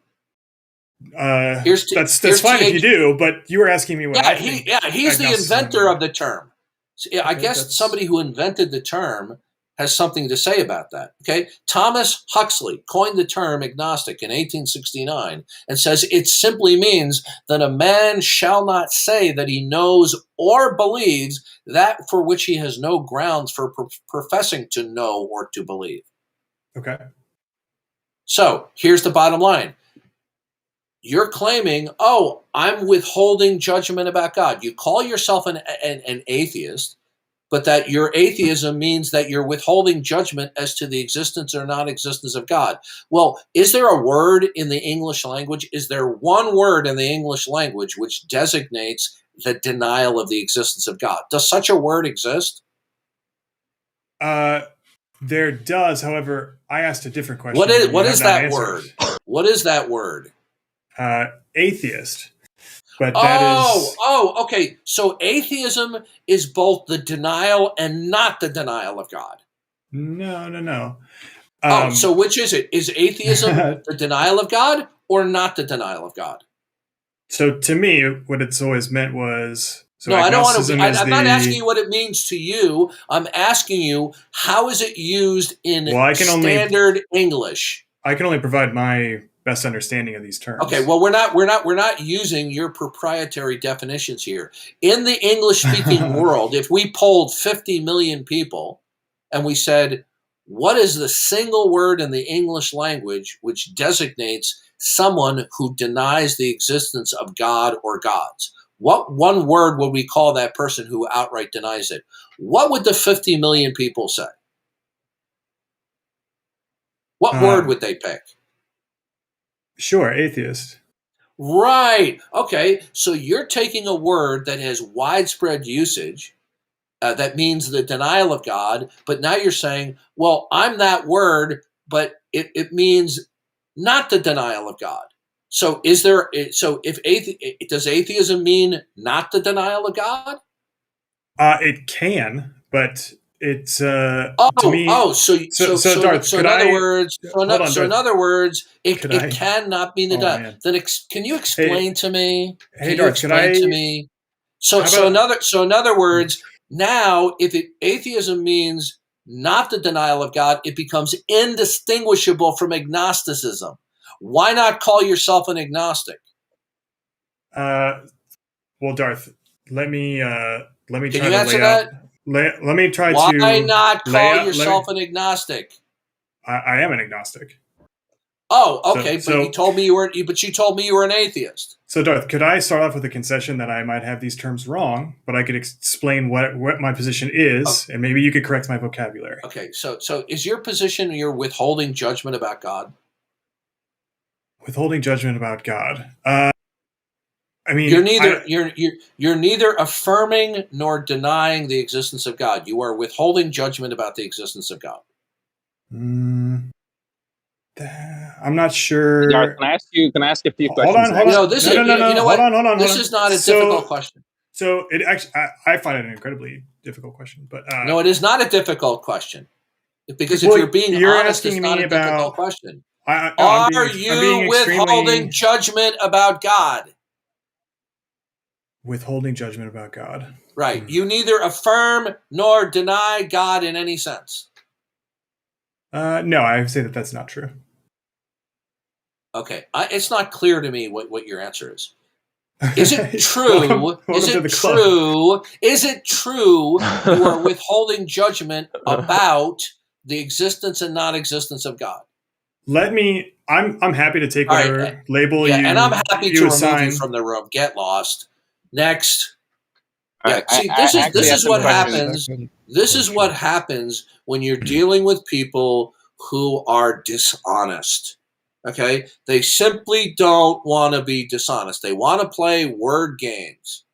That's fine if you do, but you were asking me what I think. He's the inventor of the term. So, I guess somebody who invented the term has something to say about that. Okay, Thomas Huxley coined the term agnostic in 1869 and says it simply means that a man shall not say that he knows or believes that for which he has no grounds for professing to know or to believe. Okay. So here's the bottom line. You're claiming, oh, I'm withholding judgment about God. You call yourself an atheist, but that your atheism means that you're withholding judgment as to the existence or non-existence of God. Well, is there a word in the English language? Is there one word in the English language which designates the denial of the existence of God? Does such a word exist? There does. However, I asked a different question. What is that word? What is that word? Atheist. But that is... okay. So atheism is both the denial and not the denial of God. No. So which is it? Is atheism the denial of God or not the denial of God? So to me, what it's always meant was... So no, I don't want to... I'm not asking you what it means to you. I'm asking you, how is it used in standard English? I can only provide my best understanding of these terms. Okay, well, we're not using your proprietary definitions here. In the English-speaking world, if we polled 50 million people and we said, what is the single word in the English language which designates someone who denies the existence of God or gods? What one word would we call that person who outright denies it? What would the 50 million people say? What word would they pick? Sure, atheist. Right. Okay. So you're taking a word that has widespread usage, that means the denial of God, but now you're saying, well, I'm that word, but it means not the denial of God. So does atheism mean not the denial of God? It can, but it's to me. In other words, it cannot mean the denial. Then can you explain to me? So in other words, now if atheism means not the denial of God, it becomes indistinguishable from agnosticism. Why not call yourself an agnostic? Well, Darth, let me Can try you to answer lay that? out. Let me try Why to. Why not call yourself an agnostic? I am an agnostic. Oh, okay, but you told me you were. But you told me you were an atheist. So, Darth, could I start off with a concession that I might have these terms wrong, but I could explain what my position is, and maybe you could correct my vocabulary. Okay, so is your position you're withholding judgment about God? Withholding judgment about God. I mean, you're neither affirming nor denying the existence of God. You are withholding judgment about the existence of God. I'm not sure. Darth, can I ask a few Hold questions? on. No, Hold on. This is not a difficult question. So it actually, I find it an incredibly difficult question. But no, it is not a difficult question, because if well, you're being you're honest, asking it's not me a difficult about question. I'm being withholding judgment about God? Withholding judgment about God. Right. You neither affirm nor deny God in any sense. No, I would say that that's not true. Okay. It's not clear to me what your answer is. Is it true? Welcome is to it the true? Is it true you are withholding judgment about the existence and non-existence of God? I'm happy to take whatever label you and I'm happy you to assign. remove you from the room. Get lost. Next. Right. See, this is what happens. This is what happens when you're dealing with people who are dishonest. Okay? They simply don't want to be dishonest. They want to play word games.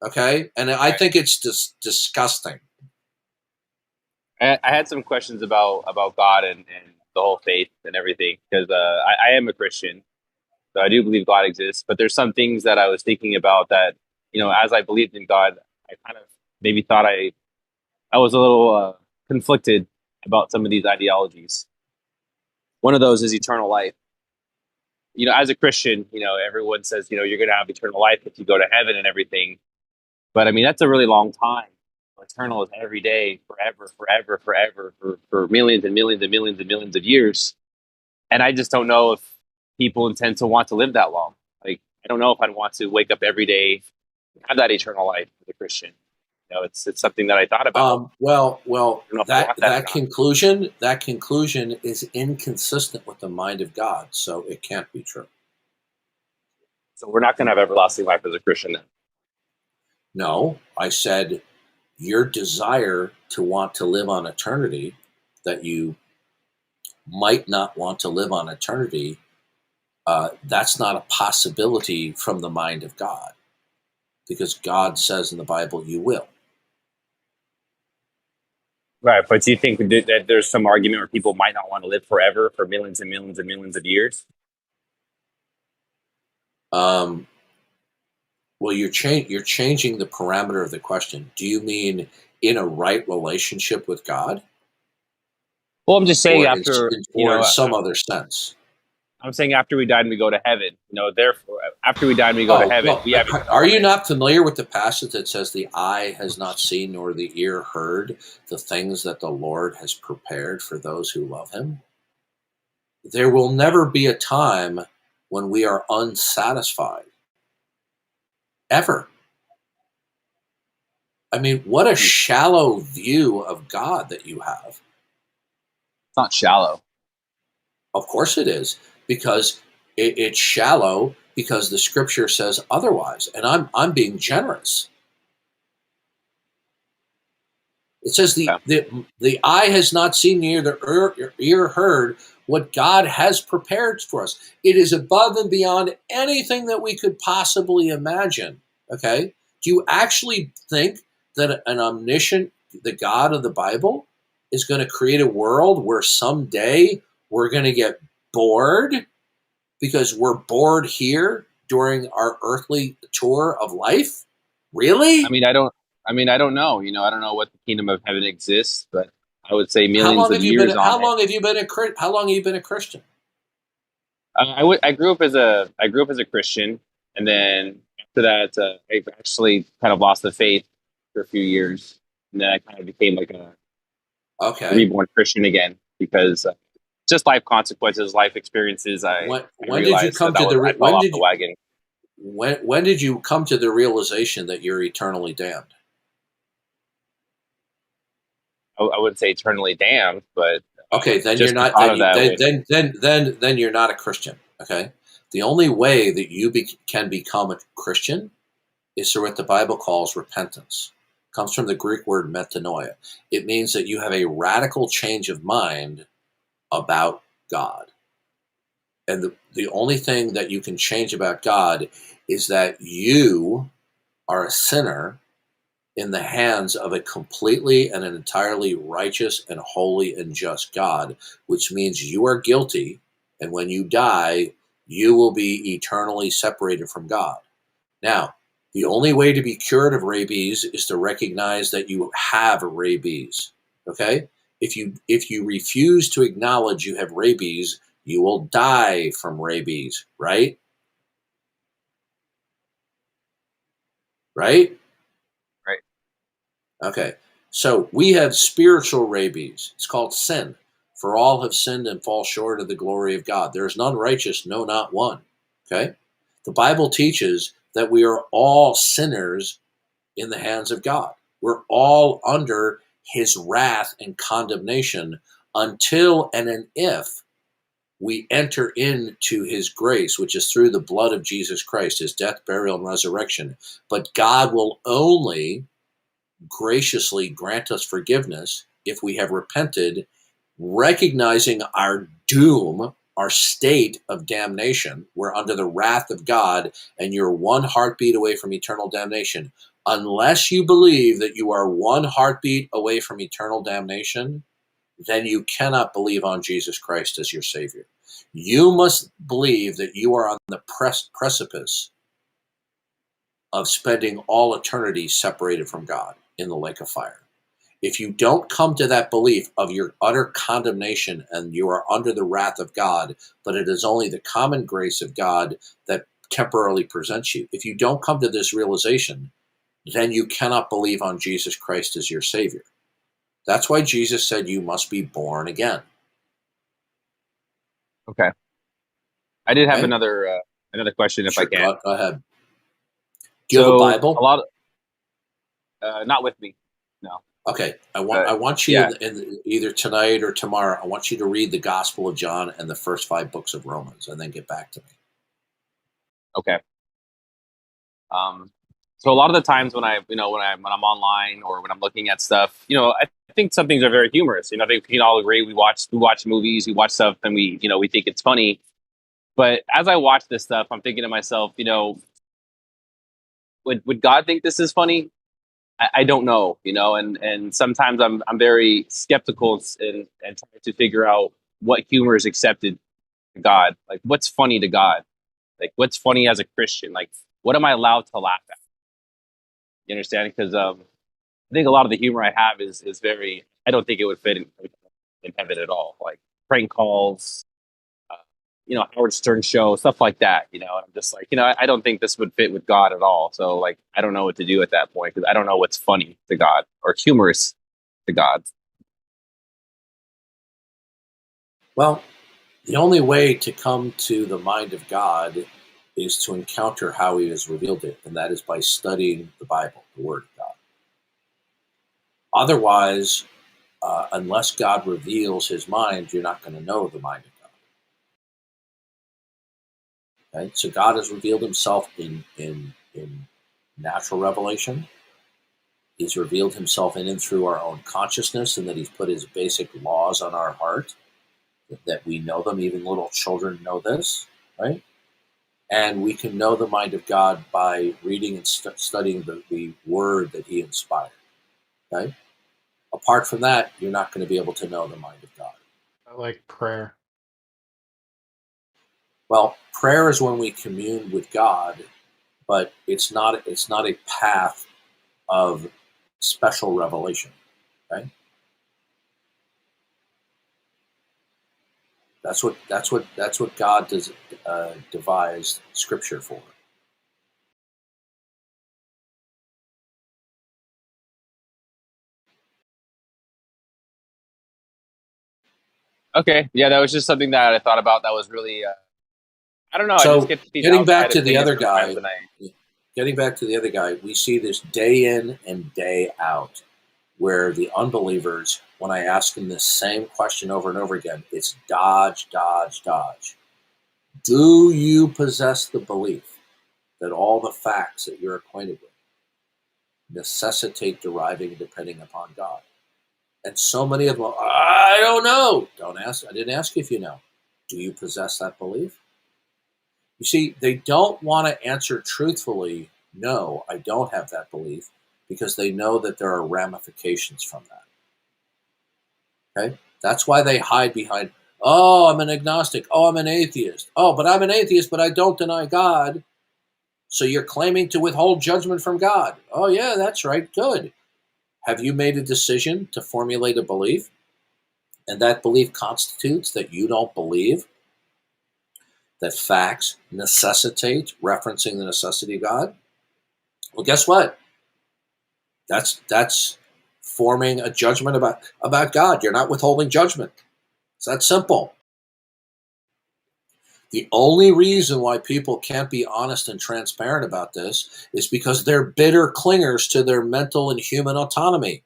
Okay? And I think it's disgusting. I had some questions about God and the whole faith and everything, because I am a Christian, so I do believe God exists. But there's some things that I was thinking about that, as I believed in God, I kind of maybe thought I was a little conflicted about some of these ideologies. One of those is eternal life. As a Christian, everyone says, you're going to have eternal life if you go to heaven and everything. But I mean, that's a really long time. Eternal is every day, forever, for millions and millions and millions and millions of years. And I just don't know if people intend to want to live that long. Like, I don't know if I'd want to wake up every day, have that eternal life as a Christian. It's something that I thought about. That conclusion is inconsistent with the mind of God, so it can't be true. So we're not going to have everlasting life as a Christian then? No, I said your desire to want to live on eternity, that you might not want to live on eternity, that's not a possibility from the mind of God, because God says in the Bible you will. Right, but do you think that there's some argument where people might not want to live forever for millions and millions and millions of years? Well, you're changing the parameter of the question. Do you mean in a right relationship with God? Well, I'm just saying in some other sense. I'm saying after we died and we go to heaven. Therefore, after we died and we go to heaven, we have. Are you not familiar with the passage that says the eye has not seen nor the ear heard the things that the Lord has prepared for those who love Him? There will never be a time when we are unsatisfied. Ever. I mean, what a shallow view of God that you have. It's not shallow. Of course it is, because it's shallow because the Scripture says otherwise, and I'm being generous. It says the eye has not seen, neither the ear heard what God has prepared for us. It is above and beyond anything that we could possibly imagine. Okay? Do you actually think that an omniscient, the God of the Bible, is going to create a world where someday we're going to get bored because we're bored here during our earthly tour of life? Really? I mean, I don't know. I don't know what the kingdom of heaven exists, but I would say millions of years. How long have you been a Christian? I grew up as a Christian, and then after that, I actually kind of lost the faith for a few years, and then I kind of became like a reborn Christian again because just life consequences, life experiences. When did you come to the wagon? When did you come to the realization that you're eternally damned? I wouldn't say eternally damned, but okay, then you're not. Then you're not a Christian. Okay, the only way that you can become a Christian is through what the Bible calls repentance. It comes from the Greek word metanoia. It means that you have a radical change of mind about God. And the only thing that you can change about God is that you are a sinner in the hands of a completely and an entirely righteous and holy and just God, which means you are guilty, and when you die, you will be eternally separated from God. Now, the only way to be cured of rabies is to recognize that you have rabies. Okay? If you refuse to acknowledge you have rabies, you will die from rabies, right? Right? Right. Okay. So we have spiritual rabies. It's called sin. For all have sinned and fall short of the glory of God. There is none righteous, no, not one. Okay? The Bible teaches that we are all sinners in the hands of God. We're all under his wrath and condemnation until and if we enter into his grace, which is through the blood of Jesus Christ, his death, burial, and resurrection. But God will only graciously grant us forgiveness if we have repented, recognizing our doom, our state of damnation. We're under the wrath of God, and you're one heartbeat away from eternal damnation. Unless you believe that you are one heartbeat away from eternal damnation, then you cannot believe on Jesus Christ as your Savior. You must believe that you are on the precipice of spending all eternity separated from God in the lake of fire. If you don't come to that belief of your utter condemnation and you are under the wrath of God, but it is only the common grace of God that temporarily presents you. If you don't come to this realization, then you cannot believe on Jesus Christ as your Savior. That's why Jesus said you must be born again. Okay. I did have Okay? another question, if Sure, I can. go ahead. Do you have a Bible? A lot of, not with me, no. Okay, I want you yeah. in either tonight or tomorrow. I want you to read the Gospel of John and the first 5 books of Romans, and then get back to me. Okay. So a lot of the times when I'm online or when I'm looking at stuff, I think some things are very humorous. I think we can all agree we watch movies, we watch stuff, and we think it's funny. But as I watch this stuff, I'm thinking to myself, would God think this is funny? I don't know, and sometimes I'm very skeptical and trying to figure out what humor is accepted to God. Like, what's funny to God? Like, what's funny as a Christian? Like, what am I allowed to laugh at? You understand? Because I think a lot of the humor I have is very. I don't think it would fit in heaven at all. Like prank calls, Howard Stern show, stuff like that. I'm just like, I don't think this would fit with God at all. So like, I don't know what to do at that point because I don't know what's funny to God or humorous to God. Well, the only way to come to the mind of God is to encounter how he has revealed it, and that is by studying the Bible, the Word of God. Otherwise, unless God reveals his mind, you're not going to know the mind of God. Okay? So God has revealed himself in natural revelation. He's revealed himself in and through our own consciousness, and that he's put his basic laws on our heart, that we know them. Even little children know this, right? And we can know the mind of God by reading and studying the word that he inspired. Okay? Apart from that, you're not going to be able to know the mind of God. I like prayer. Well, prayer is when we commune with God, but it's not a path of special revelation. Okay? That's what God devised Scripture for. Okay, yeah, that was just something that I thought about. That was really, I don't know. I So just get to see the getting back outside to of the things other guy, sometimes, and we see this day in and day out, where the unbelievers, when I ask them this same question over and over again, it's dodge, dodge, dodge. Do you possess the belief that all the facts that you're acquainted with necessitate deriving and depending upon God? And so many of them, I don't know. Don't ask. I didn't ask if you know. Do you possess that belief? You see, they don't want to answer truthfully, no, I don't have that belief, because they know that there are ramifications from that. Okay? That's why they hide behind, oh, I'm an agnostic. Oh, I'm an atheist. Oh, but I'm an atheist, but I don't deny God. So you're claiming to withhold judgment from God. Oh, yeah, that's right. Good. Have you made a decision to formulate a belief? And that belief constitutes that you don't believe that facts necessitate referencing the necessity of God? Well, guess what? That's forming a judgment about God. You're not withholding judgment. It's that simple. The only reason why people can't be honest and transparent about this is because they're bitter clingers to their mental and human autonomy.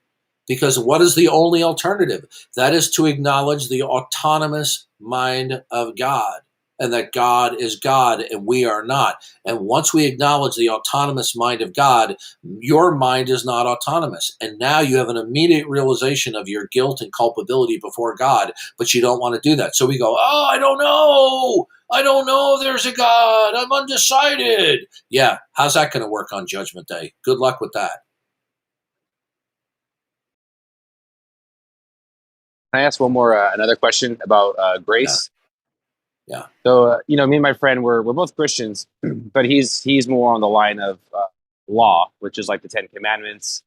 Because what is the only alternative? That is to acknowledge the autonomous mind of God, and that God is God and we are not. And once we acknowledge the autonomous mind of God, your mind is not autonomous. And now you have an immediate realization of your guilt and culpability before God, but you don't want to do that. So we go, oh, I don't know. I don't know. There's a God. I'm undecided. Yeah. How's that going to work on Judgment Day? Good luck with that. Can I ask one more, another question about grace? Yeah. So, me and my friend, we're both Christians, but he's more on the line of law, which is like the Ten Commandments.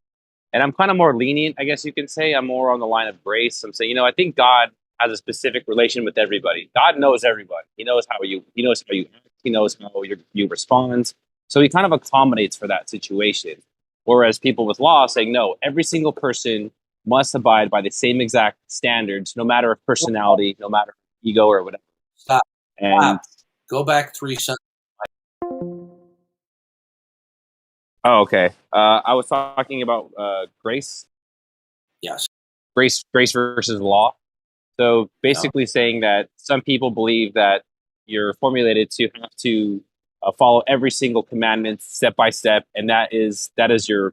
And I'm kind of more lenient, I guess you can say. I'm more on the line of grace. I'm saying, I think God has a specific relation with everybody. God knows everybody. He knows how you act. He knows how you respond. So he kind of accommodates for that situation. Whereas people with law saying, no, every single person must abide by the same exact standards, no matter of personality, no matter ego or whatever. Stop. And Go back 3 sentences. oh, okay. I was talking about grace. Yes. Grace versus law. So basically saying that some people believe that you're formulated to have to follow every single commandment step by step, and that's your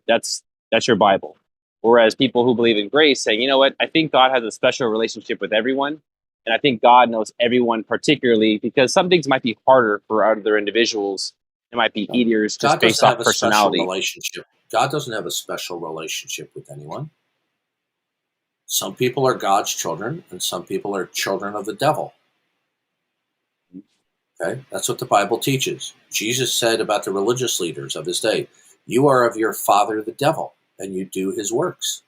Bible. Whereas people who believe in grace saying, you know what, I think God has a special relationship with everyone, and I think God knows everyone particularly because some things might be harder for other individuals. It might be easier just God based doesn't off have a special personality. relationship. God doesn't have a special relationship with anyone. Some people are God's children, and some people are children of the devil. Okay, that's what the Bible teaches. Jesus said about the religious leaders of his day, "You are of your father, the devil, and you do his works."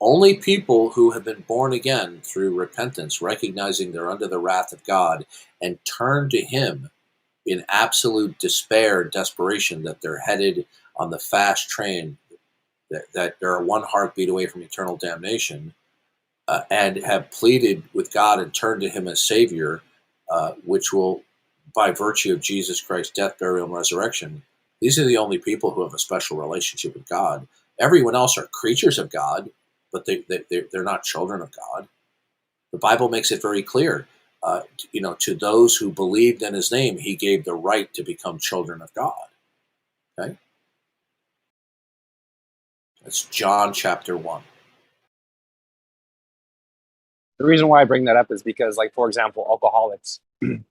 Only people who have been born again through repentance, recognizing they're under the wrath of God, and turn to him in absolute despair and desperation that they're headed on the fast train, that they're one heartbeat away from eternal damnation, and have pleaded with God and turned to him as Savior, which will, by virtue of Jesus Christ's death, burial, and resurrection, these are the only people who have a special relationship with God. Everyone else are creatures of God, but they're not children of God. The Bible makes it very clear. To those who believed in his name, he gave the right to become children of God. Okay? That's John chapter 1. The reason why I bring that up is because, like, for example, alcoholics,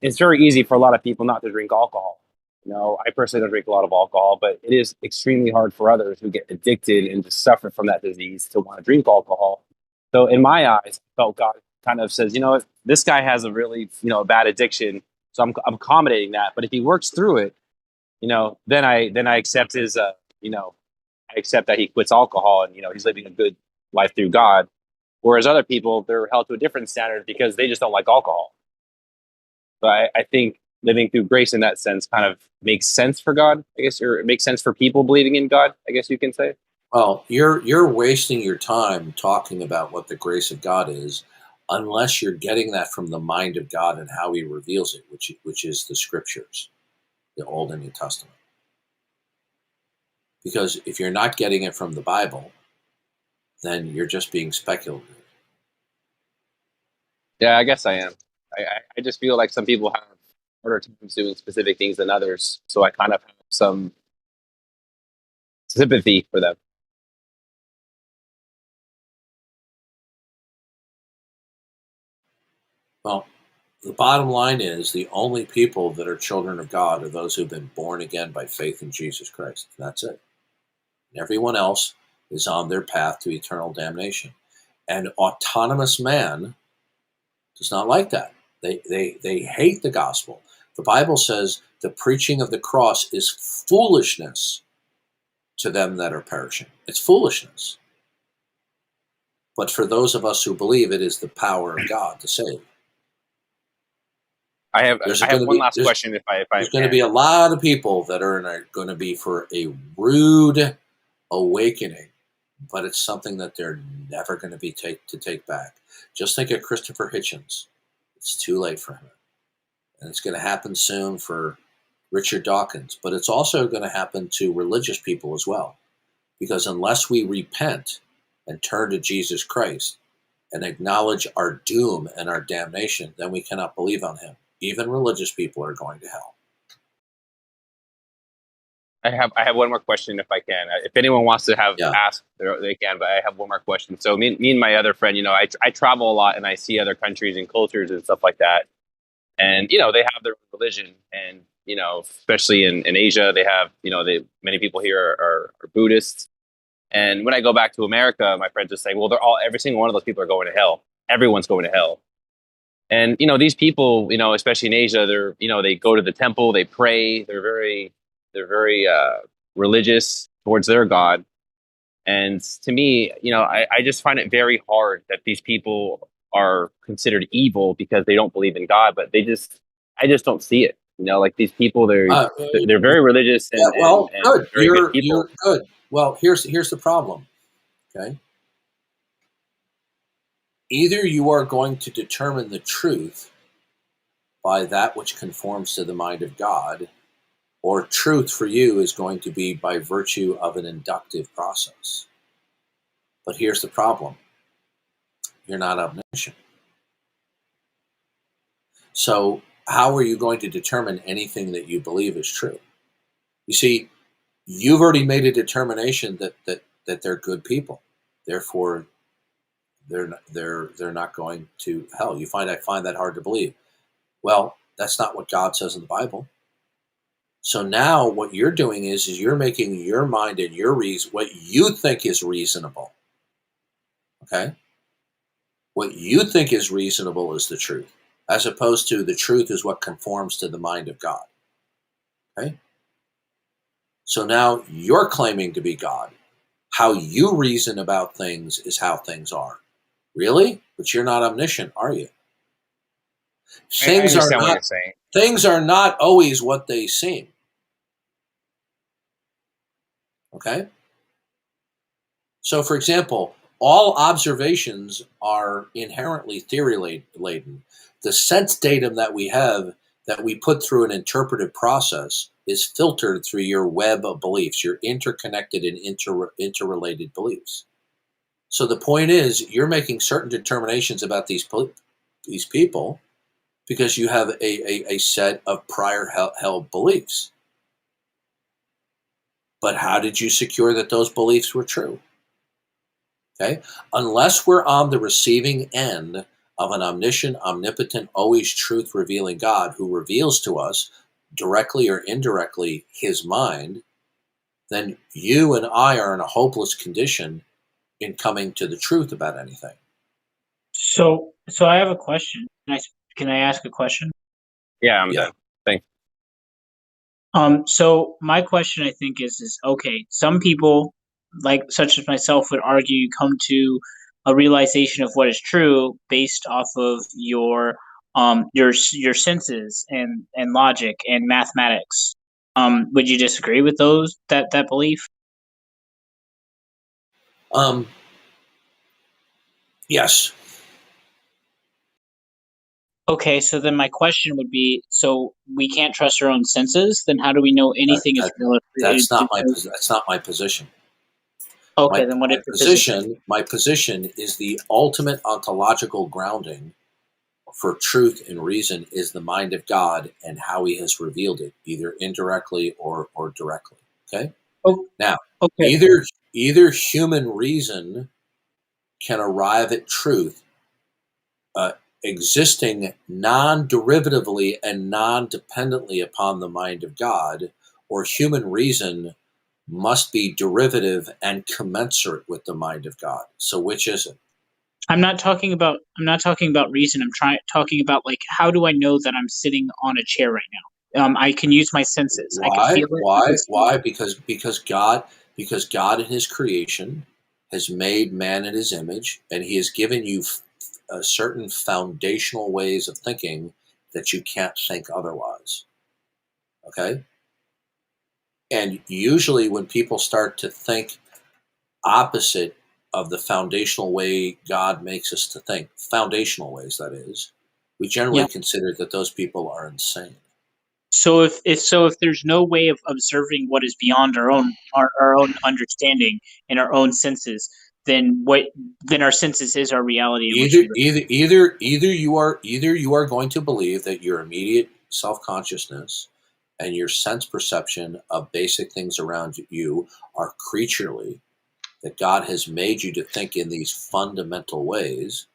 it's very easy for a lot of people not to drink alcohol. I personally don't drink a lot of alcohol, but it is extremely hard for others who get addicted and just suffer from that disease to want to drink alcohol. So in my eyes, I felt God kind of says, this guy has a really, a bad addiction. So I'm accommodating that. But if he works through it, then I accept his, I accept that he quits alcohol and, he's living a good life through God. Whereas other people, they're held to a different standard because they just don't like alcohol. So I think living through grace in that sense kind of makes sense for God, I guess, or it makes sense for people believing in God, I guess you can say. Well, you're wasting your time talking about what the grace of God is, unless you're getting that from the mind of God and how he reveals it, which is the scriptures, the Old and New Testament. Because if you're not getting it from the Bible, then you're just being speculative. Yeah, I guess I am. I just feel like some people have harder times doing specific things than others. So I kind of have some sympathy for them. Well, The bottom line is the only people that are children of God are those who've been born again by faith in Jesus Christ. That's it. And everyone else is on their path to eternal damnation. And autonomous man does not like that. They hate the gospel. The Bible says the preaching of the cross is foolishness to them that are perishing. It's foolishness. But for those of us who believe, it is the power of God to save. I have one last question, if I there's going to be a lot of people that are going to be for a rude awakening, but it's something that they're never going to be take back. Just think of Christopher Hitchens. It's too late for him. And it's going to happen soon for Richard Dawkins, but it's also going to happen to religious people as well. Because unless we repent and turn to Jesus Christ and acknowledge our doom and our damnation, then we cannot believe on him. Even religious people are going to hell. I have one more question, if I can. If anyone wants to ask, they can. But I have one more question. So me and my other friend, I travel a lot and I see other countries and cultures and stuff like that. And they have their own religion, and especially in Asia, they have many people here are Buddhists. And when I go back to America, my friends just say, well, every single one of those people are going to hell. Everyone's going to hell. And these people, especially in Asia, they go to the temple, they pray, they're very religious towards their God. And to me, I just find it very hard that these people are considered evil because they don't believe in God, but I just don't see it. Like these people, they're very religious and good. Very good people. You're good. Well, here's the problem. Okay. Either you are going to determine the truth by that which conforms to the mind of God, or truth for you is going to be by virtue of an inductive process. But here's the problem. You're not omniscient. So how are you going to determine anything that you believe is true? You see, you've already made a determination that they're good people. Therefore, they're not going to hell. I find that hard to believe. Well, that's not what God says in the Bible. So now what you're doing is you're making your mind and your reason what you think is reasonable. Okay? What you think is reasonable is the truth, as opposed to the truth is what conforms to the mind of God. Okay? So now you're claiming to be God. How you reason about things is how things are. Really? But you're not omniscient, are you? I understand what you're saying. Things are not always what they seem. Okay? So, for example, all observations are inherently theory laden. The sense datum that we have, that we put through an interpretive process, is filtered through your web of beliefs, your interconnected and interrelated beliefs. So the point is, you're making certain determinations about these people because you have a set of prior held beliefs. But how did you secure that those beliefs were true? Okay? Unless we're on the receiving end of an omniscient, omnipotent, always truth-revealing God who reveals to us, directly or indirectly, his mind, then you and I are in a hopeless condition in coming to the truth about anything. So I have a question. Can I ask a question? Yeah, I'm done. Thanks. So my question, I think, is okay. Some people, such as myself, would argue you come to a realization of what is true based off of your senses and logic and mathematics. Would you disagree with that belief? Yes. Okay, so then my question would be: so we can't trust our own senses? Then how do we know anything is real? That's not my position. Okay, then what is your position? My position is the ultimate ontological grounding for truth and reason is the mind of God and how he has revealed it, either indirectly or directly. Okay? Now, either human reason can arrive at truth existing non-derivatively and non-dependently upon the mind of God, or human reason must be derivative and commensurate with the mind of God. So which is it? I'm not talking about reason. I'm talking about, like, how do I know that I'm sitting on a chair right now? I can use my senses. I can feel it. I can see Why? it. Because God in His creation has made man in His image, and He has given you certain foundational ways of thinking that you can't think otherwise. Okay? And usually when people start to think opposite of the foundational way God makes us to think, foundational ways that is, we generally Yeah. consider that those people are insane. So if there's no way of observing what is beyond our own understanding and our own senses, then our senses is our reality in which we live. Either you are going to believe that your immediate self-consciousness and your sense perception of basic things around you are creaturely, that God has made you to think in these fundamental ways,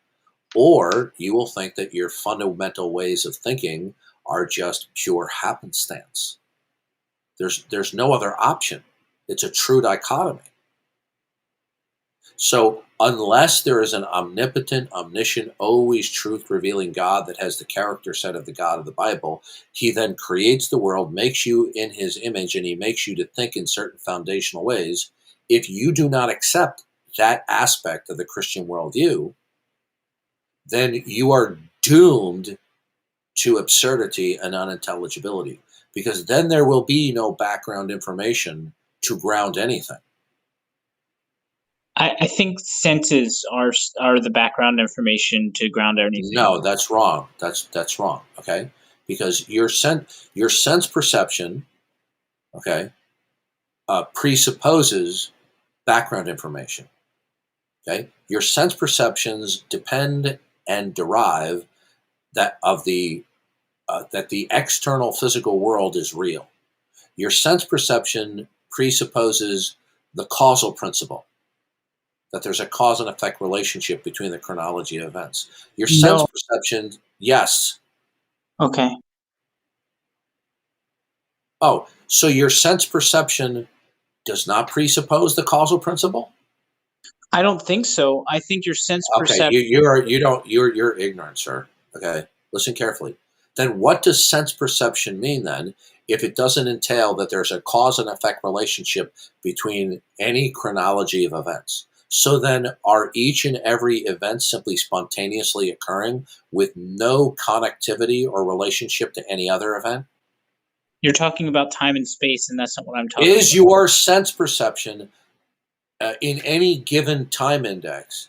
or you will think that your fundamental ways of thinking are just pure happenstance. There's no other option. It's a true dichotomy. So unless there is an omnipotent, omniscient, always truth-revealing God that has the character set of the God of the Bible, He then creates the world, makes you in His image, and He makes you to think in certain foundational ways. If you do not accept that aspect of the Christian worldview, then you are doomed to absurdity and unintelligibility, because then there will be no background information to ground anything. I think senses are the background information to ground anything. No, that's wrong. That's wrong. Okay, because your sense perception, okay, presupposes background information. Okay, your sense perceptions depend and derive that the external physical world is real. Your sense perception presupposes the causal principle, that there's a cause and effect relationship between the chronology of events. Your sense No. perception, yes. Okay. Oh, so your sense perception does not presuppose the causal principle? I don't think so. I think your sense Okay, perception. you're ignorant, sir. Okay, listen carefully. Then what does sense perception mean then, if it doesn't entail that there's a cause and effect relationship between any chronology of events? So then, are each and every event simply spontaneously occurring with no connectivity or relationship to any other event? You're talking about time and space, and that's not what I'm talking Is about. your sense perception in any given time index,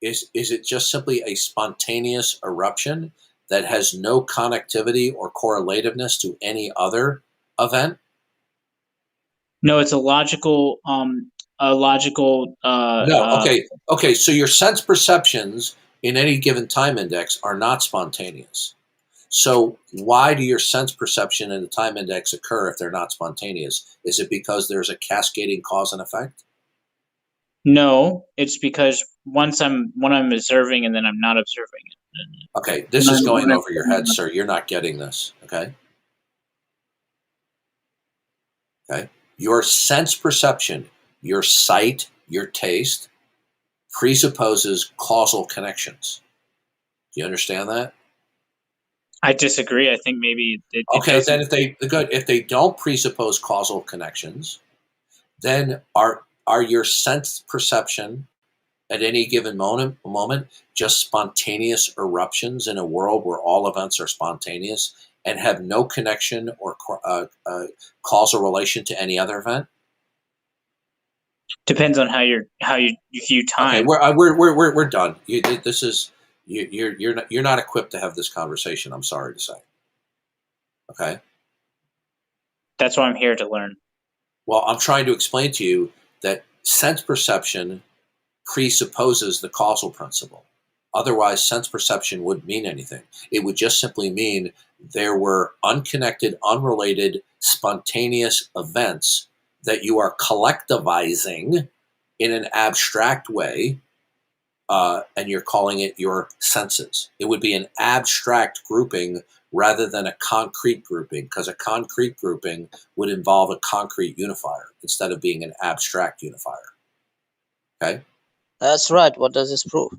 is it just simply a spontaneous eruption that has no connectivity or correlativeness to any other event? No, it's a logical. No. Okay. So your sense perceptions in any given time index are not spontaneous. So why do your sense perception and the time index occur if they're not spontaneous? Is it because there's a cascading cause and effect? No, it's because when I'm observing and then I'm not observing it. Okay, this is going over your head, sir. You're not getting this. Okay. Okay. Your sense perception, your sight, your taste presupposes causal connections. Do you understand that? I disagree. I think maybe it Okay, doesn't. then if they don't presuppose causal connections, then are your sense perception at any given moment just spontaneous eruptions in a world where all events are spontaneous and have no connection or causal relation to any other event? Depends on how you view time. Okay, we're done. You're not equipped to have this conversation. I'm sorry to say. Okay. That's why I'm here to learn. Well, I'm trying to explain to you that sense perception presupposes the causal principle. Otherwise, sense perception wouldn't mean anything. It would just simply mean there were unconnected, unrelated, spontaneous events that you are collectivizing in an abstract way and you're calling it your senses. It would be an abstract grouping rather than a concrete grouping, because a concrete grouping would involve a concrete unifier instead of being an abstract unifier. Okay? That's right. What does this prove?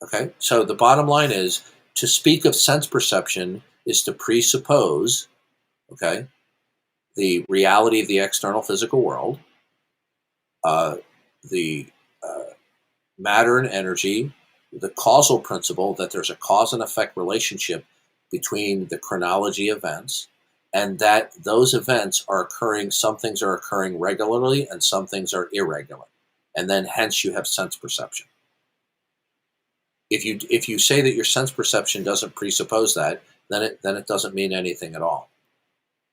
Okay, so the bottom line is, to speak of sense perception is to presuppose, okay, the reality of the external physical world, the matter and energy, the causal principle that there's a cause and effect relationship between the chronology events, and that those events are occurring, some things are occurring regularly and some things are irregular. And then hence you have sense perception. If you say that your sense perception doesn't presuppose that, then it doesn't mean anything at all.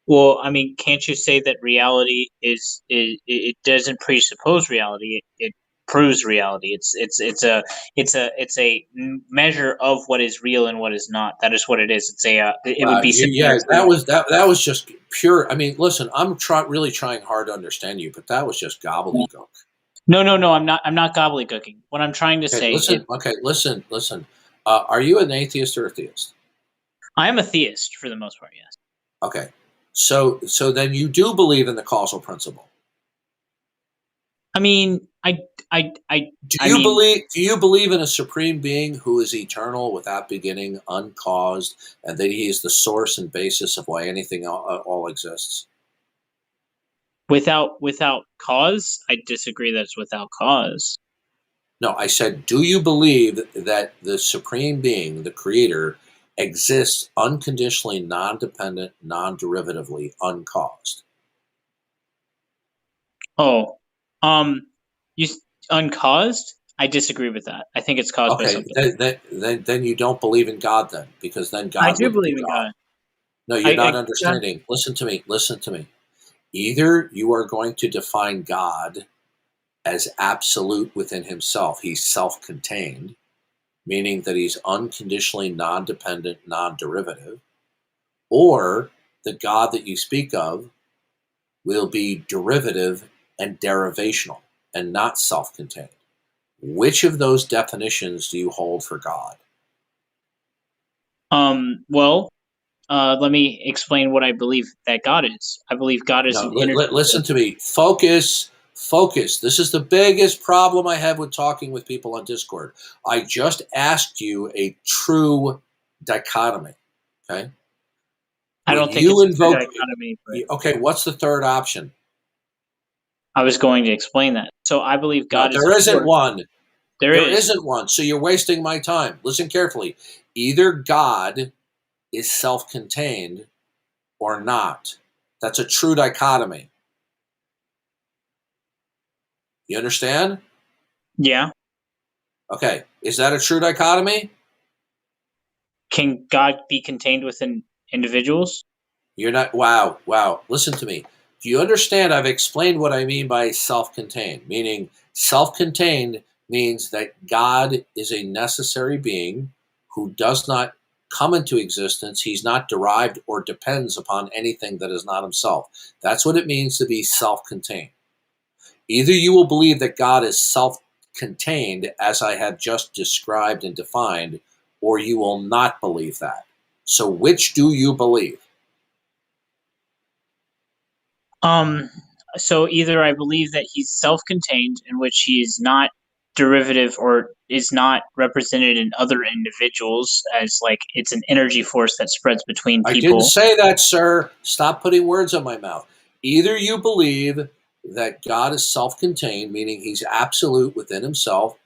Well, I mean, can't you say that reality is it doesn't presuppose reality? It proves reality. It's a measure of what is real and what is not. That is what it is. It's a it would be Yeah, similar. that was just pure. I mean, listen, I'm really trying hard to understand you, but that was just gobbledygook. No, I'm not. I'm not gobbledygooking. What I'm trying to say is, Listen. Are you an atheist or a theist? I am a theist for the most part. Yes. Okay, so then you do believe in the causal principle. I mean, Do you believe in a supreme being who is eternal, without beginning, uncaused, and that he is the source and basis of why anything all exists? Without cause, I disagree that it's without cause. No, I said, do you believe that the supreme being, the creator, exists unconditionally, non-dependent, non-derivatively, uncaused? Oh, you uncaused? I disagree with that. I think it's caused by something. Then you don't believe in God, then, because then God. I do believe in God. No, you're not understanding. Listen to me. Either you are going to define God as absolute within himself. He's self-contained, meaning that he's unconditionally non-dependent, non-derivative, or the God that you speak of will be derivative and derivational and not self-contained. Which of those definitions do you hold for God? Well, let me explain what I believe that God is. I believe God is an energy. Listen to me. Focus. This is the biggest problem I have with talking with people on Discord. I just asked you a true dichotomy. Okay. I don't think it's a true dichotomy. Okay, what's the third option? I was going to explain that. So I believe God is. There isn't one. There isn't one. So you're wasting my time. Listen carefully. Either God is self-contained or not. That's a true dichotomy. You understand? Yeah. Okay. Is that a true dichotomy? Can God be contained within individuals? You're not. Wow. Listen to me. Do you understand? I've explained what I mean by self-contained, meaning self-contained means that God is a necessary being who does not come into existence. He's not derived or depends upon anything that is not himself. That's what it means to be self-contained. Either you will believe that God is self-contained, as I have just described and defined, or you will not believe that. So which do you believe? So either I believe that he's self-contained, in which he is not derivative or is not represented in other individuals, as like it's an energy force that spreads between people. I didn't say that, sir. Stop putting words in my mouth. Either you believe that God is self-contained, meaning he's absolute within himself,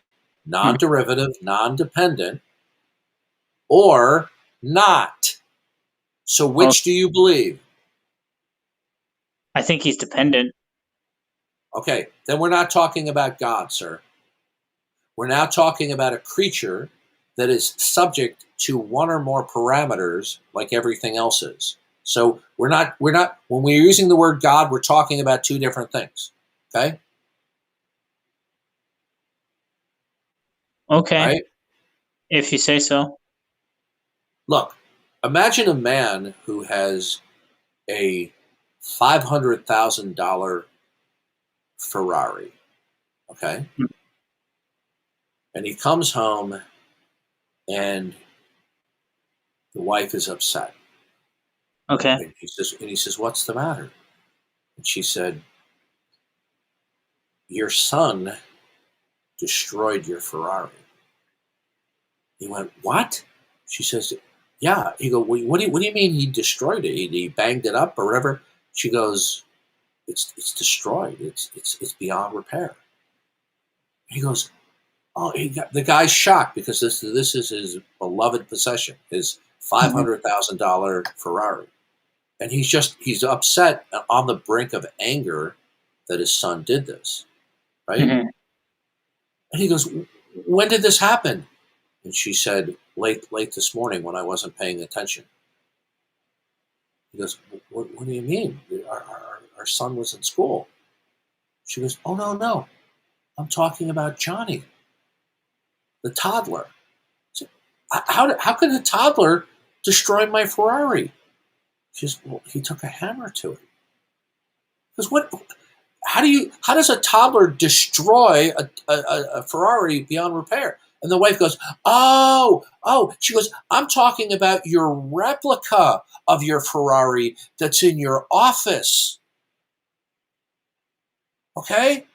non-derivative, non-dependent, or not. So which do you believe? I think he's dependent. Okay, then we're not talking about God, sir. We're now talking about a creature that is subject to one or more parameters like everything else is. So we're not, when we're using the word God, we're talking about two different things. Okay? Okay. Right? If you say so. Look, imagine a man who has a $500,000 Ferrari. Okay? And he comes home, and the wife is upset. Okay. And he says, "What's the matter?" And she said, "Your son destroyed your Ferrari." He went, "What?" She says, "Yeah." He go, "What do you mean he destroyed it? He banged it up or whatever?" She goes, "It's destroyed. It's beyond repair." He goes, "Oh," the guy's shocked because this is his beloved possession, his $500,000 Ferrari, and he's upset, on the brink of anger that his son did this, right? Mm-hmm. And he goes, "When did this happen?" And she said, late this morning when I wasn't paying attention. He goes, "What do you mean? Our son was in school." She goes, "Oh, no. I'm talking about Johnny, the toddler." So, how could a toddler destroy my Ferrari? She says, "Well, he took a hammer to it." Because how does a toddler destroy a Ferrari beyond repair? And the wife goes, oh. She goes, "I'm talking about your replica of your Ferrari that's in your office." Okay?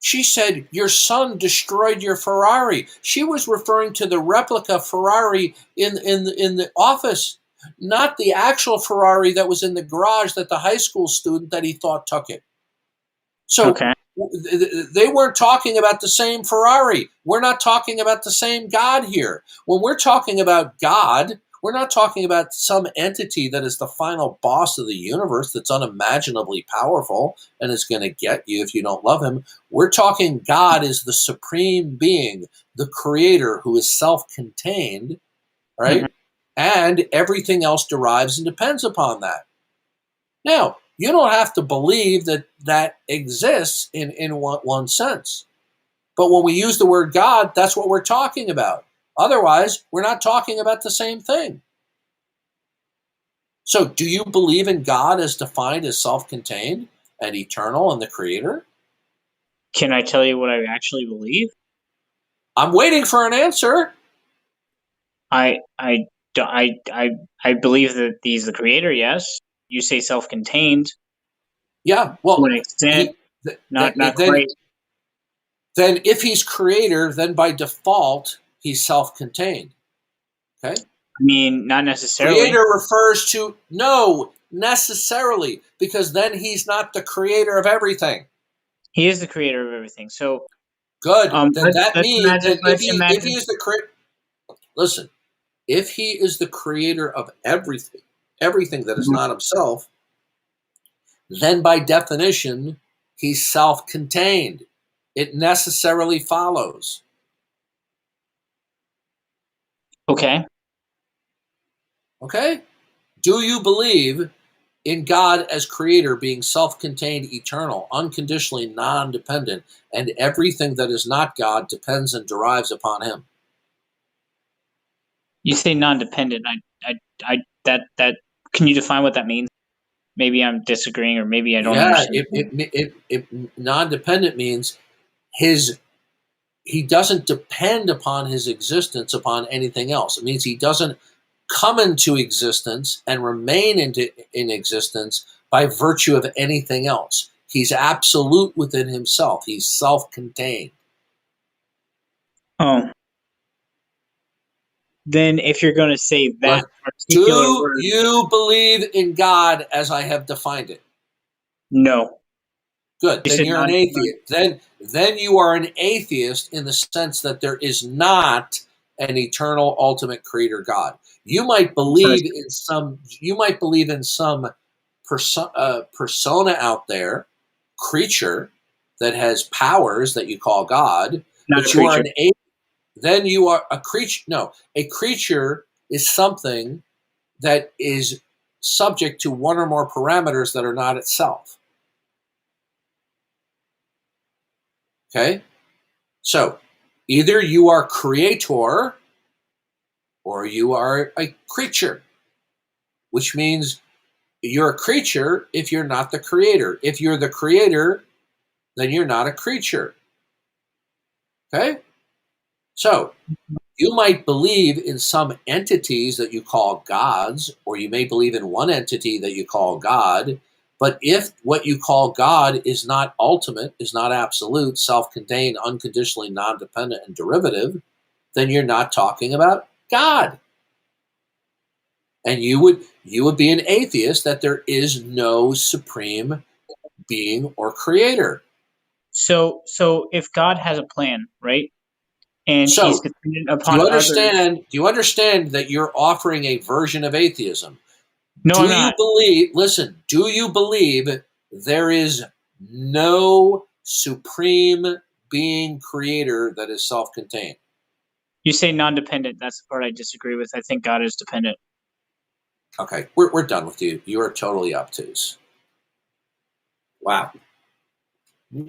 She said, "Your son destroyed your Ferrari." She was referring to the replica Ferrari in the office, not the actual Ferrari that was in the garage that the high school student that he thought took it. So Okay. they weren't talking about the same Ferrari. We're not talking about the same God here. When we're talking about God, we're not talking about some entity that is the final boss of the universe that's unimaginably powerful and is going to get you if you don't love him. We're talking God is the supreme being, the creator who is self-contained, right? Mm-hmm. And everything else derives and depends upon that. Now, you don't have to believe that exists in one sense. But when we use the word God, that's what we're talking about. Otherwise, we're not talking about the same thing. So, do you believe in God as defined as self-contained and eternal and the creator? Can I tell you what I actually believe? I'm waiting for an answer. I believe that he's the creator. Yes. You say self-contained. Yeah. Well, to an extent, not quite. Then, if he's creator, then by default he's self-contained. Okay. I mean, not necessarily. Creator refers to no necessarily, because then he's not the creator of everything. He is the creator of everything. So good. Then that means that if imagine. he is the creator, listen, if he is the creator of everything that is not himself, then by definition he's self-contained. It necessarily follows. Okay. Okay? Do you believe in God as creator being self-contained, eternal, unconditionally non-dependent, and everything that is not God depends and derives upon him? You say non-dependent. That can you define what that means? Maybe I'm disagreeing, or maybe I don't understand. It non-dependent means he doesn't depend upon his existence upon anything else. It means he doesn't come into existence and remain in existence by virtue of anything else. He's absolute within himself. He's self-contained. Oh. Then if you're going to say that particular do word, you believe in God as I have defined it? No. Good. Then you're an atheist. Then you are an atheist in the sense that there is not an eternal, ultimate creator God. You might believe in some. You might believe in some persona out there, creature that has powers that you call God. Not but a you are creature. an atheist. Then you are a creature. No, a creature is something that is subject to one or more parameters that are not itself. Okay? So, either you are creator or you are a creature, which means you're a creature if you're not the creator. If you're the creator, then you're not a creature. Okay? So you might believe in some entities that you call gods, or you may believe in one entity that you call God. But if what you call God is not ultimate, is not absolute, self-contained, unconditionally non-dependent, and derivative, then you're not talking about God. And you would be an atheist that there is no supreme being or creator. So if God has a plan, right, and he's So dependent do upon you others. understand that you're offering a version of atheism? No, I'm Do you not. believe, listen, do you believe there is no supreme being creator that is self-contained? You say non-dependent. That's the part I disagree with. I think God is dependent. Okay, we're done with you. You are totally obtuse. Wow.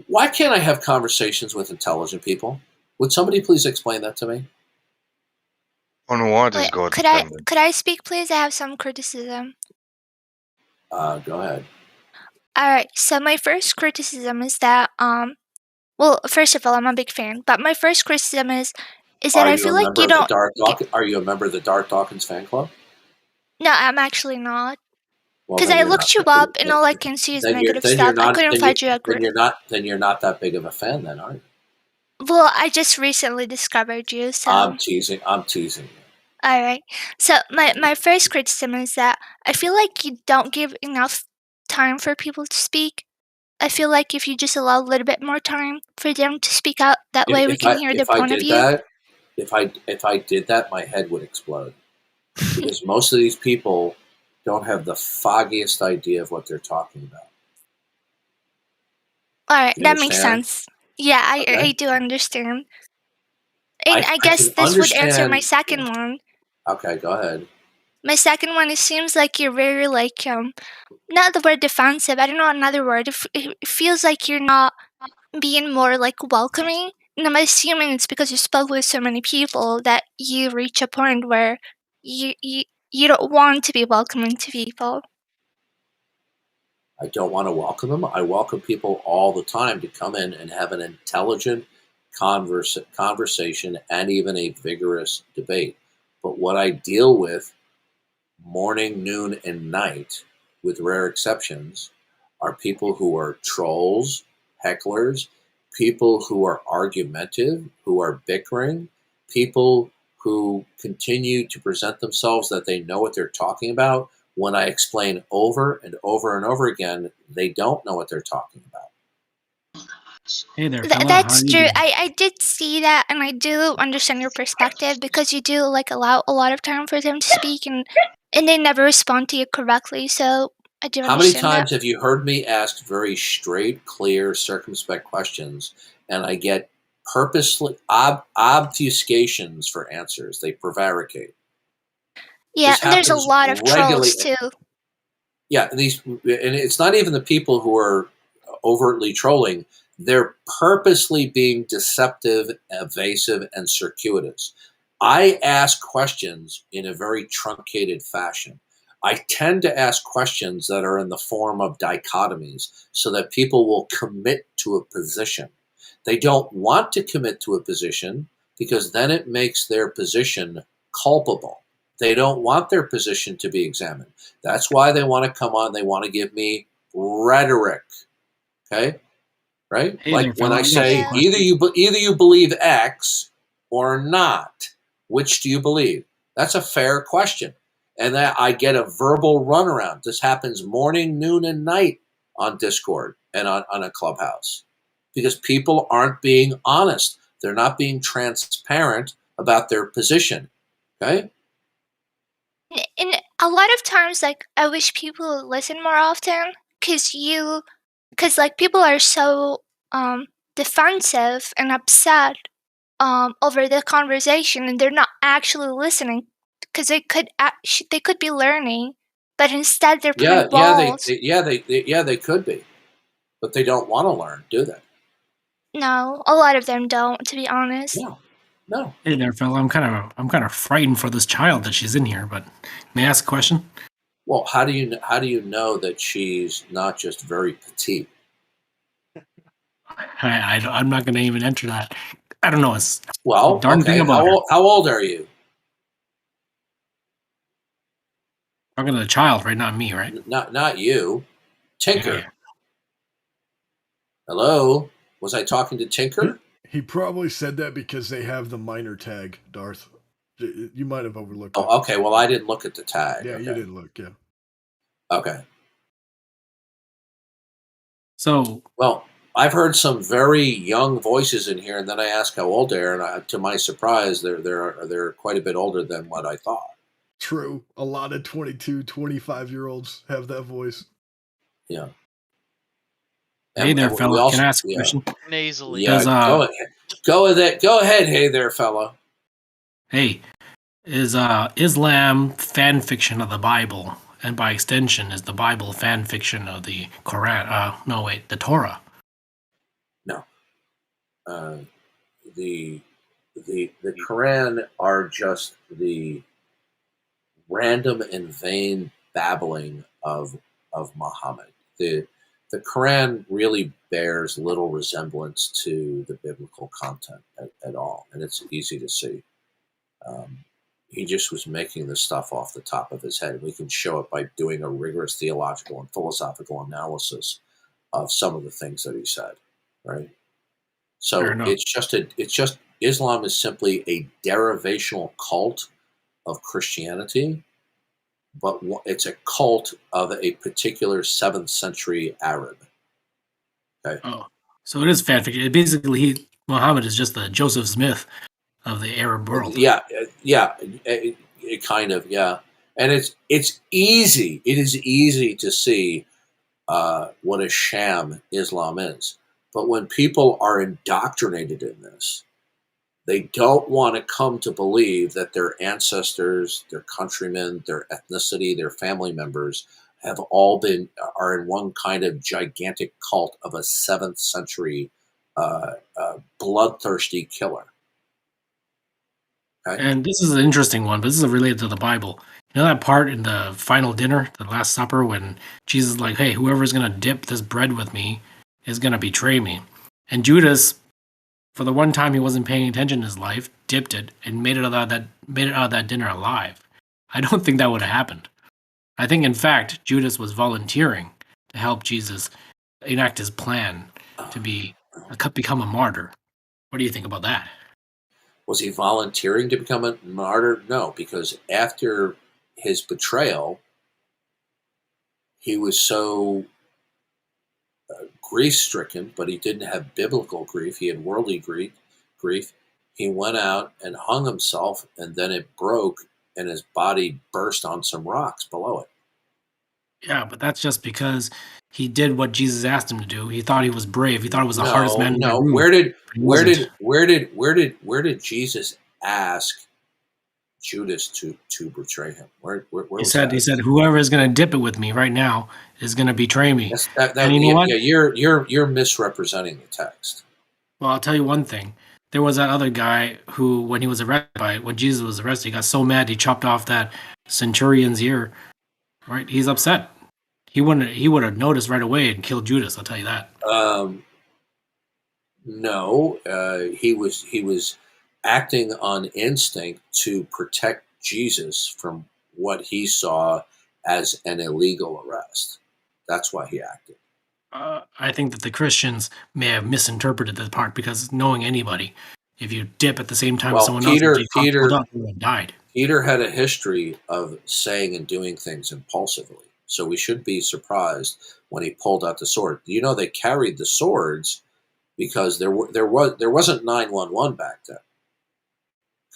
Why can't I have conversations with intelligent people? Would somebody please explain that to me? On what is Wait, God could I dependent? could I speak, please? I have some criticism. Go ahead. All right. So my first criticism is that well, first of all, I'm a big fan, but my first criticism is that Are I you feel a like member you of the don't. Darth Dawkins? Are you a member of the Darth Dawkins fan club? No, I'm actually not. Well, Because then I you're not looked you that big. up, and all I can see is negative Then you're stuff. I not. couldn't find you a Then you're not that big of a fan. Then, are you? Well, I just recently discovered you, so. I'm teasing. I'm teasing you. All right. So my first criticism is that I feel like you don't give enough time for people to speak. I feel like if you just allow a little bit more time for them to speak out, that way we can hear their If I point of did view. that, if I did that, my head would explode because most of these people don't have the foggiest idea of what they're talking about. All right, You that makes understand? sense. Yeah, I Okay. do understand. And I I guess can this would answer my understand. second one. Okay, go ahead. My second one, it seems like you're very like not the word defensive. I don't know another word. It feels like you're not being more like welcoming. And I'm assuming it's because you spoke with so many people that you reach a point where you don't want to be welcoming to people. I don't want to welcome them. I welcome people all the time to come in and have an intelligent conversation and even a vigorous debate. But what I deal with morning, noon, and night, with rare exceptions, are people who are trolls, hecklers, people who are argumentative, who are bickering, people who continue to present themselves that they know what they're talking about. When I explain over and over and over again, they don't know what they're talking about. Hey there, fella. How That's are you true. doing? I did see that, and I do understand your perspective because you do like allow a lot of time for them to speak, and they never respond to you correctly. So I do How many understand that. times have you heard me ask very straight, clear, circumspect questions, and I get purposely obfuscations for answers? They prevaricate. Yeah, This and there's a happens lot of regularly. trolls too. Yeah, and it's not even the people who are overtly trolling. They're purposely being deceptive, evasive, and circuitous. I ask questions in a very truncated fashion. I tend to ask questions that are in the form of dichotomies so that people will commit to a position. They don't want to commit to a position because then it makes their position culpable. They don't want their position to be examined. That's why they want to come on. They want to give me rhetoric. Okay, right? Hey Like there, when fella. I I got say some either questions. you believe X or not. Which do you believe? That's a fair question, and that I get a verbal runaround. This happens morning, noon, and night on Discord and on a Clubhouse because people aren't being honest. They're not being transparent about their position. Okay. And a lot of times, like I wish people would listen more often, because like people are so defensive and upset over the conversation, and they're not actually listening because they could be learning, but instead they're putting balls. They could be, but they don't want to learn, do they? No, a lot of them don't, to be honest. No. Hey there, fella. I'm kind of frightened for this child that she's in here. But may I ask a question? Well, how do you know that she's not just very petite? I'm not going to even enter that. I don't know. It's Well, darn okay. thing about her. How old are you? Talking to the child, right? Not me, right? Not you. Tinker. Yeah. Hello? Was I talking to Tinker? He probably said that because they have the minor tag, Darth. You might have overlooked it. Oh, okay. Well, I didn't look at the tag. Yeah, okay. you didn't look, yeah. Okay. So, well, I've heard some very young voices in here, and then I ask how old they are, and to my surprise, they're quite a bit older than what I thought. True. A lot of 22, 25-year-olds have that voice. Yeah. Hey there, fella. Can I ask a question? Nasally. Yeah, go ahead. Go ahead, hey there, fella. Hey, is Islam fan fiction of the Bible, and by extension, is the Bible fan fiction of the Quran? No, wait, the Torah. No. The Quran are just the random and vain babbling of Muhammad. The Quran really bears little resemblance to the biblical content at all, and it's easy to see. He just was making this stuff off the top of his head. We can show it by doing a rigorous theological and philosophical analysis of some of the things that he said, right? So it's just Islam is simply a derivational cult of Christianity, but it's a cult of a particular 7th century Arab. Okay. Oh, so it is fan fiction. Basically, Muhammad is just the Joseph Smith of the Arab world. Yeah, it kind of, yeah. And it's easy. It is easy to see what a sham Islam is. But when people are indoctrinated in this, they don't want to come to believe that their ancestors, their countrymen, their ethnicity, their family members are in one kind of gigantic cult of a 7th century bloodthirsty killer. Okay. And this is an interesting one, but this is related to the Bible. You know that part in the final dinner, the Last Supper, when Jesus is like, hey, whoever's going to dip this bread with me is going to betray me. And Judas, for the one time he wasn't paying attention in his life, dipped it and made it out of that dinner alive. I don't think that would have happened. I think, in fact, Judas was volunteering to help Jesus enact his plan to become a martyr. What do you think about that? Was he volunteering to become a martyr? No, because after his betrayal, he was so grief-stricken, but he didn't have biblical grief. He had worldly grief. He went out and hung himself, and then it broke, and his body burst on some rocks below it. Yeah, but that's just because he did what Jesus asked him to do. He thought he was brave. He thought it was the hardest man in the room. Where did Jesus ask Judas to betray him? Where he said whoever is going to dip it with me right now is going to betray me. And you know what? Yeah, you're misrepresenting the text. Well, I'll tell you one thing. There was that other guy who, when Jesus was arrested, he got so mad he chopped off that centurion's ear. Right? He's upset. He would have noticed right away and killed Judas. I'll tell you that. No, he was acting on instinct to protect Jesus from what he saw as an illegal arrest. That's why he acted. I think that the Christians may have misinterpreted that part, because knowing anybody, if you dip at the same time as someone else, died. Peter had a history of saying and doing things impulsively, so we should be surprised when he pulled out the sword. You know, they carried the swords because there wasn't 911 back then.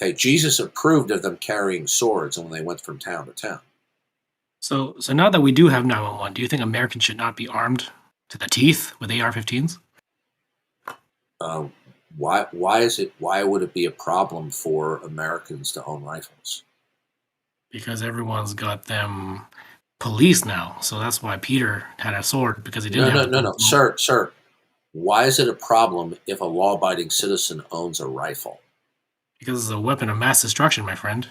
Okay, Jesus approved of them carrying swords when they went from town to town. So now that we do have 911, do you think Americans should not be armed to the teeth with AR-15s? Why would it be a problem for Americans to own rifles? Because everyone's got them policed now, so that's why Peter had a sword, because he didn't. No, sir. Why is it a problem if a law-abiding citizen owns a rifle? Because it's a weapon of mass destruction, my friend.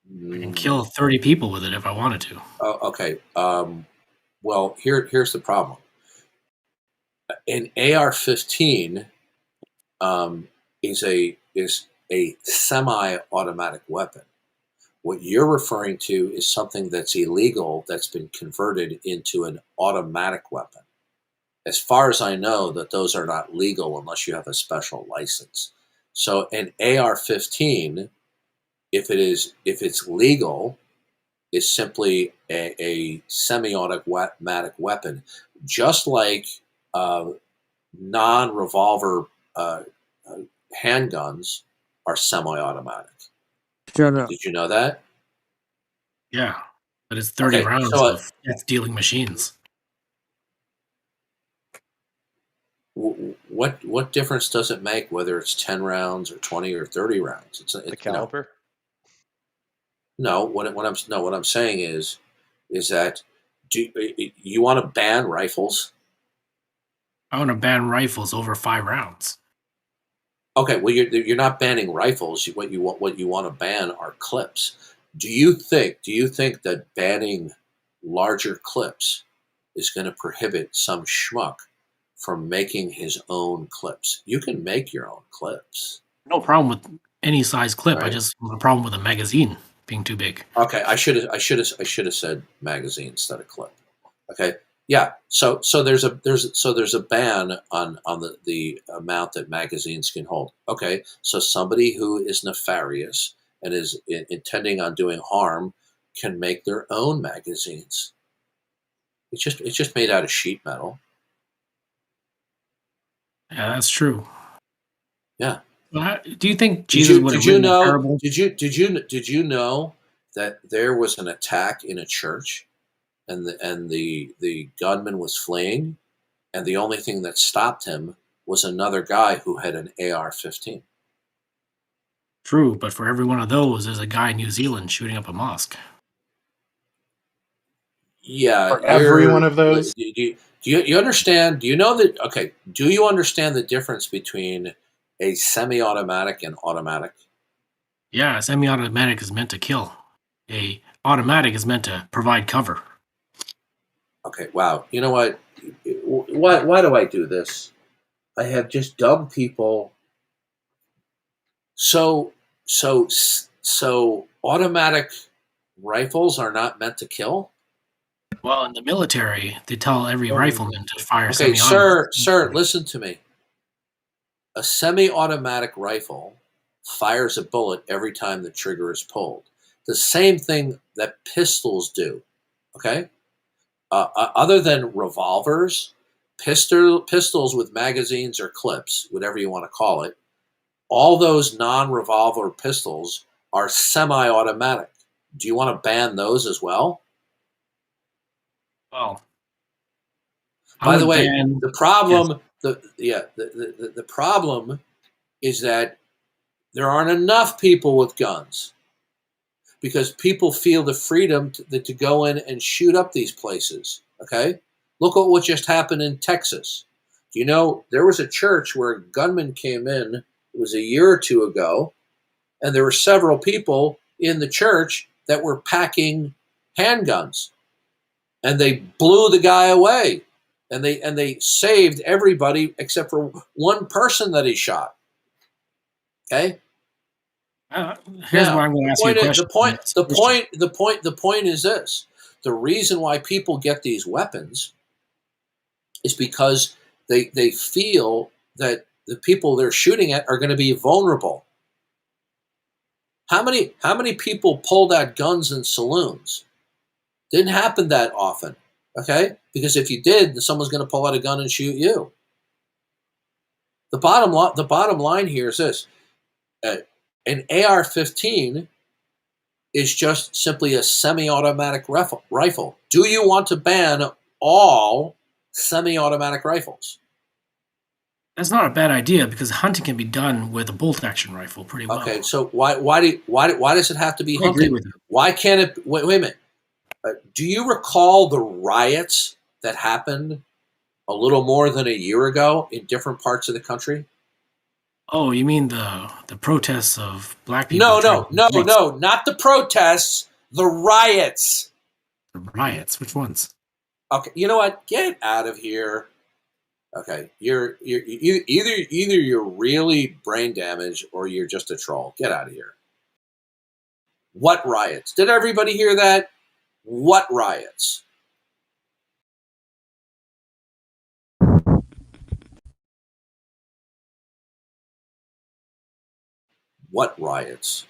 I can kill 30 people with it if I wanted to. Okay. Well, here's the problem. An AR-15 is a semi-automatic weapon. What you're referring to is something that's illegal that's been converted into an automatic weapon. As far as I know, that those are not legal unless you have a special license. So an AR-15, if it's legal, is simply a semi-automatic weapon, just like non-revolver handguns are semi-automatic. Shut up. Did you know that? Yeah, but it's 30 Okay, rounds so of dealing machines. what difference does it make whether it's 10 rounds or 20 or 30 rounds? It's The caliber? No, what I'm saying is that do you want to ban rifles? I want to ban rifles over 5 rounds. Okay, well you're not banning rifles. What you want to ban are clips. Do you think that banning larger clips is going to prohibit some schmuck from making his own clips? You can make your own clips. No problem with any size clip. I Right. just have a problem with a magazine being too big. Okay, I should have said magazine instead of clip. Okay, yeah. So there's a ban on the amount that magazines can hold. Okay, so somebody who is nefarious and is intending on doing harm can make their own magazines. It's just made out of sheet metal. Yeah, that's true. Yeah. Well, do you think Jesus would have written a parable? Did you know that there was an attack in a church, and the gunman was fleeing, and the only thing that stopped him was another guy who had an AR-15. True, but for every one of those, there's a guy in New Zealand shooting up a mosque. Yeah, For every one of those? Do you understand? Do you know that? Okay, do you understand the difference between a semi-automatic and automatic? Yeah, a semi-automatic is meant to kill. A automatic is meant to provide cover. Okay, wow. You know what? Why do I do this? I have just dumb people. So automatic rifles are not meant to kill? Well, in the military, they tell every rifleman to fire Okay, semi-automatic. sir, listen to me. A semi-automatic rifle fires a bullet every time the trigger is pulled. The same thing that pistols do. Okay? Other than revolvers, pistols with magazines or clips, whatever you want to call it, all those non-revolver pistols are semi-automatic. Do you want to ban those as well? Well, by the way, the problem, the problem is that there aren't enough people with guns because people feel the freedom to go in and shoot up these places. Okay, look at what just happened in Texas. Do you know there was a church where a gunman came in? It was a year or two ago, and there were several people in the church that were packing handguns, and they blew the guy away, and they saved everybody except for one person that he shot. Okay. Here's why I'm going to ask you a question. The point is this: the reason why people get these weapons is because they feel that the people they're shooting at are going to be vulnerable. How many people pulled out guns in saloons? Didn't happen that often, okay? Because if you did, then someone's going to pull out a gun and shoot you. The bottom line here is this: an AR-15 is just simply a semi-automatic rifle. Do you want to ban all semi-automatic rifles? That's not a bad idea because hunting can be done with a bolt-action rifle pretty well. Okay, so why does it have to be I agree hunting? with you. Why can't it? Wait a minute. Do you recall the riots that happened a little more than a year ago in different parts of the country? Oh, you mean the protests of black people? No, not the protests. The riots. The riots. Which ones? Okay, you know what? Get out of here. Okay, you're either you're really brain damaged or you're just a troll. Get out of here. What riots? Did everybody hear that? What riots? What riots?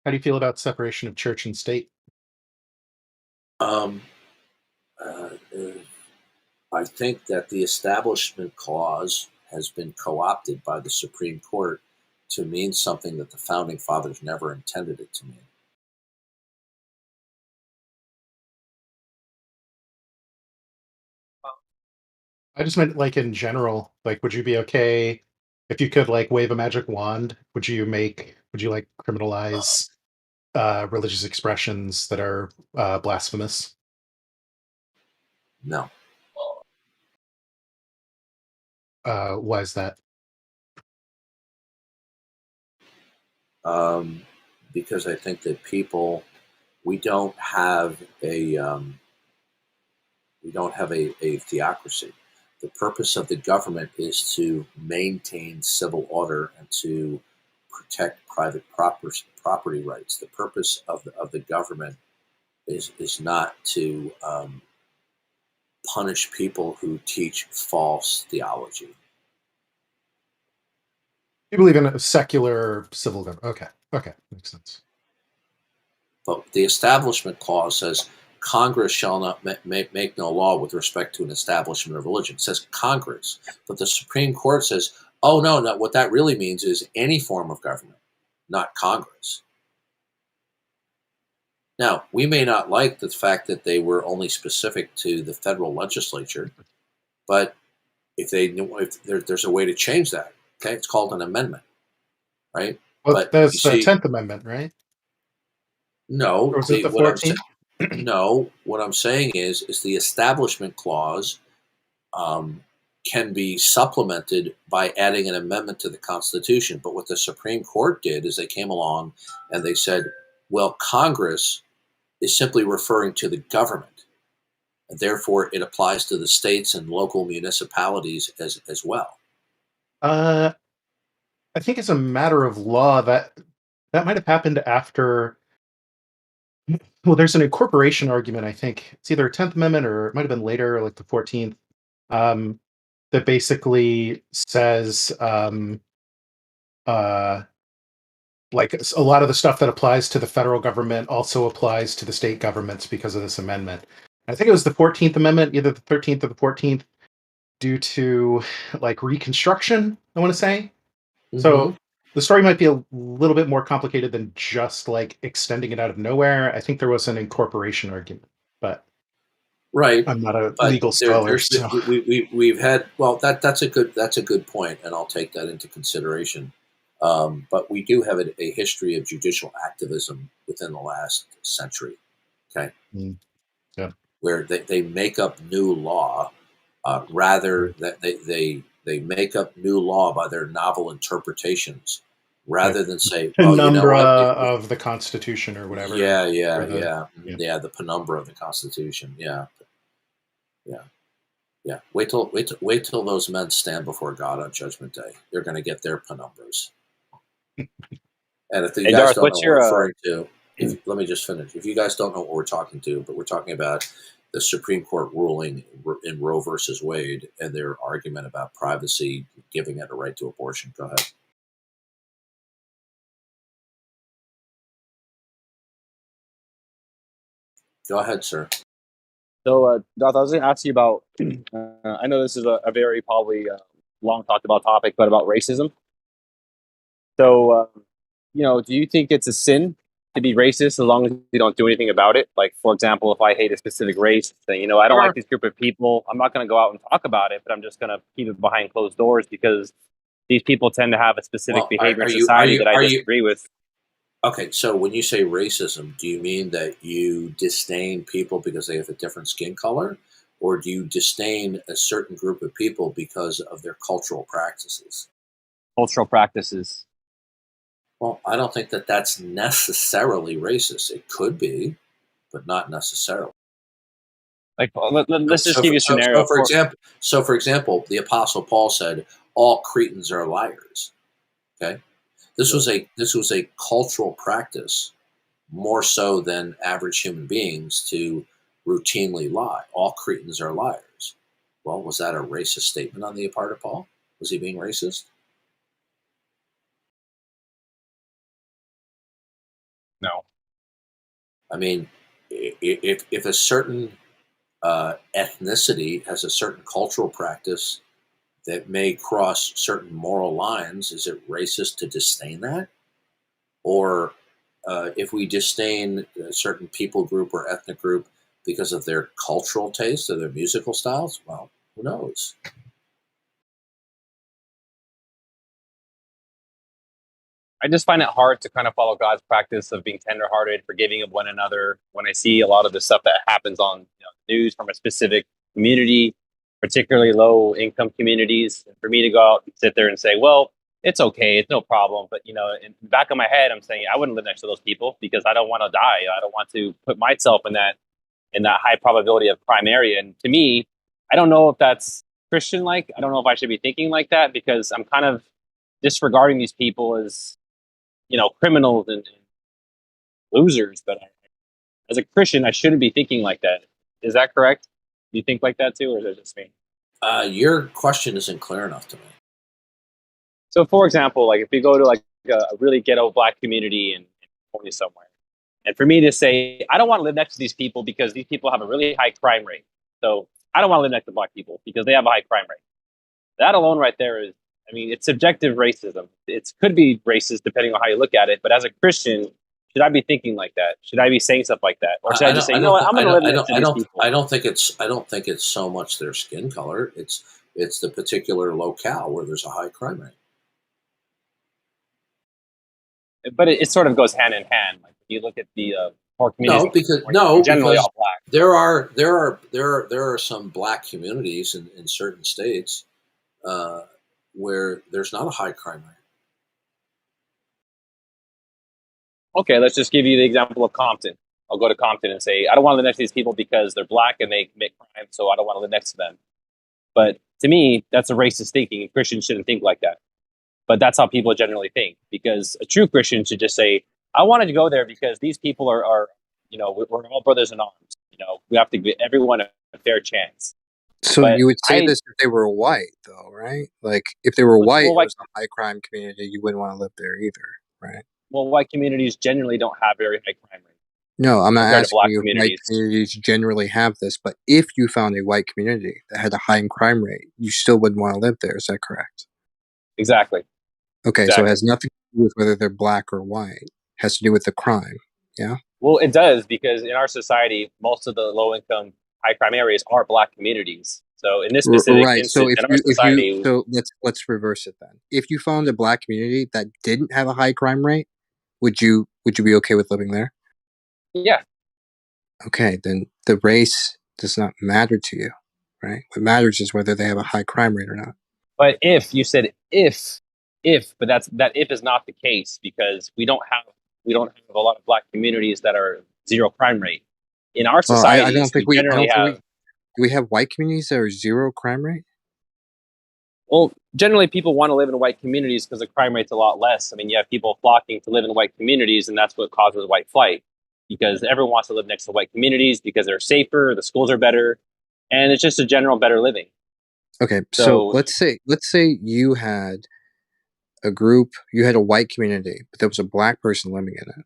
How do you feel about separation of church and state? Um, I think that the Establishment Clause has been co-opted by the Supreme Court to mean something that the Founding Fathers never intended it to mean. I just meant like in general. Like, would you be okay if you could like wave a magic wand? Would you like criminalize religious expressions that are blasphemous? No. Why is that? Because I think that we don't have a theocracy. The purpose of the government is to maintain civil order and to protect private property rights. The purpose of the government is not to punish people who teach false theology. You believe in a secular civil government? Okay, makes sense. But the Establishment Clause says Congress shall not make no law with respect to an establishment of religion. It says Congress. But the Supreme Court says, oh, no, what that really means is any form of government, not Congress. Now, we may not like the fact that they were only specific to the federal legislature, but if there's a way to change that, okay, it's called an amendment, right? Well, but that's the 10th Amendment, right? No, or was it the 14th? No, what I'm saying is the Establishment Clause can be supplemented by adding an amendment to the Constitution. But what the Supreme Court did is they came along and they said, well, Congress is simply referring to the government, and therefore it applies to the states and local municipalities as well. I think it's a matter of law that might have happened after. Well, there's an incorporation argument. I think it's either a 10th Amendment or it might have been later, like the 14th, that basically says like a lot of the stuff that applies to the federal government also applies to the state governments because of this amendment. I think it was the 14th Amendment, either the 13th or the 14th, due to like Reconstruction, I want to say. So the story might be a little bit more complicated than just like extending it out of nowhere. I think there was an incorporation argument, but right, I'm not a legal scholar. So. We've had that's a good point, and I'll take that into consideration. But we do have a history of judicial activism within the last century. Okay, yeah, where they make up new law rather that they make up new law by their novel interpretations rather than say penumbra of the Constitution or whatever. The penumbra of the Constitution. Yeah. Wait till those men stand before God on Judgment Day. They're going to get their penumbras. And if you guys don't know what we're referring to, let me just finish. If you guys don't know what we're talking to, but we're talking about the Supreme Court ruling in Roe versus Wade and their argument about privacy, giving it a right to abortion. Go ahead. Go ahead, sir. So, Darth, I was going to ask you about, I know this is a very probably long talked about topic, but about racism. So, do you think it's a sin to be racist as long as you don't do anything about it? Like, for example, if I hate a specific race, then, I don't like this group of people, I'm not going to go out and talk about it, but I'm just going to keep it behind closed doors because these people tend to have a specific behavior in society that I disagree with. Okay, so when you say racism, do you mean that you disdain people because they have a different skin color? Or do you disdain a certain group of people because of their cultural practices? Cultural practices. Well, I don't think that that's necessarily racist. It could be, but not necessarily. Like, let's just give you a scenario. For example, the Apostle Paul said, "All Cretans are liars." Okay, this was a cultural practice more so than average human beings to routinely lie. All Cretans are liars. Well, was that a racist statement on the part of Paul? Was he being racist? No. I mean, if a certain ethnicity has a certain cultural practice that may cross certain moral lines, is it racist to disdain that? Or if we disdain a certain people group or ethnic group because of their cultural taste or their musical styles, well, who knows? I just find it hard to kind of follow God's practice of being tenderhearted, forgiving of one another. When I see a lot of the stuff that happens on the news from a specific community, particularly low income communities, and for me to go out and sit there and say, "Well, it's okay, it's no problem," but in the back of my head, I'm saying I wouldn't live next to those people because I don't want to die. I don't want to put myself in that high probability of crime area. And to me, I don't know if that's Christian like. I don't know if I should be thinking like that because I'm kind of disregarding these people as criminals and losers. But as a Christian, I shouldn't be thinking like that. Is that correct? Do you think like that too, or is it just me? Your question isn't clear enough to me. So, for example, like if we go to like a really ghetto black community in California somewhere, and for me to say I don't want to live next to these people because these people have a really high crime rate, so I don't want to live next to black people because they have a high crime rate. That alone, right there, is, I mean, it's subjective racism. It could be racist depending on how you look at it. But as a Christian, should I be thinking like that? Should I be saying stuff like that, or should I just say, you know what, I'm going to live next to these people? I don't think it's so much their skin color. It's the particular locale where there's a high crime rate. But it sort of goes hand in hand. Like if you look at the poor communities, Generally all black. There are some black communities in certain states where there's not a high crime rate. Okay, let's just give you the example of Compton. I'll go to Compton and say, I don't want to live next to these people because they're black and they commit crime, so I don't want to live next to them. But to me, that's a racist thinking. Christians shouldn't think like that. But that's how people generally think, because a true Christian should just say, I wanted to go there because these people are we're all brothers in arms. We have to give everyone a fair chance. So But you would say this if they were white, though, right? Like, if they were white, it was a high crime community, you wouldn't want to live there either, right? Well, white communities generally don't have very high crime rates. No, I'm not compared to asking black you if white communities. communities generally have this, but if you found a white community that had a high crime rate, you still wouldn't want to live there. Is that correct? Exactly. Okay, so Exactly. it has nothing to do with whether they're black or white. It has to do with the crime, yeah? Well, it does, because in our society, most of the low-income, high-crime areas are black communities. So in this specific Right. So instance, if in our society, so let's reverse it then. If you found a black community that didn't have a high crime rate, would you be okay with living there? yeah, Okay, then the race does not matter to you, right? What matters is whether they have a high crime rate or not. but if you said if, but that if is not the case, because we don't have a lot of black communities that are zero crime rate. In our Well, society, I don't think we generally have. do we have white communities that are zero crime rate? Well, generally, people want to live in white communities because the crime rate's a lot less. I mean, you have people flocking to live in white communities, and that's what causes white flight, because everyone wants to live next to white communities because they're safer, the schools are better, and it's just a general better living. Okay, so So let's say you had you had a white community, but there was a black person living in it,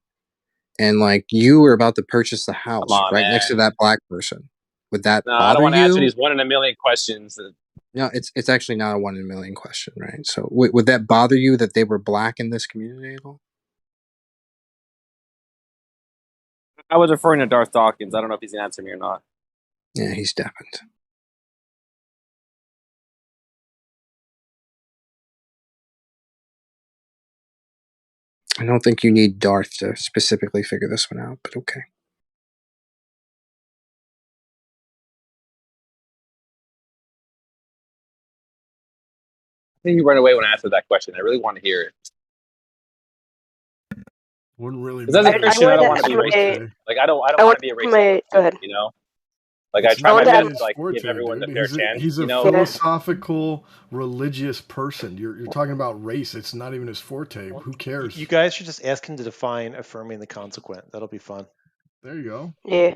and like you were about to purchase the house on, right next to man. that black person. Would that No, I bother don't want to answer you? these 1 in a million questions. No, it's actually not a 1 in a million question, right? So would that bother you that they were black in this community at all? I was referring to Darth Dawkins. I don't know if he's going to answer me or not. Yeah, he's deafened. I don't think you need Darth to specifically figure this one out, but okay. I think he ran away when I answered that question. I really want to hear it. Wouldn't really Because as a matter. Christian, I don't want to be racist. Like I don't want to be a racist. Go ahead. You know, Like I It's try not my really best his to like give forte, everyone the dude. fair chance. He's You a know, philosophical, religious person. You're talking about race. It's not even his forte. Who cares? You guys should just ask him to define affirming the consequent. That'll be fun. There you go. Yeah.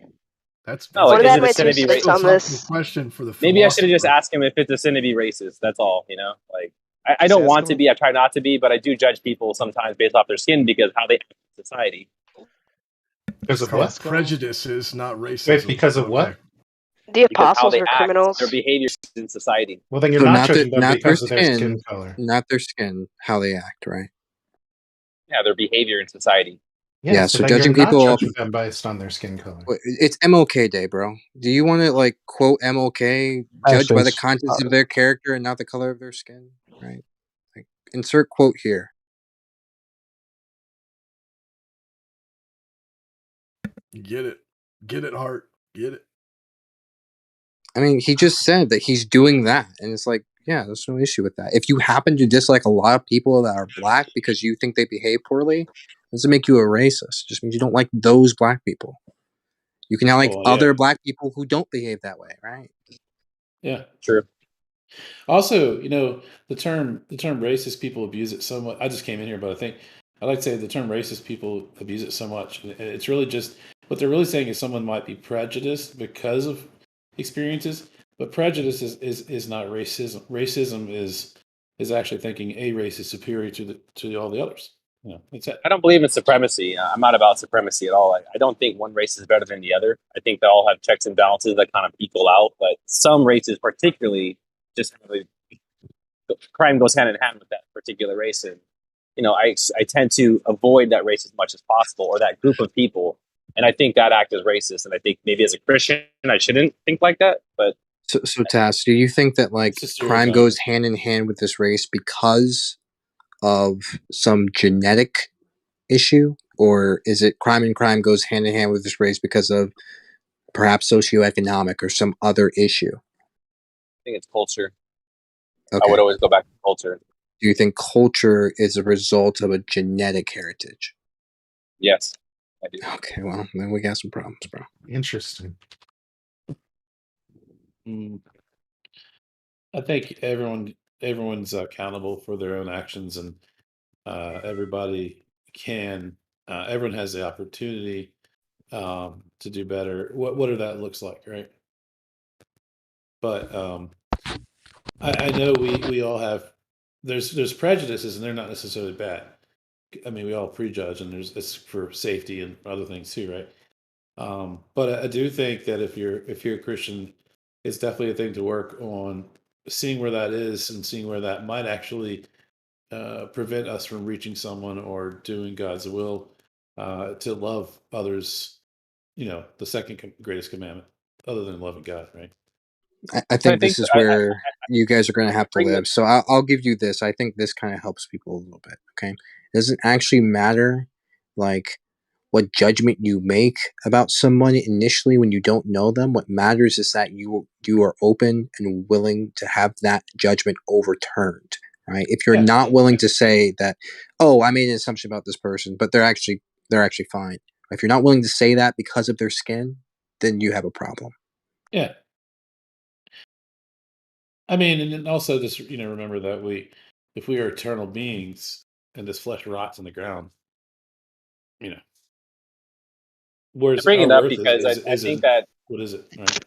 That's no, What like is about it a my sin two to be cents on philosophical this? question for the Maybe I should have just philosopher. asked him if it's a sin to be racist. That's all, you know? Like, I Just don't ask want to him. be, I try not to be, but I do judge people sometimes based off their skin because how they act in society. Because It's of called what? prejudices, not racism. Wait, because of what? Okay. The Because how apostles they were act, criminals. their behavior in society. Well, then you're So not not their judging them not their because of their skin skin, color. not their skin, how they act, right? Yeah, their behavior in society. Yeah, So then you're judging not people off. judging them based on their skin color. It's MLK Day, bro. Do you want to like quote MLK? Judge by the contents of their character and not the color of their skin, right? Like, insert quote here. Get it, Hart. Get it. I mean, he just said that he's doing that, and it's like, yeah, there's no issue with that. If you happen to dislike a lot of people that are black because you think they behave poorly, doesn't make you a racist. It just means you don't like those black people. You can like Oh, other yeah. black people who don't behave that way, right? Yeah. True. Also, you know, the term racist, people abuse it so much. I just came in here, but I think I like to say the term racist, people abuse it so much. And it's really just what they're really saying is someone might be prejudiced because of experiences, but prejudice is not racism. Racism is actually thinking a race is superior to all the others. You know, it's I don't believe in supremacy. I'm not about supremacy at all. I don't think one race is better than the other. I think they all have checks and balances that kind of equal out, but some races particularly just really, crime goes hand in hand with that particular race. And, you know, I tend to avoid that race as much as possible or that group of people. And I think that act is racist. And I think maybe as a Christian, I shouldn't think like that. But So Tass, do you think that like It's a crime stereotype. goes hand in hand with this race because of some genetic issue, or is it crime and crime goes hand in hand with this race because of perhaps socioeconomic or some other issue? I think it's culture. Okay. I would always go back to culture. Do you think culture is a result of a genetic heritage? Yes, I do. Okay, well, then we got some problems, bro. Interesting. I think everyone's accountable for their own actions, and everybody can. Everyone has the opportunity to do better. Whatever that looks like, right? But I know we all have. There's prejudices, and they're not necessarily bad. I mean, we all prejudge, and it's for safety and other things too, right? But I do think that if you're a Christian, it's definitely a thing to work on seeing where that is and seeing where that might actually prevent us from reaching someone or doing God's will to love others. You know, the second greatest commandment, other than loving God, right? I think this is where you guys are going to have to live. So I'll give you this. I think this kind of helps people a little bit. Okay, it doesn't actually matter, like what judgment you make about someone initially when you don't know them. What matters is that you are open and willing to have that judgment overturned. Right? If you're not willing to say that, oh, I made an assumption about this person, but they're actually fine. If you're not willing to say that because of their skin, then you have a problem. Yeah. I mean, and then also just remember that if we are eternal beings and this flesh rots in the ground, you know, where's I bring our it up worth because I think that what is it, right?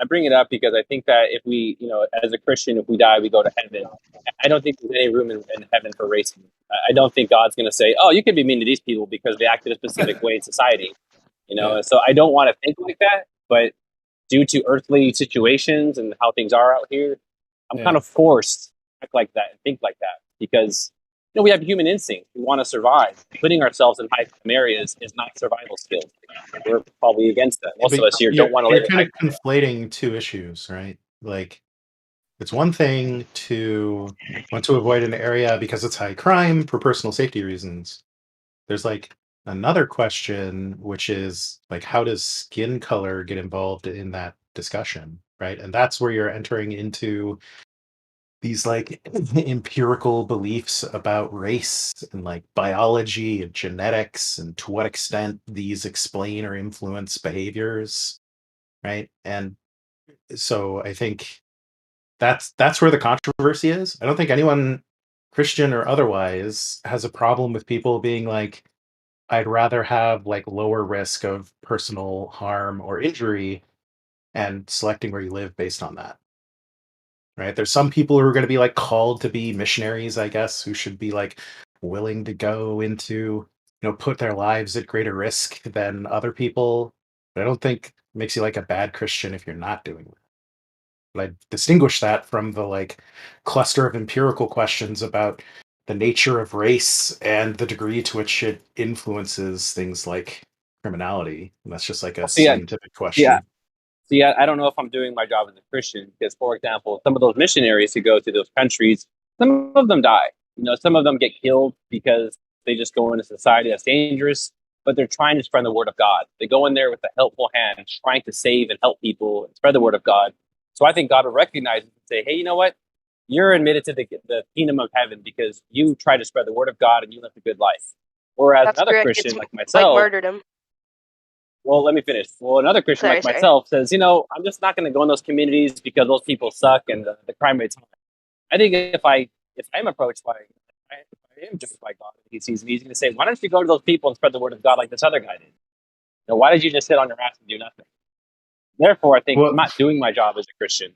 I bring it up because I think that if we, as a Christian, if we die, we go to heaven. I don't think there's any room in heaven for racism. I don't think God's going to say, "Oh, you can be mean to these people because they acted a specific way in society." And so I don't want to think like that. But due to earthly situations and how things are out here, I'm kind of forced to act like that and think like that because we have human instinct. We want to survive. Putting ourselves in high crime areas is not survival skills. We're probably against that. Most of us here don't want to live in You're high kind of conflating two issues, right? Like, it's one thing to want to avoid an area because it's high crime for personal safety reasons. There's like another question, which is like, how does skin color get involved in that discussion, right? And that's where you're entering into these like empirical beliefs about race and like biology and genetics and to what extent these explain or influence behaviors. right? And so I think that's where the controversy is. I don't think anyone, Christian or otherwise, has a problem with people being like, I'd rather have like lower risk of personal harm or injury and selecting where you live based on that. Right? There's some people who are going to be like called to be missionaries, I guess, who should be like willing to go into, put their lives at greater risk than other people. But I don't think it makes you like a bad Christian if you're not doing that. But I distinguish that from the like cluster of empirical questions about the nature of race and the degree to which it influences things like criminality. And that's just like a See, scientific yeah, question. See, I don't know if I'm doing my job as a Christian because, for example, some of those missionaries who go to those countries, some of them die. Some of them get killed because they just go into society that's dangerous, but they're trying to spread the word of God. They go in there with a helpful hand, trying to save and help people and spread the word of God. So I think God will recognize it and say, hey, you know what? You're admitted to the kingdom of heaven because you try to spread the word of God and you live a good life. Whereas That's another correct. Christian It's like like myself, murdered him. well, let me finish. Well, another Christian Sorry, like sorry. myself says, I'm just not going to go in those communities because those people suck and the crime rate's high. I think if I'm approached by, if I am judged by God, he sees me, he's going to say, why don't you go to those people and spread the word of God like this other guy did? Why did you just sit on your ass and do nothing? Therefore, I think I'm not doing my job as a Christian.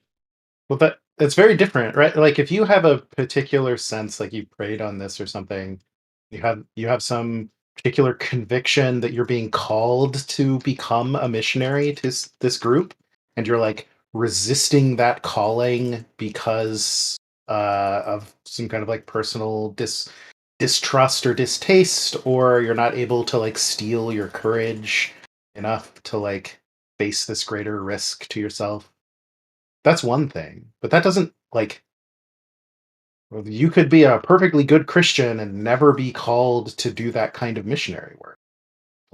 Well, that's very different, right? Like if you have a particular sense, like you prayed on this or something, you have some particular conviction that you're being called to become a missionary to this group, and you're like resisting that calling because of some kind of like personal distrust or distaste, or you're not able to like steel your courage enough to like face this greater risk to yourself. That's one thing, but that doesn't like you could be a perfectly good Christian and never be called to do that kind of missionary work.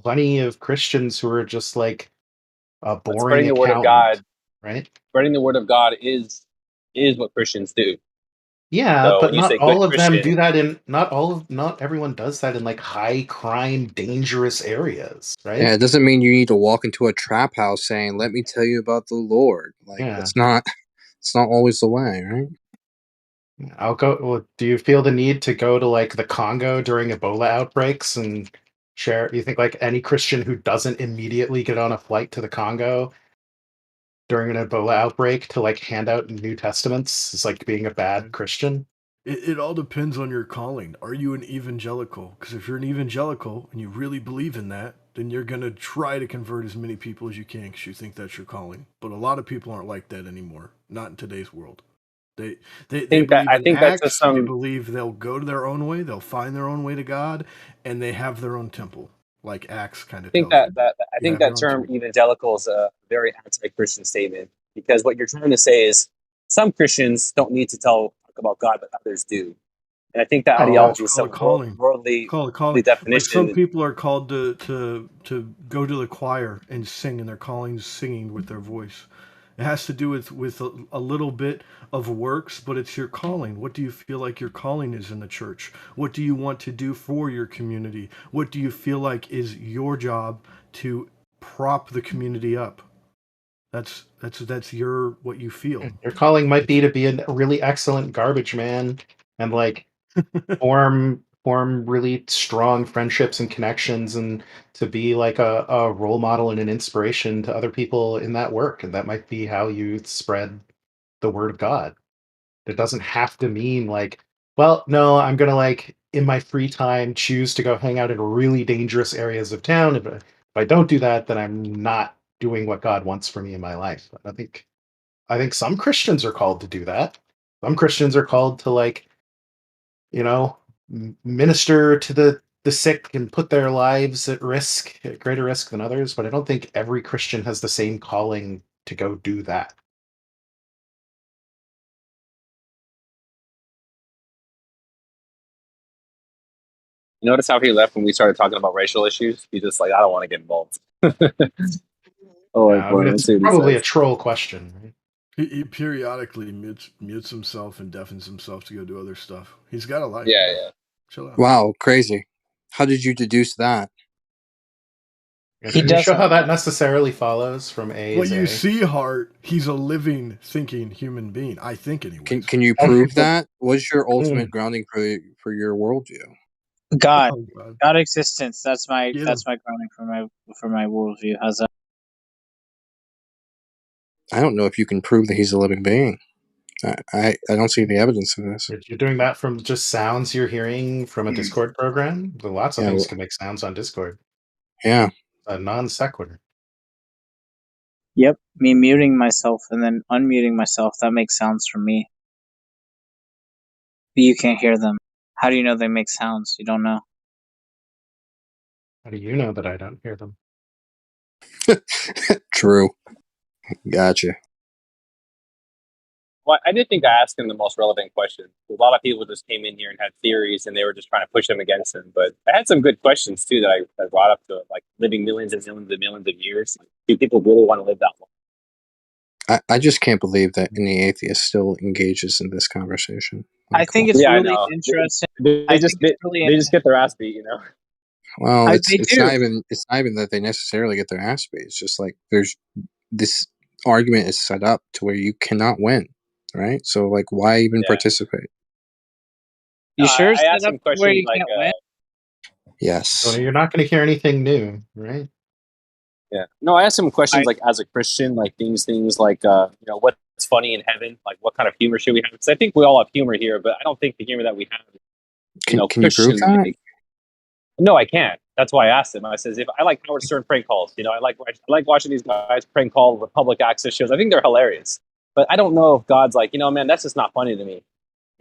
Plenty of Christians who are just like a But boring spreading the word of accountant, God, right? spreading the word of God is what Christians do. Yeah, So but when you not say good all of them do Christian, that not everyone does that in like high crime, dangerous areas, right? Yeah, it doesn't mean you need to walk into a trap house saying, "Let me tell you about the Lord." Like Yeah. it's not always the way, right? I'll go. Well, do you feel the need to go to like the Congo during Ebola outbreaks and share? You think like any Christian who doesn't immediately get on a flight to the Congo during an Ebola outbreak to like hand out New Testaments is like being a bad Christian? It all depends on your calling. Are you an evangelical? Because if you're an evangelical and you really believe in that, then you're going to try to convert as many people as you can because you think that's your calling. But a lot of people aren't like that anymore. Not in today's world. They believe I in think that's just acts. They some. believe they'll go to their own way. They'll find their own way to God, and they have their own temple, like Acts kind of tells you. I You think have your that own term temple. evangelical is a very anti-Christian statement because what you're trying to say is some Christians don't need to talk about God, but others do. And I think that Oh, ideology is call it some calling. worldly Call it calling. Like some definition. people are called to go to the choir and sing, and their calling's singing with their voice. It has to do with a little bit of works, but it's your calling. What do you feel like your calling is in the church? What do you want to do for your community? What do you feel like is your job to prop the community up? That's your what you feel. Your calling might be to be a really excellent garbage man and like form really strong friendships and connections and to be like a role model and an inspiration to other people in that work. And that might be how you spread the word of God. It doesn't have to mean like, well, no, I'm gonna like in my free time choose to go hang out in really dangerous areas of town. If I don't do that, then I'm not doing what God wants for me in my life. I think some Christians are called to do that. Some Christians are called to like, you know, minister to the sick and put their lives at greater risk than others. But I don't think every Christian has the same calling to go do that. Notice how he left when we started talking about racial issues? He's just like, I don't want to get involved. I mean, Let's it's see what he probably a says. troll question, right? He periodically mutes himself and deafens himself to go do other stuff. He's got a life. Yeah. Chill out. Wow, crazy. How did you deduce that? Can you show how that necessarily follows from A Well, is you A? see, Hart, he's a living, thinking human being. I think, anyways. Can you prove that? What's your ultimate grounding for your worldview? God, Oh, God. God existence. That's my Get that's him. my grounding for my worldview. How's that? I don't know if you can prove that he's a living being. I don't see the evidence of this. You're doing that from just sounds you're hearing from a Discord program? There are lots of Yeah, things well- can make sounds on Discord. Yeah. A non sequitur. Yep, me muting myself and then unmuting myself. That makes sounds for me. But you can't hear them. How do you know they make sounds? You don't know. How do you know that I don't hear them? True. Gotcha. Well, I did think I asked him the most relevant question. A lot of people just came in here and had theories, and they were just trying to push them against him. But I had some good questions too that I brought up to it, like living millions and millions and millions of years. Like, do people really want to live that long? I just can't believe that any atheist still engages in this conversation. I think it's Yeah, I really know. interesting. They just get their ass beat, you know. Well, it's they do. not even that they necessarily get their ass beat. It's just like there's this argument is set up to where you cannot win, right? So like, why even participate? You sure it's I set asked up him to where you questions like, can't win? Yes. So you're not going to hear anything new, right? yeah. No, I asked him questions like, as a Christian, like things like, what's funny in heaven? Like, what kind of humor should we have? Because I think we all have humor here, but I don't think the humor that we have is, Can you prove Christian. that? No, I can't. That's why I asked him. I says, if I like Howard Stern prank calls, I like watching these guys prank call the public access shows. I think they're hilarious. But I don't know if God's like, man, that's just not funny to me.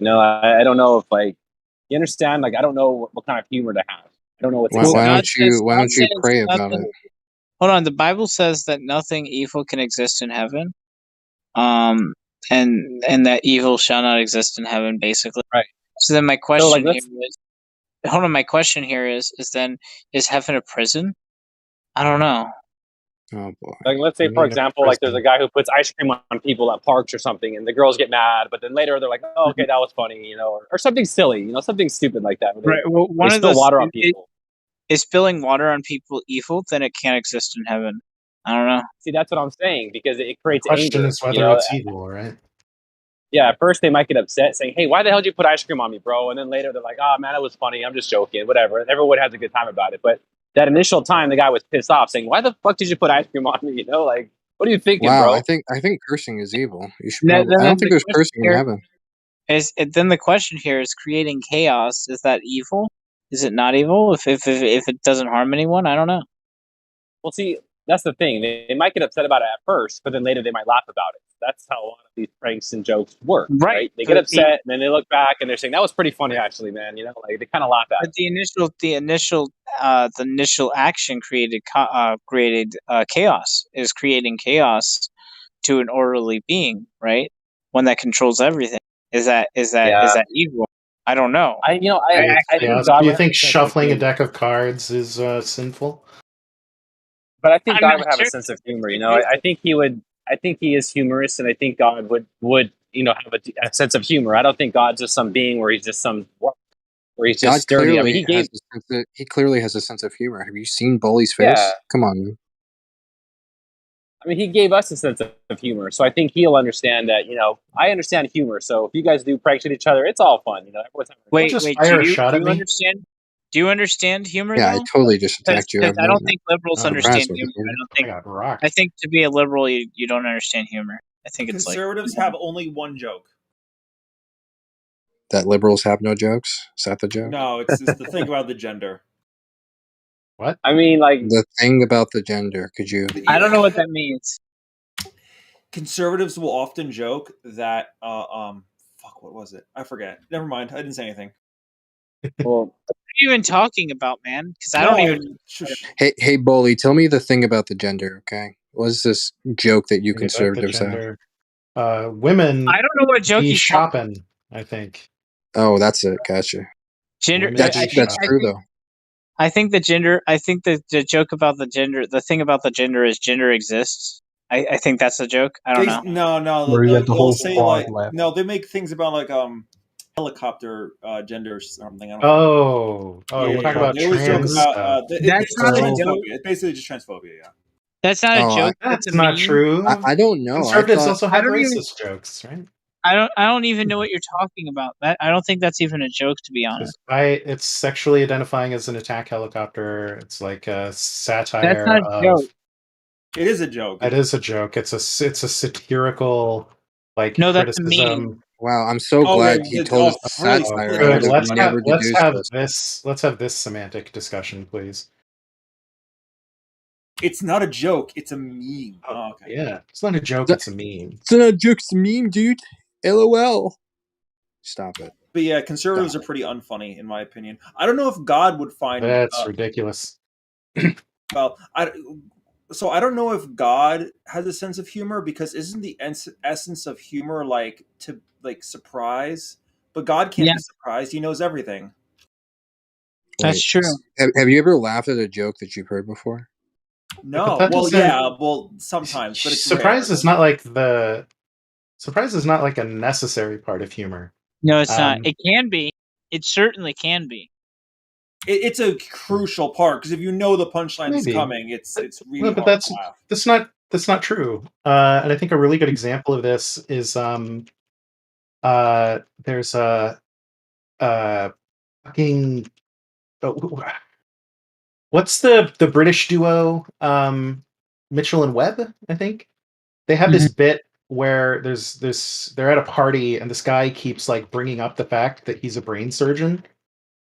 I don't know if you understand. Like, I don't know what kind of humor to have. I don't know what's Why don't you says pray about nothing- it? Hold on. The Bible says that nothing evil can exist in heaven. And that evil shall not exist in heaven, basically. Right. So then my question So, here is, hold on. My question here is then, is heaven a prison? I don't know. Oh boy. Like, let's say, for example, like there's a guy who puts ice cream on people at parks or something, and the girls get mad, but then later they're like, "Oh, okay, that was funny," or something silly, something stupid like that. Right. Well, one they of spill those water on people. Is spilling water on people evil? Then it can't exist in heaven. I don't know. See, that's what I'm saying, because it creates The question anger. is whether it's evil, right? Yeah, at first they might get upset, saying, "Hey, why the hell did you put ice cream on me, bro?" And then later they're like, "Oh man, it was funny. I'm just joking. Whatever." And everyone has a good time about it. But that initial time, the guy was pissed off, saying, "Why the fuck did you put ice cream on me?" Like, what are you thinking, Wow, bro? I think cursing is evil. You should probably, I don't think there's cursing in heaven. Then the question here is creating chaos. Is that evil? Is it not evil if it doesn't harm anyone? I don't know. Well, see, that's the thing. They might get upset about it at first, but then later they might laugh about it. That's how a lot of these pranks and jokes work, right? They get upset, and then they look back and they're saying, "That was pretty funny, actually, man." Like they kind of laugh at it. But the initial action created chaos. Is creating chaos to an orderly being, right? One that controls everything. Is that evil? I don't know. I think Do you think shuffling a deck of cards is sinful? But I think I'm God not would have sure. a sense of humor. I think he would. I think he is humorous, and I think God would have a sense of humor. I don't think God's just some being where he's just where he's just God sturdy. I clearly mean, he clearly has a sense of humor. Have you seen Bully's face? Yeah. Come on, man. I mean, he gave us a sense of humor, so I think he'll understand that. I understand humor, so if you guys do pranks with each other, it's all fun. Everyone's having Wait. Just Do fire a you shot at me? understand? Do you understand humor? Yeah, I though? totally just attacked you. Because I don't think liberals I'm understand surprised with humor. it. I got rocked. I think to be a liberal, you don't understand humor. I think it's Conservatives have only one joke. That liberals have no jokes? Is that the joke? No, it's the thing about the gender. What? I mean, like the thing about the gender. Could you? I don't know what that means. Conservatives will often joke that fuck, what was it? I forget. Never mind. I didn't say anything. Well, what are you even talking about, man? Because I don't even. Hey, Bully, tell me the thing about the gender, okay? What is this joke that you conservatives have? Women. I don't know what joke be he's shopping. I think. Oh, that's it. Gotcha. Gender. That's true though. I think the gender. I think the joke about the gender. The thing about the gender is gender exists. I think that's a joke. I don't know. No. Where you have the They'll whole say quad like left. no. They make things about like helicopter gender or something. I don't Oh, know. we're talking about They always joke trans. about That's not a joke. transphobia. It's basically just transphobia. Yeah. That's not a Oh, joke. That's That's a not meme. true. I don't know. I Conservatives thought also I have don't even. racist jokes, right? I don't even know what you're talking about. I don't think that's even a joke, to be honest. It's sexually identifying as an attack helicopter. It's like a That's satire not a of. joke. It is a joke. It is a joke. It's a satirical No, that's a meme. criticism. Wow, I'm so Oh, glad yeah, he told us the really satire. I Good. would have never Let's deduced have this. Let's have this semantic discussion, please. It's not a joke. It's a meme. Oh, okay. Yeah, it's not a joke. It's a meme. It's not a joke. It's a meme, dude. LOL. Stop it. But yeah, conservatives are pretty unfunny, in my opinion. I don't know if God would find That's ridiculous. Well, so I don't know if God has a sense of humor, because isn't the essence of humor to surprise? But God can't be surprised; He knows everything. That's true. Have you ever laughed at a joke that you've heard before? No, that well, doesn't- yeah, well, sometimes, but it's surprise rare. is not like a necessary part of humor. No, it's not. It can be. It certainly can be. It's a crucial part, because if you know the punchline is Maybe. coming, it's really but hard to laugh. that's not true. And I think a really good example of this is there's a fucking what's the British duo Mitchell and Webb, I think. They have this bit where they're at a party and this guy keeps like bringing up the fact that he's a brain surgeon.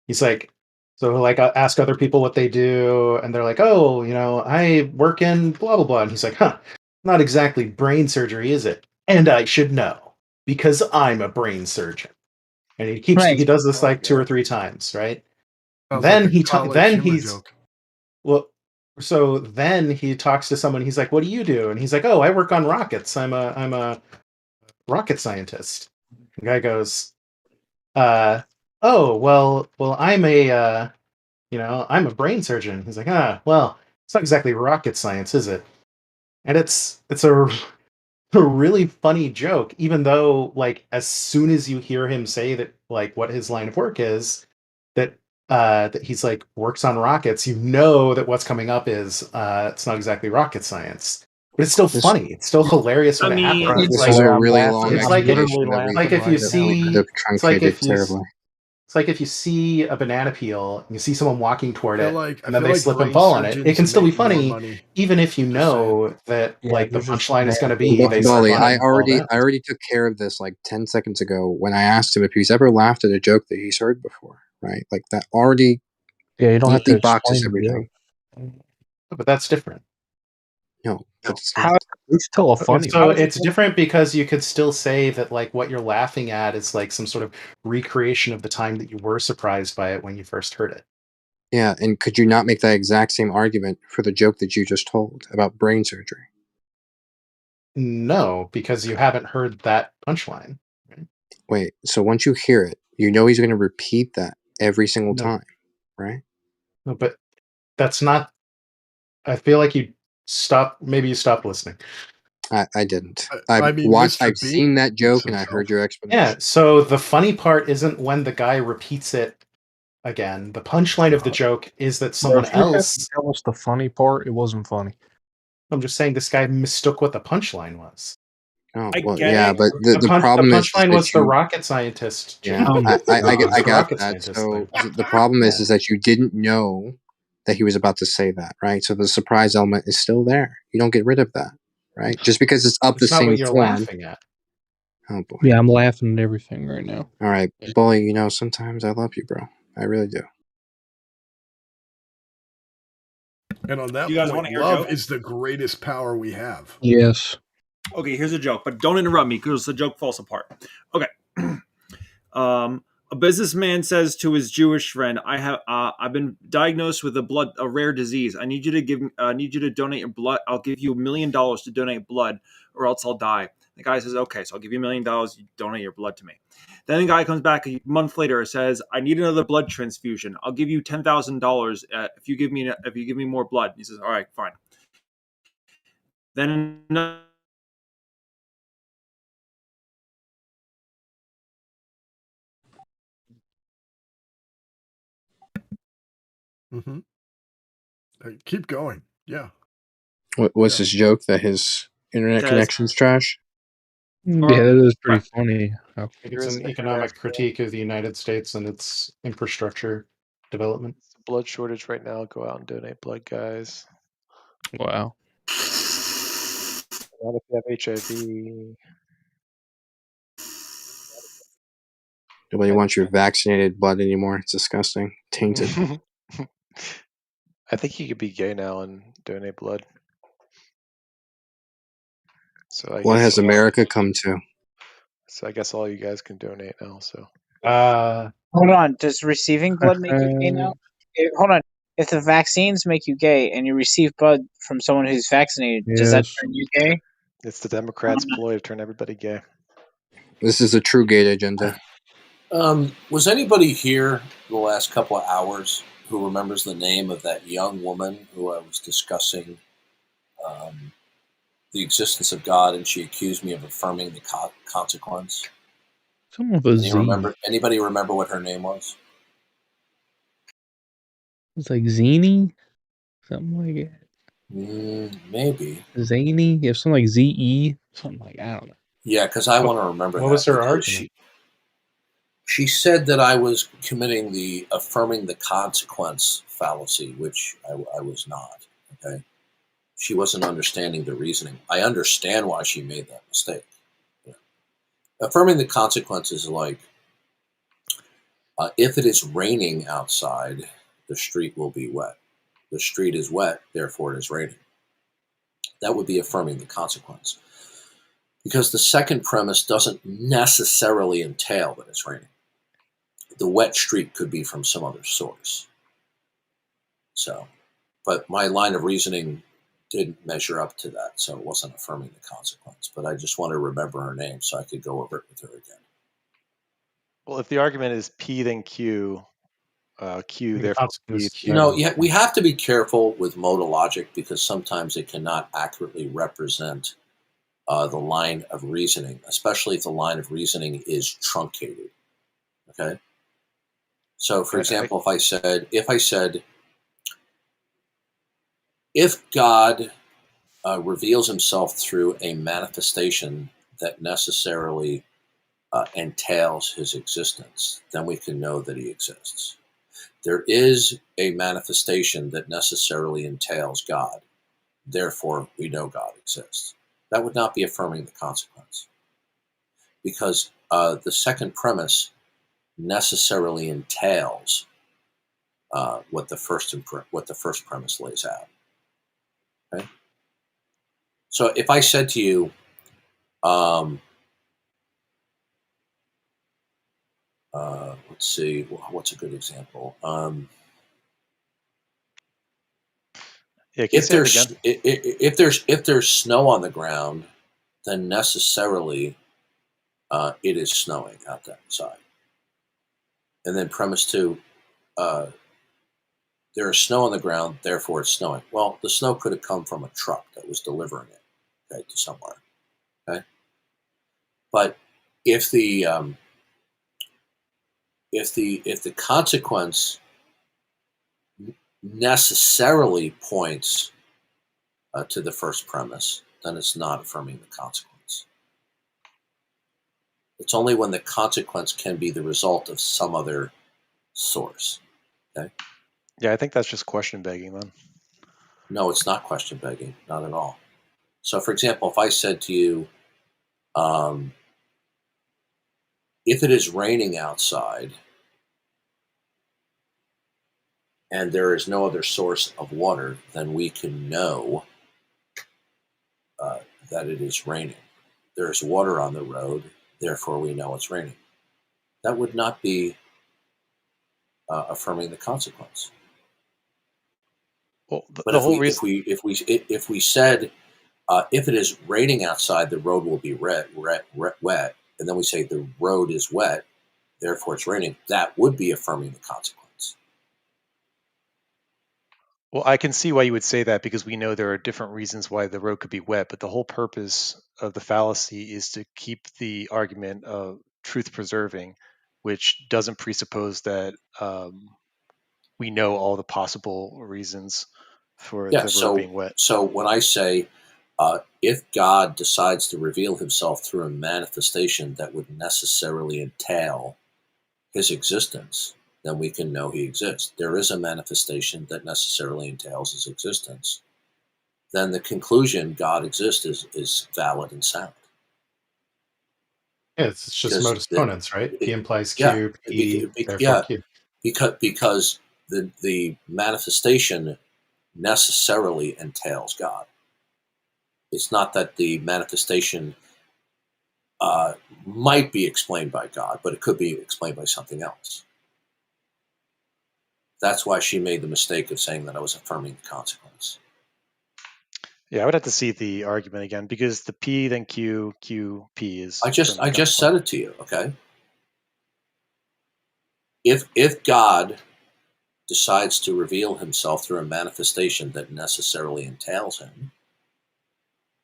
He's like, so like ask other people what they do, and they're like, oh, I work in blah blah blah, and he's like, huh, not exactly brain surgery, is it? And I should know because I'm a brain surgeon. And he does this like 2 or 3 times, right? Sounds Then like a he college then humor he's joke. well. So then he talks to someone. He's like, "What do you do?" And he's like, "Oh, I work on rockets. I'm a rocket scientist." The guy goes, "Oh, well, I'm I'm a brain surgeon." He's like, well, it's not exactly rocket science, is it?" And it's a really funny joke, even though like as soon as you hear him say that like what his line of work is, that he's like works on rockets, you know that what's coming up is it's not exactly rocket science. But it's still funny. It's still hilarious when it happens. This is a really long It's like explanation that we like if you see could have truncated terribly. it's like if you see a banana peel and you see someone walking toward I it feel like- and I then feel they like slip and brain fall on it, it can surgeons still be make more funny, money. even if you know that like the they're just punchline is going to be mad. they slip Bully, on it I and fall down. already took care of this like 10 seconds ago when I asked him if he's ever laughed at a joke that he's heard before, right? Like that already Yeah, you don't have to neatly boxes explain the everything. But that's different. No, that's How not. it's still a funny. So it's different because you could still say that like what you're laughing at is like some sort of recreation of the time that you were surprised by it when you first heard it. Yeah, and could you not make that exact same argument for the joke that you just told about brain surgery? No, because you haven't heard that punchline. Wait, so once you hear it, you know he's going to repeat that every single No. time, right? No, but that's not. I feel like you stopped. Maybe you stopped listening. I didn't. I mean, I've Mr. Bean seen that joke and I himself. heard your explanation. Yeah. So the funny part isn't when the guy repeats it again. The punchline of the joke is that someone if you have else. to tell us the funny part, it wasn't funny. I'm just saying this guy mistook what the punchline was. Oh, I well, get yeah, it. but the problem the is punchline that was the you- rocket scientist. Yeah, joke. I It's the got rocket that. scientist So thing. the problem is that you didn't know that he was about to say that, right? So the surprise element is still there. You don't get rid of that, right? Just because it's up It's the not same what you're form. laughing at. Oh boy. Yeah, I'm laughing at everything right now. All right, Bully. You know, sometimes I love you, bro. I really do. And on that You guys wanna point, hear a love joke? is the greatest power we have. Yes. Okay, here's a joke, but don't interrupt me because the joke falls apart. Okay. A businessman says to his Jewish friend, I've been diagnosed with a rare disease. I need you to donate your blood. I'll give you $1 million to donate blood, or else I'll die." The guy says, "Okay, so I'll give you $1 million. You donate your blood to me." Then the guy comes back a month later and says, "I need another blood transfusion. I'll give you $10,000 if you give me more blood." He says, "All right, fine." Then Mm-hmm. Keep going. Yeah. What's his joke that his internet Guys, connection's trash? Yeah, Or- that is pretty funny. I think it's an economic critique of the United States and its infrastructure development. It's a blood shortage right now. Go out and donate blood, guys. Wow. Not if you have HIV. Nobody wants your vaccinated blood anymore. It's disgusting. Tainted. I think you could be gay now and donate blood. So I What guess has America come to? So I guess all you guys can donate now. So Hold on. Does receiving blood make you gay now? Hold on. If the vaccines make you gay and you receive blood from someone who's vaccinated, does that Yes. turn you gay? it's the Democrats' ploy to turn everybody gay. This is a true gate agenda. Was anybody here the last couple of hours who remembers the name of that young woman who I was discussing the existence of God, and she accused me of affirming the consequence? Some of a Z. Anybody remember what her name was? It's like Zany? Something like it. Maybe. Zany? You have something like ZE? Something like, I don't know. Yeah, because I want to remember what that. was her because argument? She said that I was committing the affirming the consequence fallacy, which I was not. Okay. She wasn't understanding the reasoning. I understand why she made that mistake. Yeah. Affirming the consequences, like if it is raining outside, the street will be wet. The street is wet, therefore it is raining. That would be affirming the consequence. Because the second premise doesn't necessarily entail that it's raining. The wet street could be from some other source. So, but my line of reasoning didn't measure up to that, so it wasn't affirming the consequence. But I just want to remember her name so I could go over it with her again. Well, if the argument is P then Q, Q therefore P. Yeah, we have to be careful with modal logic because sometimes it cannot accurately represent the line of reasoning, especially if the line of reasoning is truncated. Okay. So, for example, if I said, if God reveals himself through a manifestation that necessarily entails his existence, then we can know that he exists. There is a manifestation that necessarily entails God. Therefore, we know God exists. That would not be affirming the consequence. Because the second premise necessarily entails what the first premise lays out. Okay? So if I said to you, let's see, what's a good example? If there's snow on the ground, then necessarily it is snowing outside. And then premise two, there is snow on the ground, therefore it's snowing. Well, the snow could have come from a truck that was delivering it, okay, to somewhere. Okay, but if the consequence necessarily points to the first premise, then it's not affirming the consequence. It's only when the consequence can be the result of some other source. Okay. Yeah, I think that's just question begging then. No, it's not question begging, not at all. So, for example, if I said to you, if it is raining outside and there is no other source of water, then we can know that it is raining. There is water on the road, therefore we know it's raining. That would not be affirming the consequence. Well, but if we said if it is raining outside, the road will be wet, and then we say the road is wet, therefore it's raining, that would be affirming the consequence. Well, I can see why you would say that because we know there are different reasons why the road could be wet, but the whole purpose of the fallacy is to keep the argument of truth preserving, which doesn't presuppose that we know all the possible reasons for Yeah. the road being wet. So when I say, if God decides to reveal himself through a manifestation that would necessarily entail his existence, then we can know he exists. There is a manifestation that necessarily entails his existence. Then the conclusion God exists is valid and sound. Yeah, it's just modus ponens, right? P implies Q, P, therefore Q. Because the manifestation necessarily entails God. It's not that the manifestation might be explained by God, but it could be explained by something else. That's why she made the mistake of saying that I was affirming the consequence. Yeah, I would have to see the argument again, because the P then Q, Q, P is. I just said it to you, okay? If God decides to reveal himself through a manifestation that necessarily entails him,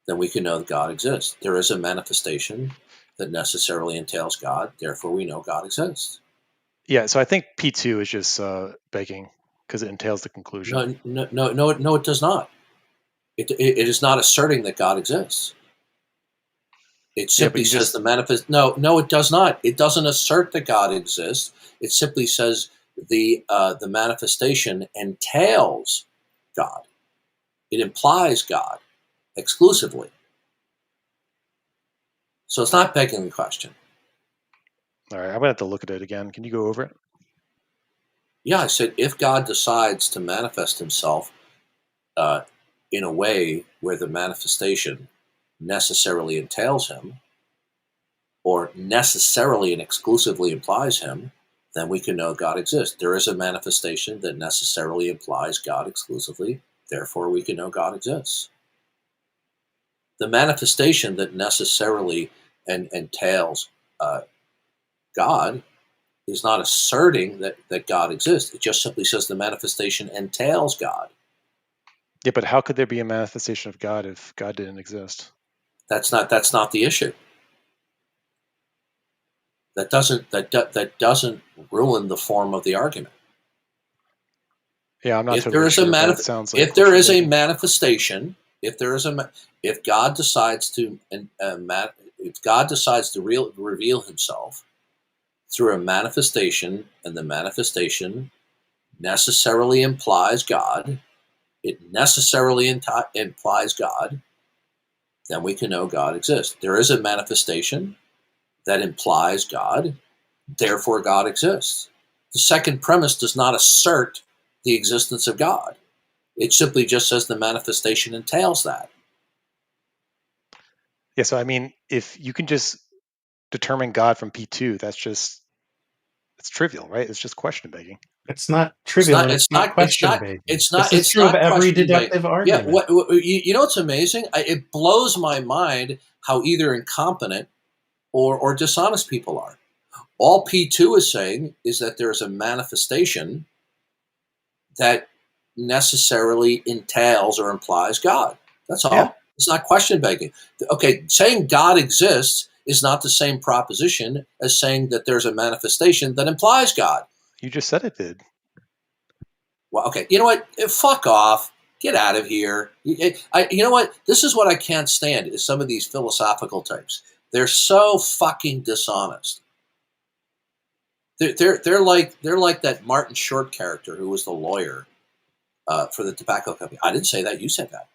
then we can know that God exists. There is a manifestation that necessarily entails God, therefore we know God exists. Yeah, so I think P2 is just begging, because it entails the conclusion. No, it does not. It is not asserting that God exists. It simply says the manifest. No, it does not. It doesn't assert that God exists. It simply says the manifestation entails God. It implies God exclusively. So it's not begging the question. All right, I'm gonna have to look at it again. Can you go over it? Yeah, I said if God decides to manifest himself in a way where the manifestation necessarily entails him, or necessarily and exclusively implies him, then we can know God exists. There is a manifestation that necessarily implies God exclusively, therefore we can know God exists. The manifestation that necessarily entails God is not asserting that God exists. It just simply says the manifestation entails God. Yeah, but how could there be a manifestation of God if God didn't exist? That's not the issue. That doesn't ruin the form of the argument. Yeah, I'm not If totally there is sure. a Sounds like if there is a manifestation, if God decides to reveal himself through a manifestation, and the manifestation necessarily implies God, it necessarily implies God, then we can know God exists. There is a manifestation that implies God, therefore God exists. The second premise does not assert the existence of God. It simply just says the manifestation entails that. Yeah, so I mean, if you can just determine God from P2, it's trivial, right? It's just question begging. It's not trivial, and it's not question begging. This is true of every deductive argument. Yeah, you know what's amazing? It blows my mind how either incompetent or dishonest people are. All P2 is saying is that there's a manifestation that necessarily entails or implies God. That's all. Yeah. It's not question begging. Okay, saying God exists is not the same proposition as saying that there's a manifestation that implies God. You just said it did. Well, okay. You know what? Fuck off. Get out of here. You know what? This is what I can't stand is some of these philosophical types. They're so fucking dishonest. They're like that Martin Short character who was the lawyer for the tobacco company. I didn't say that. You said that.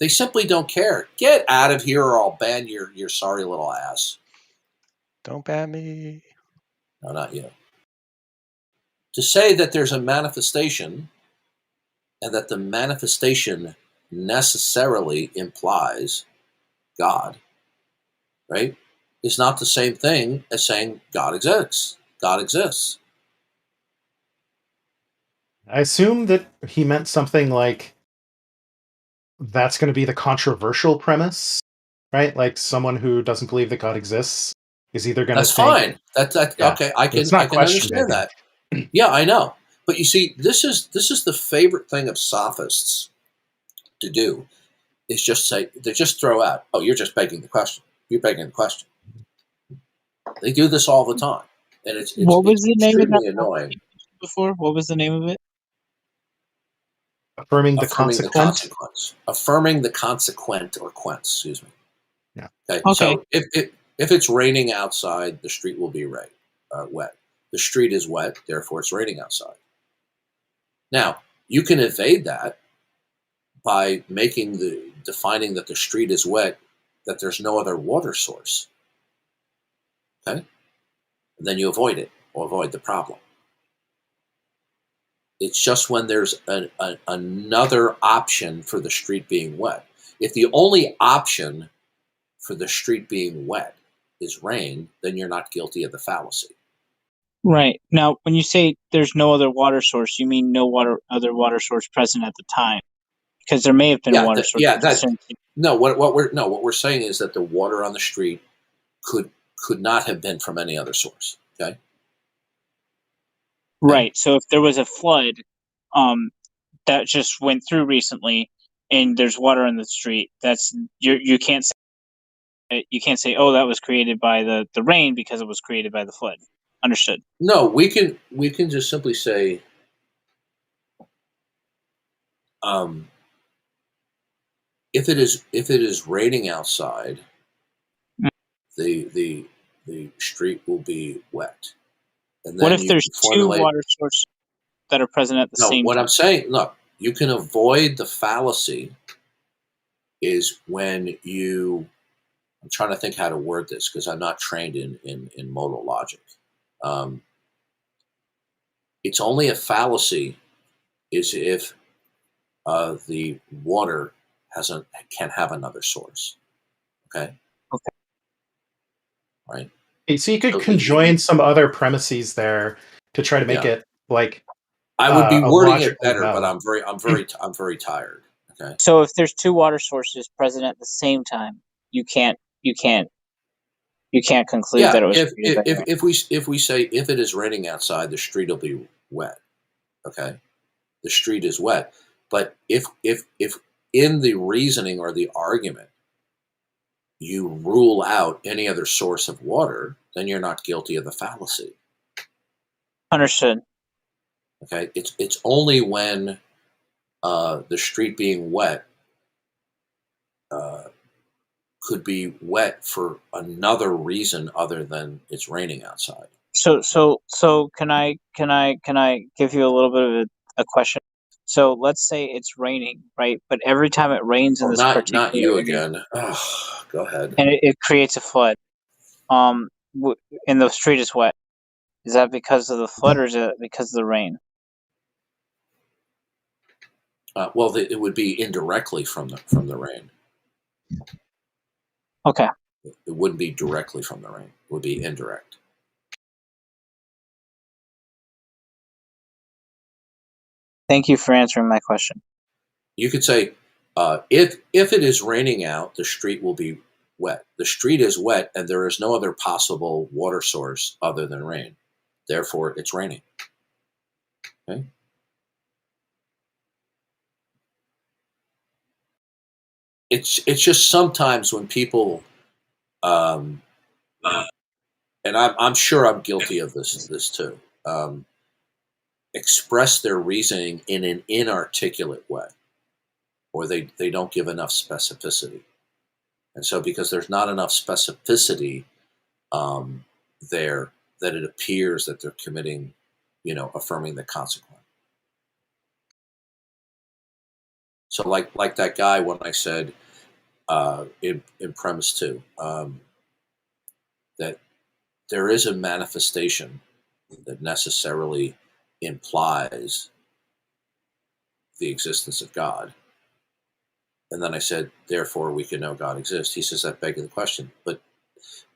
They simply don't care. Get out of here or I'll ban your sorry little ass. Don't ban me. No, not you. To say that there's a manifestation and that the manifestation necessarily implies God, right, is not the same thing as saying God exists. God exists. I assume that he meant something like that's going to be the controversial premise, right? Like someone who doesn't believe that God exists is either going to think... fine. Okay. I can understand that. Yeah, I know. But you see, this is the favorite thing of sophists to do is just say, they just throw out, oh, you're just begging the question. You're begging the question. They do this all the time. And it's What was the name of extremely that annoying. before? What was the name of it? Affirming the Affirming the consequent. consequence. Affirming the consequent or quence, excuse me. Yeah. Okay. Okay. So if it's raining outside, the street will be wet. The street is wet, therefore it's raining outside. Now, you can evade that by defining that the street is wet, that there's no other water source. Okay? And then you avoid it or avoid the problem. It's just when there's another option for the street being wet. If the only option for the street being wet is rain, then you're not guilty of the fallacy. Right. Now, when you say there's no other water source, you mean no other water source present at the time, because there may have been a water source. What we're saying is that the water on the street could not have been from any other source. Okay. Right. So if there was a flood, that just went through recently, and there's water on the street, you can't say, oh, that was created by the rain because it was created by the flood. Understood. No, we can just simply say, if it is raining outside, the street will be wet. And then what if there's two water sources that are present at the same time? What I'm saying, look, you can avoid the fallacy is when you. I'm trying to think how to word this because I'm not trained in modal logic. It's only a fallacy is if the water can have another source. Okay. Okay. Right. So you could conjoin some other premises there to try to make it like. I would be wording it better, but I'm very tired. Okay. So if there's two water sources present at the same time, you can't conclude that it was. If we say if it is raining outside, the street will be wet. Okay, the street is wet. But if in the reasoning or the argument you rule out any other source of water, then you're not guilty of the fallacy. Understood. Okay, it's only when the street being wet could be wet for another reason other than it's raining outside. So can I give you a little bit of a question? So let's say it's raining, right? But every time it rains in this particular not you area, again. Oh, go ahead. and it creates a flood. And the street is wet. Is that because of the flood, or is it because of the rain? Well, it would be indirectly from the rain. Okay. It wouldn't be directly from the rain. It would be indirect. Thank you for answering my question. You could say, if it is raining out, the street will be wet. The street is wet, and there is no other possible water source other than rain. Therefore, it's raining. Okay. It's just sometimes when people, and I'm sure I'm guilty of this too, express their reasoning in an inarticulate way, or they don't give enough specificity. And so because there's not enough specificity there, that it appears that they're committing, affirming the consequence. So like that guy when I said in premise 2, that there is a manifestation that necessarily implies the existence of God. And then I said, therefore we can know God exists. He says that begs the question, but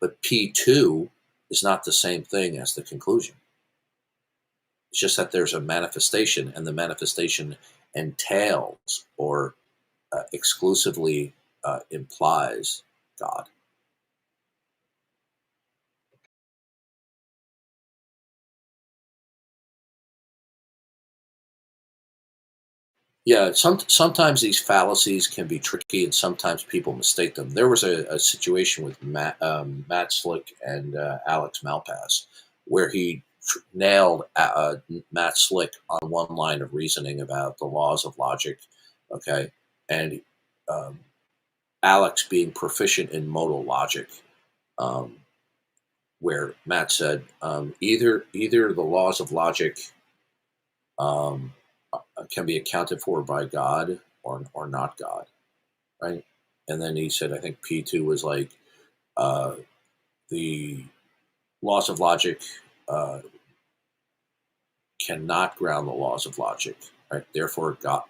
P2 is not the same thing as the conclusion. It's just that there's a manifestation, and the manifestation entails or exclusively implies God. Yeah, sometimes these fallacies can be tricky, and sometimes people mistake them. There was a situation with Matt Slick and Alex Malpass, where he nailed Matt Slick on one line of reasoning about the laws of logic, okay, and Alex being proficient in modal logic, where Matt said either the laws of logic can be accounted for by God or not God, right? And then he said, I think P2 was like the laws of logic cannot ground the laws of logic, right? Therefore, God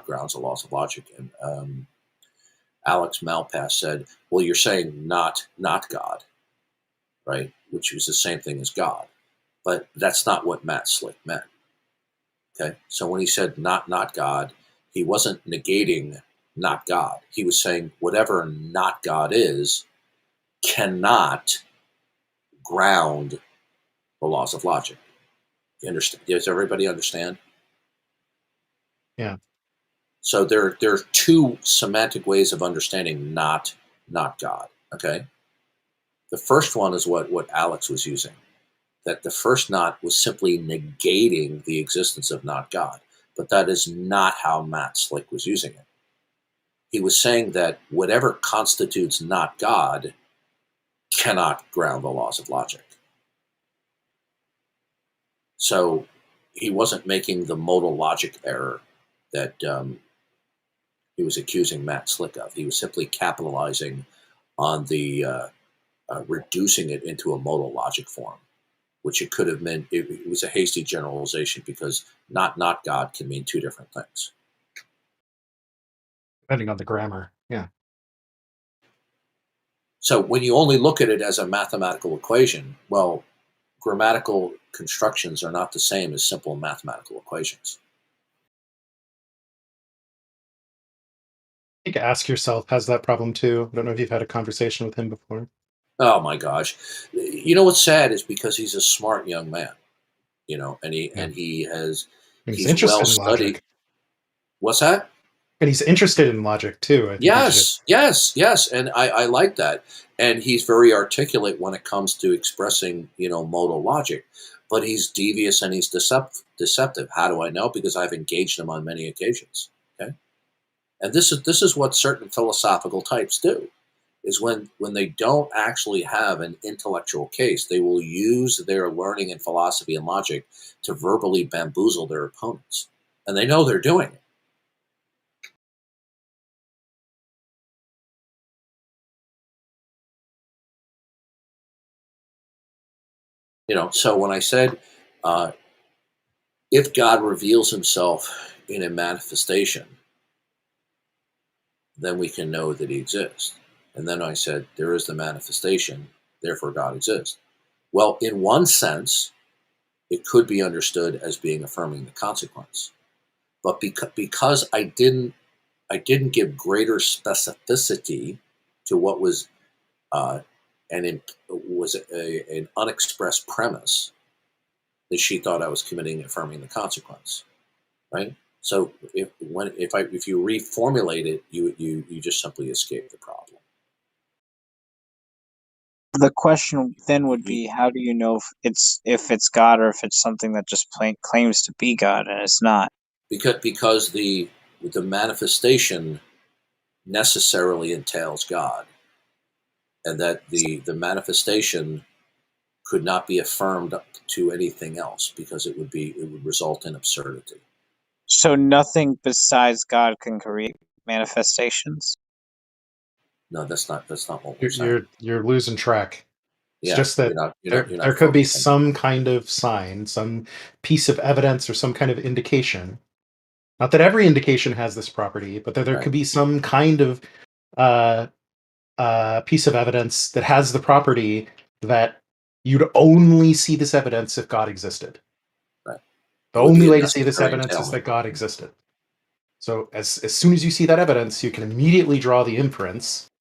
grounds the laws of logic. And Alex Malpass said, well, you're saying not God, right? Which was the same thing as God. But that's not what Matt Slick meant. Okay, so when he said not God, he wasn't negating not God. He was saying whatever not God is cannot ground the laws of logic. You understand? Does everybody understand? Yeah. So there are two semantic ways of understanding not God. Okay. The first one is what Alex was using. That the first not was simply negating the existence of not God. But that is not how Matt Slick was using it. He was saying that whatever constitutes not God cannot ground the laws of logic. So he wasn't making the modal logic error that he was accusing Matt Slick of. He was simply capitalizing on the reducing it into a modal logic form, which it could have meant. It was a hasty generalization because not God can mean two different things. Depending on the grammar, yeah. So when you only look at it as a mathematical equation, well, grammatical constructions are not the same as simple mathematical equations. I think ask yourself has that problem too. I don't know if you've had a conversation with him before. Oh my gosh. You know what's sad is because he's a smart young man, and he's interested well in studied. logic. What's that? And he's interested in logic too. I think Yes. And I like that. And he's very articulate when it comes to expressing, modal logic. But he's devious and he's deceptive. How do I know? Because I've engaged him on many occasions. Okay. And this is what certain philosophical types do, is when they don't actually have an intellectual case, they will use their learning in philosophy and logic to verbally bamboozle their opponents. And they know they're doing it. So when I said, if God reveals himself in a manifestation, then we can know that he exists. And then I said, there is the manifestation, therefore God exists. Well, in one sense, it could be understood as being affirming the consequence. But because I didn't give greater specificity to what was an unexpressed premise, that she thought I was committing affirming the consequence, right? So if you reformulate it, you just simply escape the problem. The question then would be, how do you know if it's God or if it's something that just claims to be God and it's not? Because the manifestation necessarily entails God, and that the manifestation could not be affirmed to anything else because it would result in absurdity. So nothing besides God can create manifestations? No, that's not what we're saying. You're losing track. It's Yeah, just that you're not there could be focusing. some kind of sign, some piece of evidence, or some kind of indication. Not that every indication has this property, but that there could be some kind of piece of evidence that has the property that you'd only see this evidence if God existed. Right. The only way to see this evidence is that God existed. So as soon as you see that evidence, you can immediately draw the inference.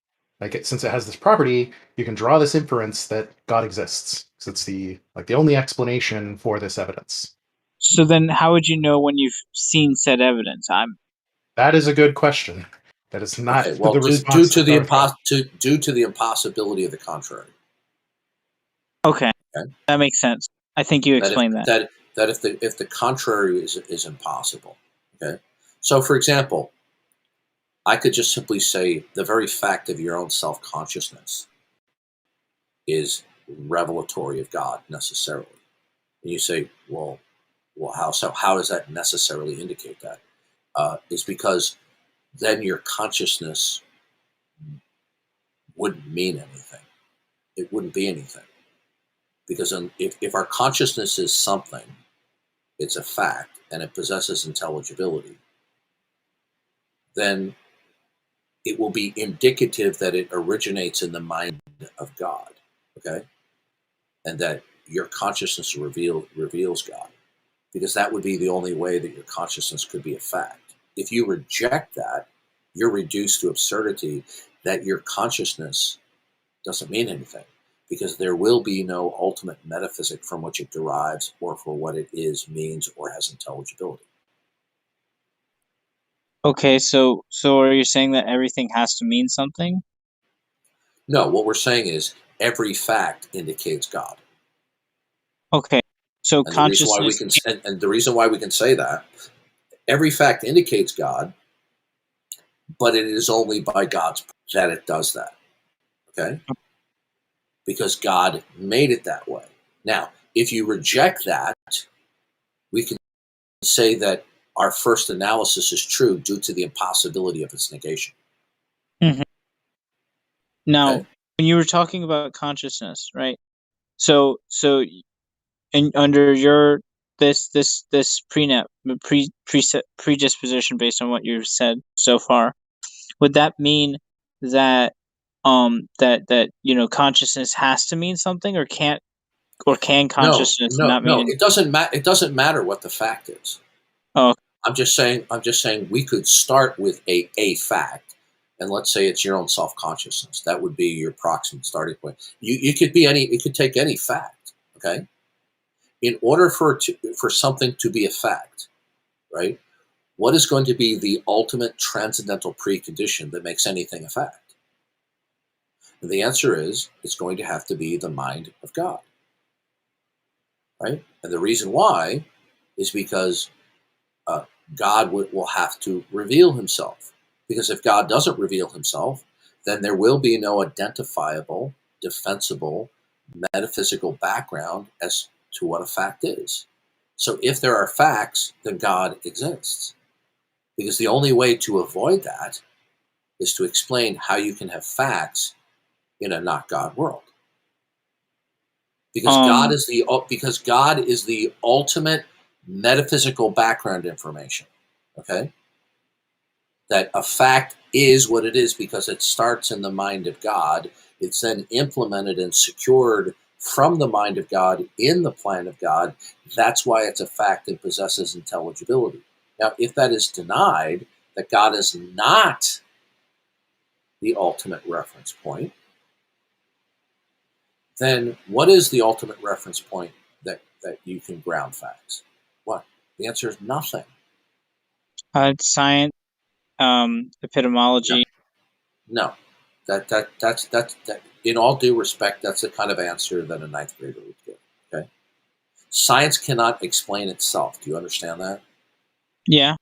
Since it has this property, you can draw this inference that God exists. So it's the only explanation for this evidence. So then how would you know when you've seen said evidence? That is a good question. That is not the response due to the impossibility of the contrary. Okay, Okay? that makes sense. I think you That explained that. if the contrary is impossible. Okay, so for example, I could just simply say the very fact of your own self consciousness is revelatory of God necessarily. And you say, well, how so? How does that necessarily indicate that? It's because then your consciousness wouldn't mean anything. It wouldn't be anything. Because if our consciousness is something, it's a fact, and it possesses intelligibility, then it will be indicative that it originates in the mind of God, okay? And that your consciousness reveals God, because that would be the only way that your consciousness could be a fact. If you reject that, you're reduced to absurdity that your consciousness doesn't mean anything, because there will be no ultimate metaphysic from which it derives or for what it is, means, or has intelligibility. Okay, so are you saying that everything has to mean something? No, what we're saying is every fact indicates God. Okay, so And the reason why we consciousness. and the reason why we can say that every fact indicates God, but it is only by God's that it does that. Okay? Because God made it that way. Now, if you reject that, we can say that our first analysis is true due to the impossibility of its negation. Mhm. Now, Okay? when you were talking about consciousness, right? So and under your this predisposition based on what you've said so far, would that mean that consciousness has to mean something, or can No, consciousness no, not mean no. anything? It doesn't matter what the fact is. Oh, I'm just saying we could start with a fact, and let's say it's your own self-consciousness. That would be your proximate starting point. You could be any, it could take any fact, okay? In order for something to be a fact, right? What is going to be the ultimate transcendental precondition that makes anything a fact? And the answer is it's going to have to be the mind of God, right? And the reason why is because God will have to reveal himself. Because if God doesn't reveal himself, then there will be no identifiable, defensible, metaphysical background as to what a fact is. So if there are facts, then God exists. Because the only way to avoid that is to explain how you can have facts in a not God world. Because God is the ultimate metaphysical background information. Okay? That a fact is what it is because it starts in the mind of God. It's then implemented and secured from the mind of God in the plan of God. That's why it's a fact and possesses intelligibility. Now, if that is denied, that God is not the ultimate reference point, then what is the ultimate reference point that you can ground facts? What? The answer is nothing. science, epistemology. No. That's in all due respect, that's the kind of answer that a ninth grader would give. Okay. Science cannot explain itself. Do you understand that? Yeah.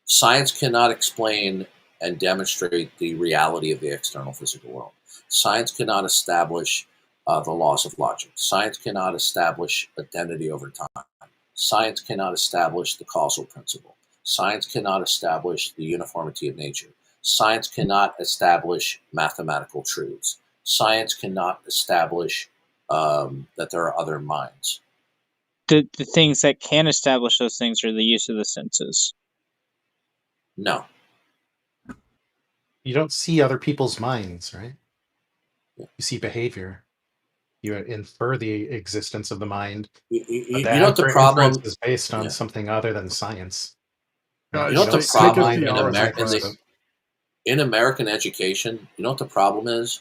Science cannot explain and demonstrate the reality of the external physical world. Science cannot establish the laws of logic. Science cannot establish identity over time. Science cannot establish the causal principle. Science cannot establish the uniformity of nature. Science cannot establish mathematical truths. Science cannot establish that there are other minds. The things that can establish those things are the use of the senses. No. You don't see other people's minds, right? Yeah. You see behavior. You infer the existence of the mind. You know what the problem is based on yeah. something other than science. Guys, you know what the take a problem theology in American education, you know what the problem is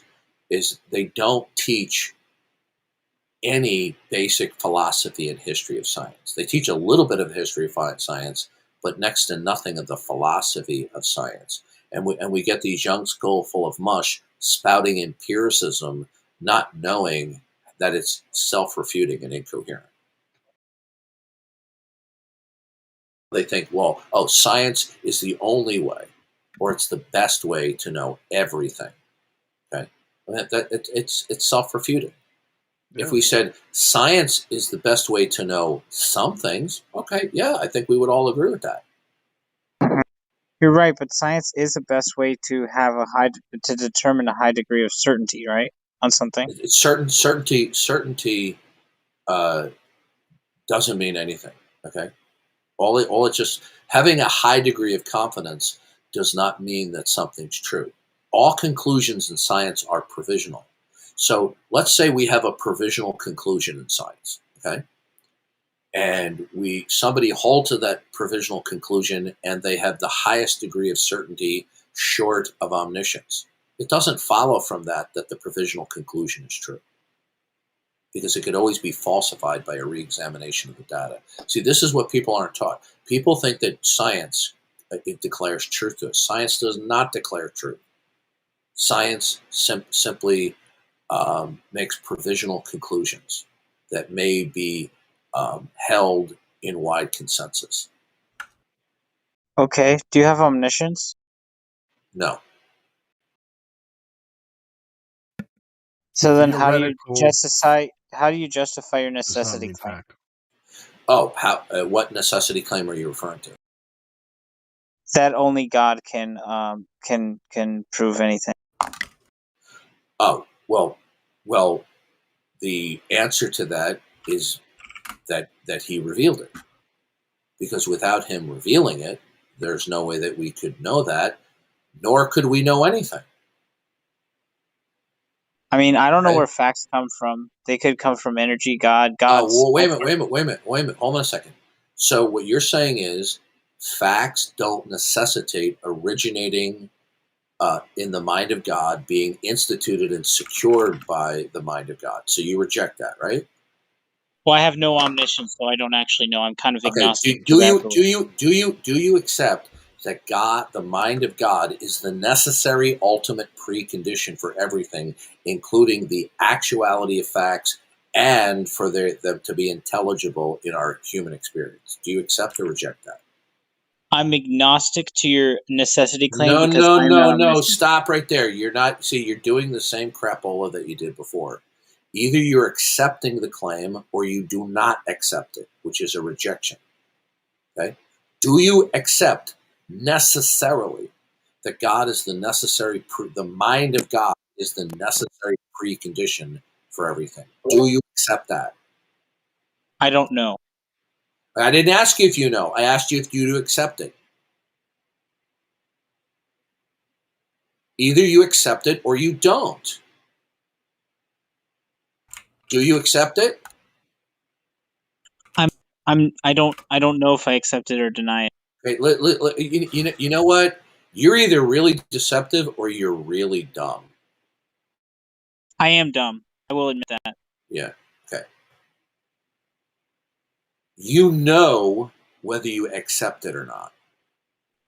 they don't teach any basic philosophy and history of science. They teach a little bit of the history of science, but next to nothing of the philosophy of science. And we get these young skull full of mush spouting empiricism, not knowing that it's self-refuting and incoherent. They think, well, science is the only way, or it's the best way to know everything. Okay, it's self-refuting. Yeah. If we said science is the best way to know some things, okay, yeah, I think we would all agree with that. You're right, but science is the best way to have to determine a high degree of certainty, right, on something. It's certainty doesn't mean anything. Okay, all it's just having a high degree of confidence does not mean that something's true. All conclusions in science are provisional. So let's say we have a provisional conclusion in science, okay? And somebody holds to that provisional conclusion and they have the highest degree of certainty short of omniscience. It doesn't follow from that the provisional conclusion is true, because it could always be falsified by a re-examination of the data. See, this is what people aren't taught. People think that science it declares truth to us. Science does not declare truth. Science simply makes provisional conclusions that may be held in wide consensus. Okay. Do you have omniscience? No. So then, how do you justify your necessity claim? Fact. Oh, what necessity claim are you referring to? That only God can prove anything. Oh, well, the answer to that is that he revealed it. Because without him revealing it, there's no way that we could know that, nor could we know anything. I mean, I don't know where facts come from. They could come from energy, God. Well, wait a minute. Hold on a second. So what you're saying is facts don't necessitate originating in the mind of God, being instituted and secured by the mind of God. So you reject that, right? Well, I have no omniscience, so I don't actually know. I'm kind of agnostic. Do you accept that God, the mind of God, is the necessary ultimate precondition for everything, including the actuality of facts and for them to be intelligible in our human experience? Do you accept or reject that? I'm agnostic to your necessity claim. No. Stop right there. You're not. See, you're doing the same crapola that you did before. Either you're accepting the claim or you do not accept it, which is a rejection. Okay? Do you accept necessarily that God is the necessary, the mind of God is the necessary precondition for everything? Do you accept that? I don't know. I didn't ask you if you know. I asked you if you do accept it. Either you accept it or you don't. Do you accept it? I don't know if I accept it or deny it. Okay, you know what? You're either really deceptive or you're really dumb. I am dumb. I will admit that. Yeah. Okay. You know whether you accept it or not.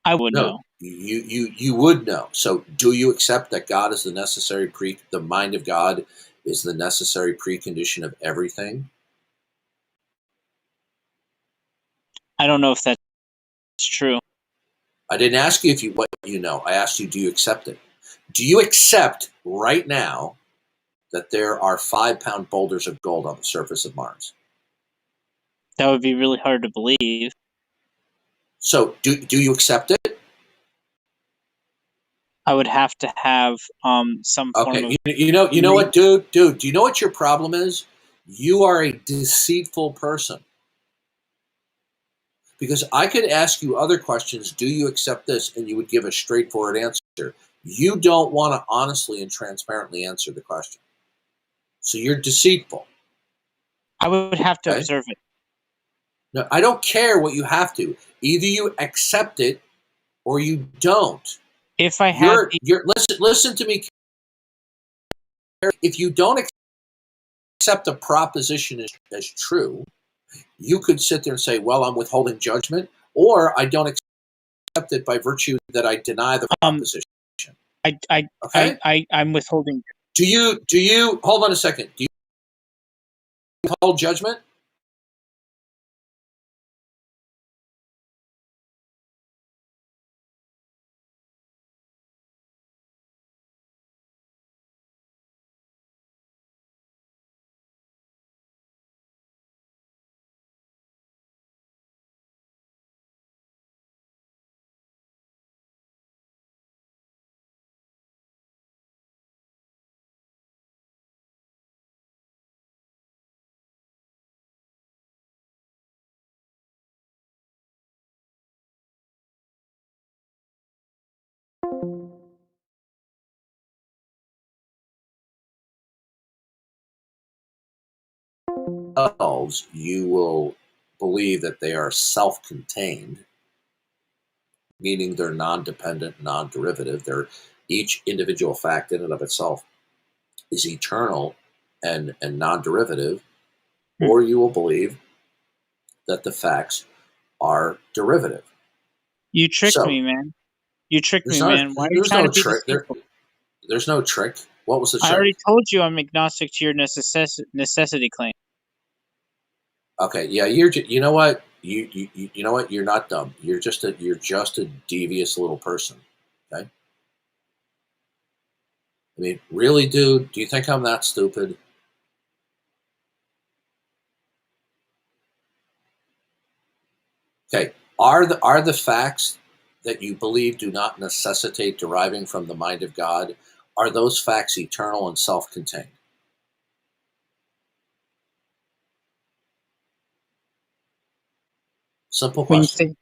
I would know. You would know. So do you accept that God is the necessary the mind of God is the necessary precondition of everything? I don't know if that's true. I didn't ask you what you know. I asked you, do you accept it? Do you accept right now that there are 5-pound boulders of gold on the surface of Mars? That would be really hard to believe. So do you accept it? I would have to have some form of... You know what, dude? Do you know what your problem is? You are a deceitful person. Because I could ask you other questions, do you accept this? And you would give a straightforward answer. You don't want to honestly and transparently answer the question. So you're deceitful. I would have to observe it. No, I don't care what you have to. Either you accept it or you don't. If I have... Listen to me. If you don't accept a proposition as true, you could sit there and say, well, I'm withholding judgment, or I don't accept it by virtue that I deny the proposition. I'm withholding. Do you hold on a second. hold judgment? You will believe that they are self-contained, meaning they're non-dependent, non-derivative. They're each individual fact in and of itself is eternal and non-derivative, or you will believe that the facts are derivative. You tricked me, man. You tricked me, man. Why are you There's trying no to be trick. deceitful? There's no trick. What was the I trick? already told you I'm agnostic to your necessity claim. Okay, yeah, you know what? You know what? You're not dumb. You're just a devious little person. Okay? I mean, really, dude, do you think I'm that stupid? Okay. Are the facts that you believe do not necessitate deriving from the mind of God, are those facts eternal and self-contained? Simple question.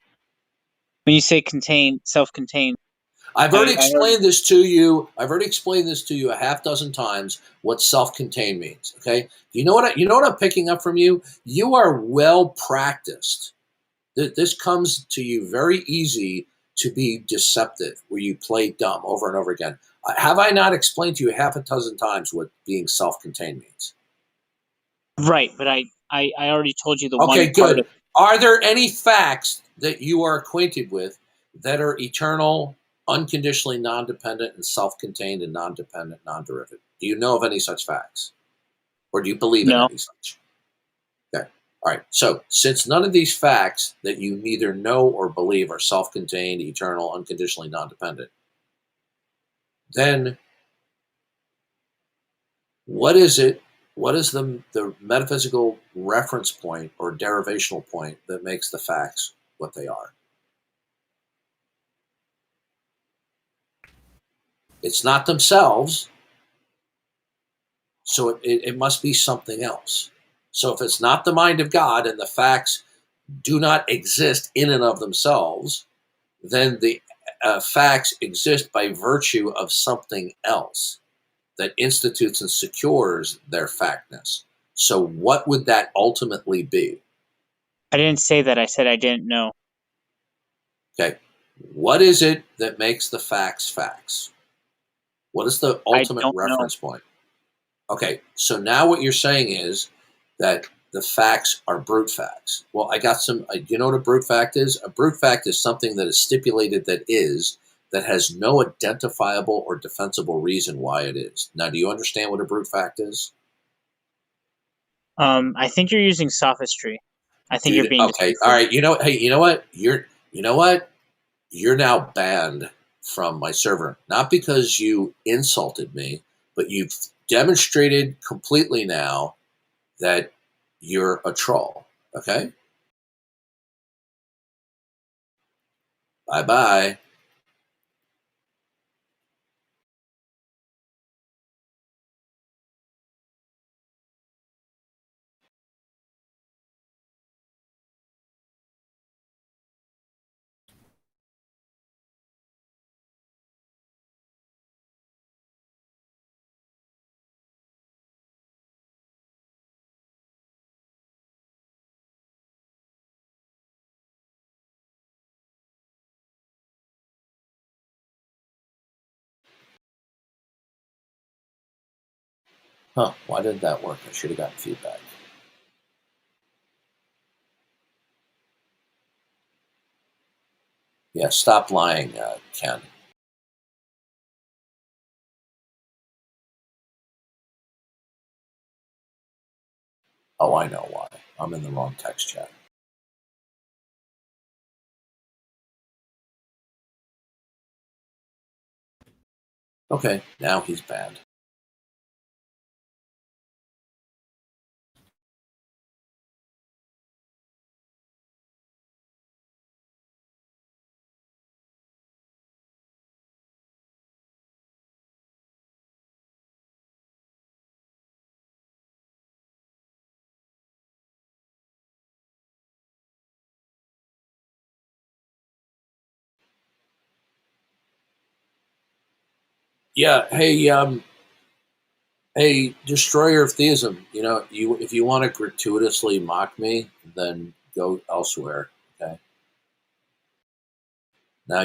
When you say contained, self-contained, I've already explained this to you. I've already explained this to you a half dozen times. What self-contained means. Okay. You know what I'm picking up from you. You are well practiced. This comes to you very easy to be deceptive, where you play dumb over and over again. Have I not explained to you half a dozen times what being self-contained means? Right, but I already told you the Okay, one part good. of. Are there any facts that you are acquainted with that are eternal, unconditionally non-dependent, and self-contained and non-dependent, non-derivative? Do you know of any such facts? Or do you believe in any such? Okay. All right. So since none of these facts that you neither know or believe are self-contained, eternal, unconditionally non-dependent, then what is it? What is the metaphysical reference point or derivational point that makes the facts what they are? It's not themselves, so it must be something else. So if it's not the mind of God and the facts do not exist in and of themselves, then the facts exist by virtue of something else that institutes and secures their factness. So what would that ultimately be? I didn't say that. I said I didn't know. Okay. What is it that makes the facts facts? What is the ultimate reference point? Okay, so now what you're saying is that the facts are brute facts. Well, I got some, you know what a brute fact is? A brute fact is something that is stipulated that has no identifiable or defensible reason why it is. Now, do you understand what a brute fact is? I think you're using sophistry. I think you're being okay. All right. Hey, you know what? You know what? You're now banned from my server. Not because you insulted me, but you've demonstrated completely now that you're a troll. Okay? Bye-bye. Huh, why did that work? I should have gotten feedback. Yeah, stop lying, Ken. Oh, I know why. I'm in the wrong text chat. Okay, now he's banned. Yeah, hey, destroyer of theism. You know, if you want to gratuitously mock me, then go elsewhere. Okay. Now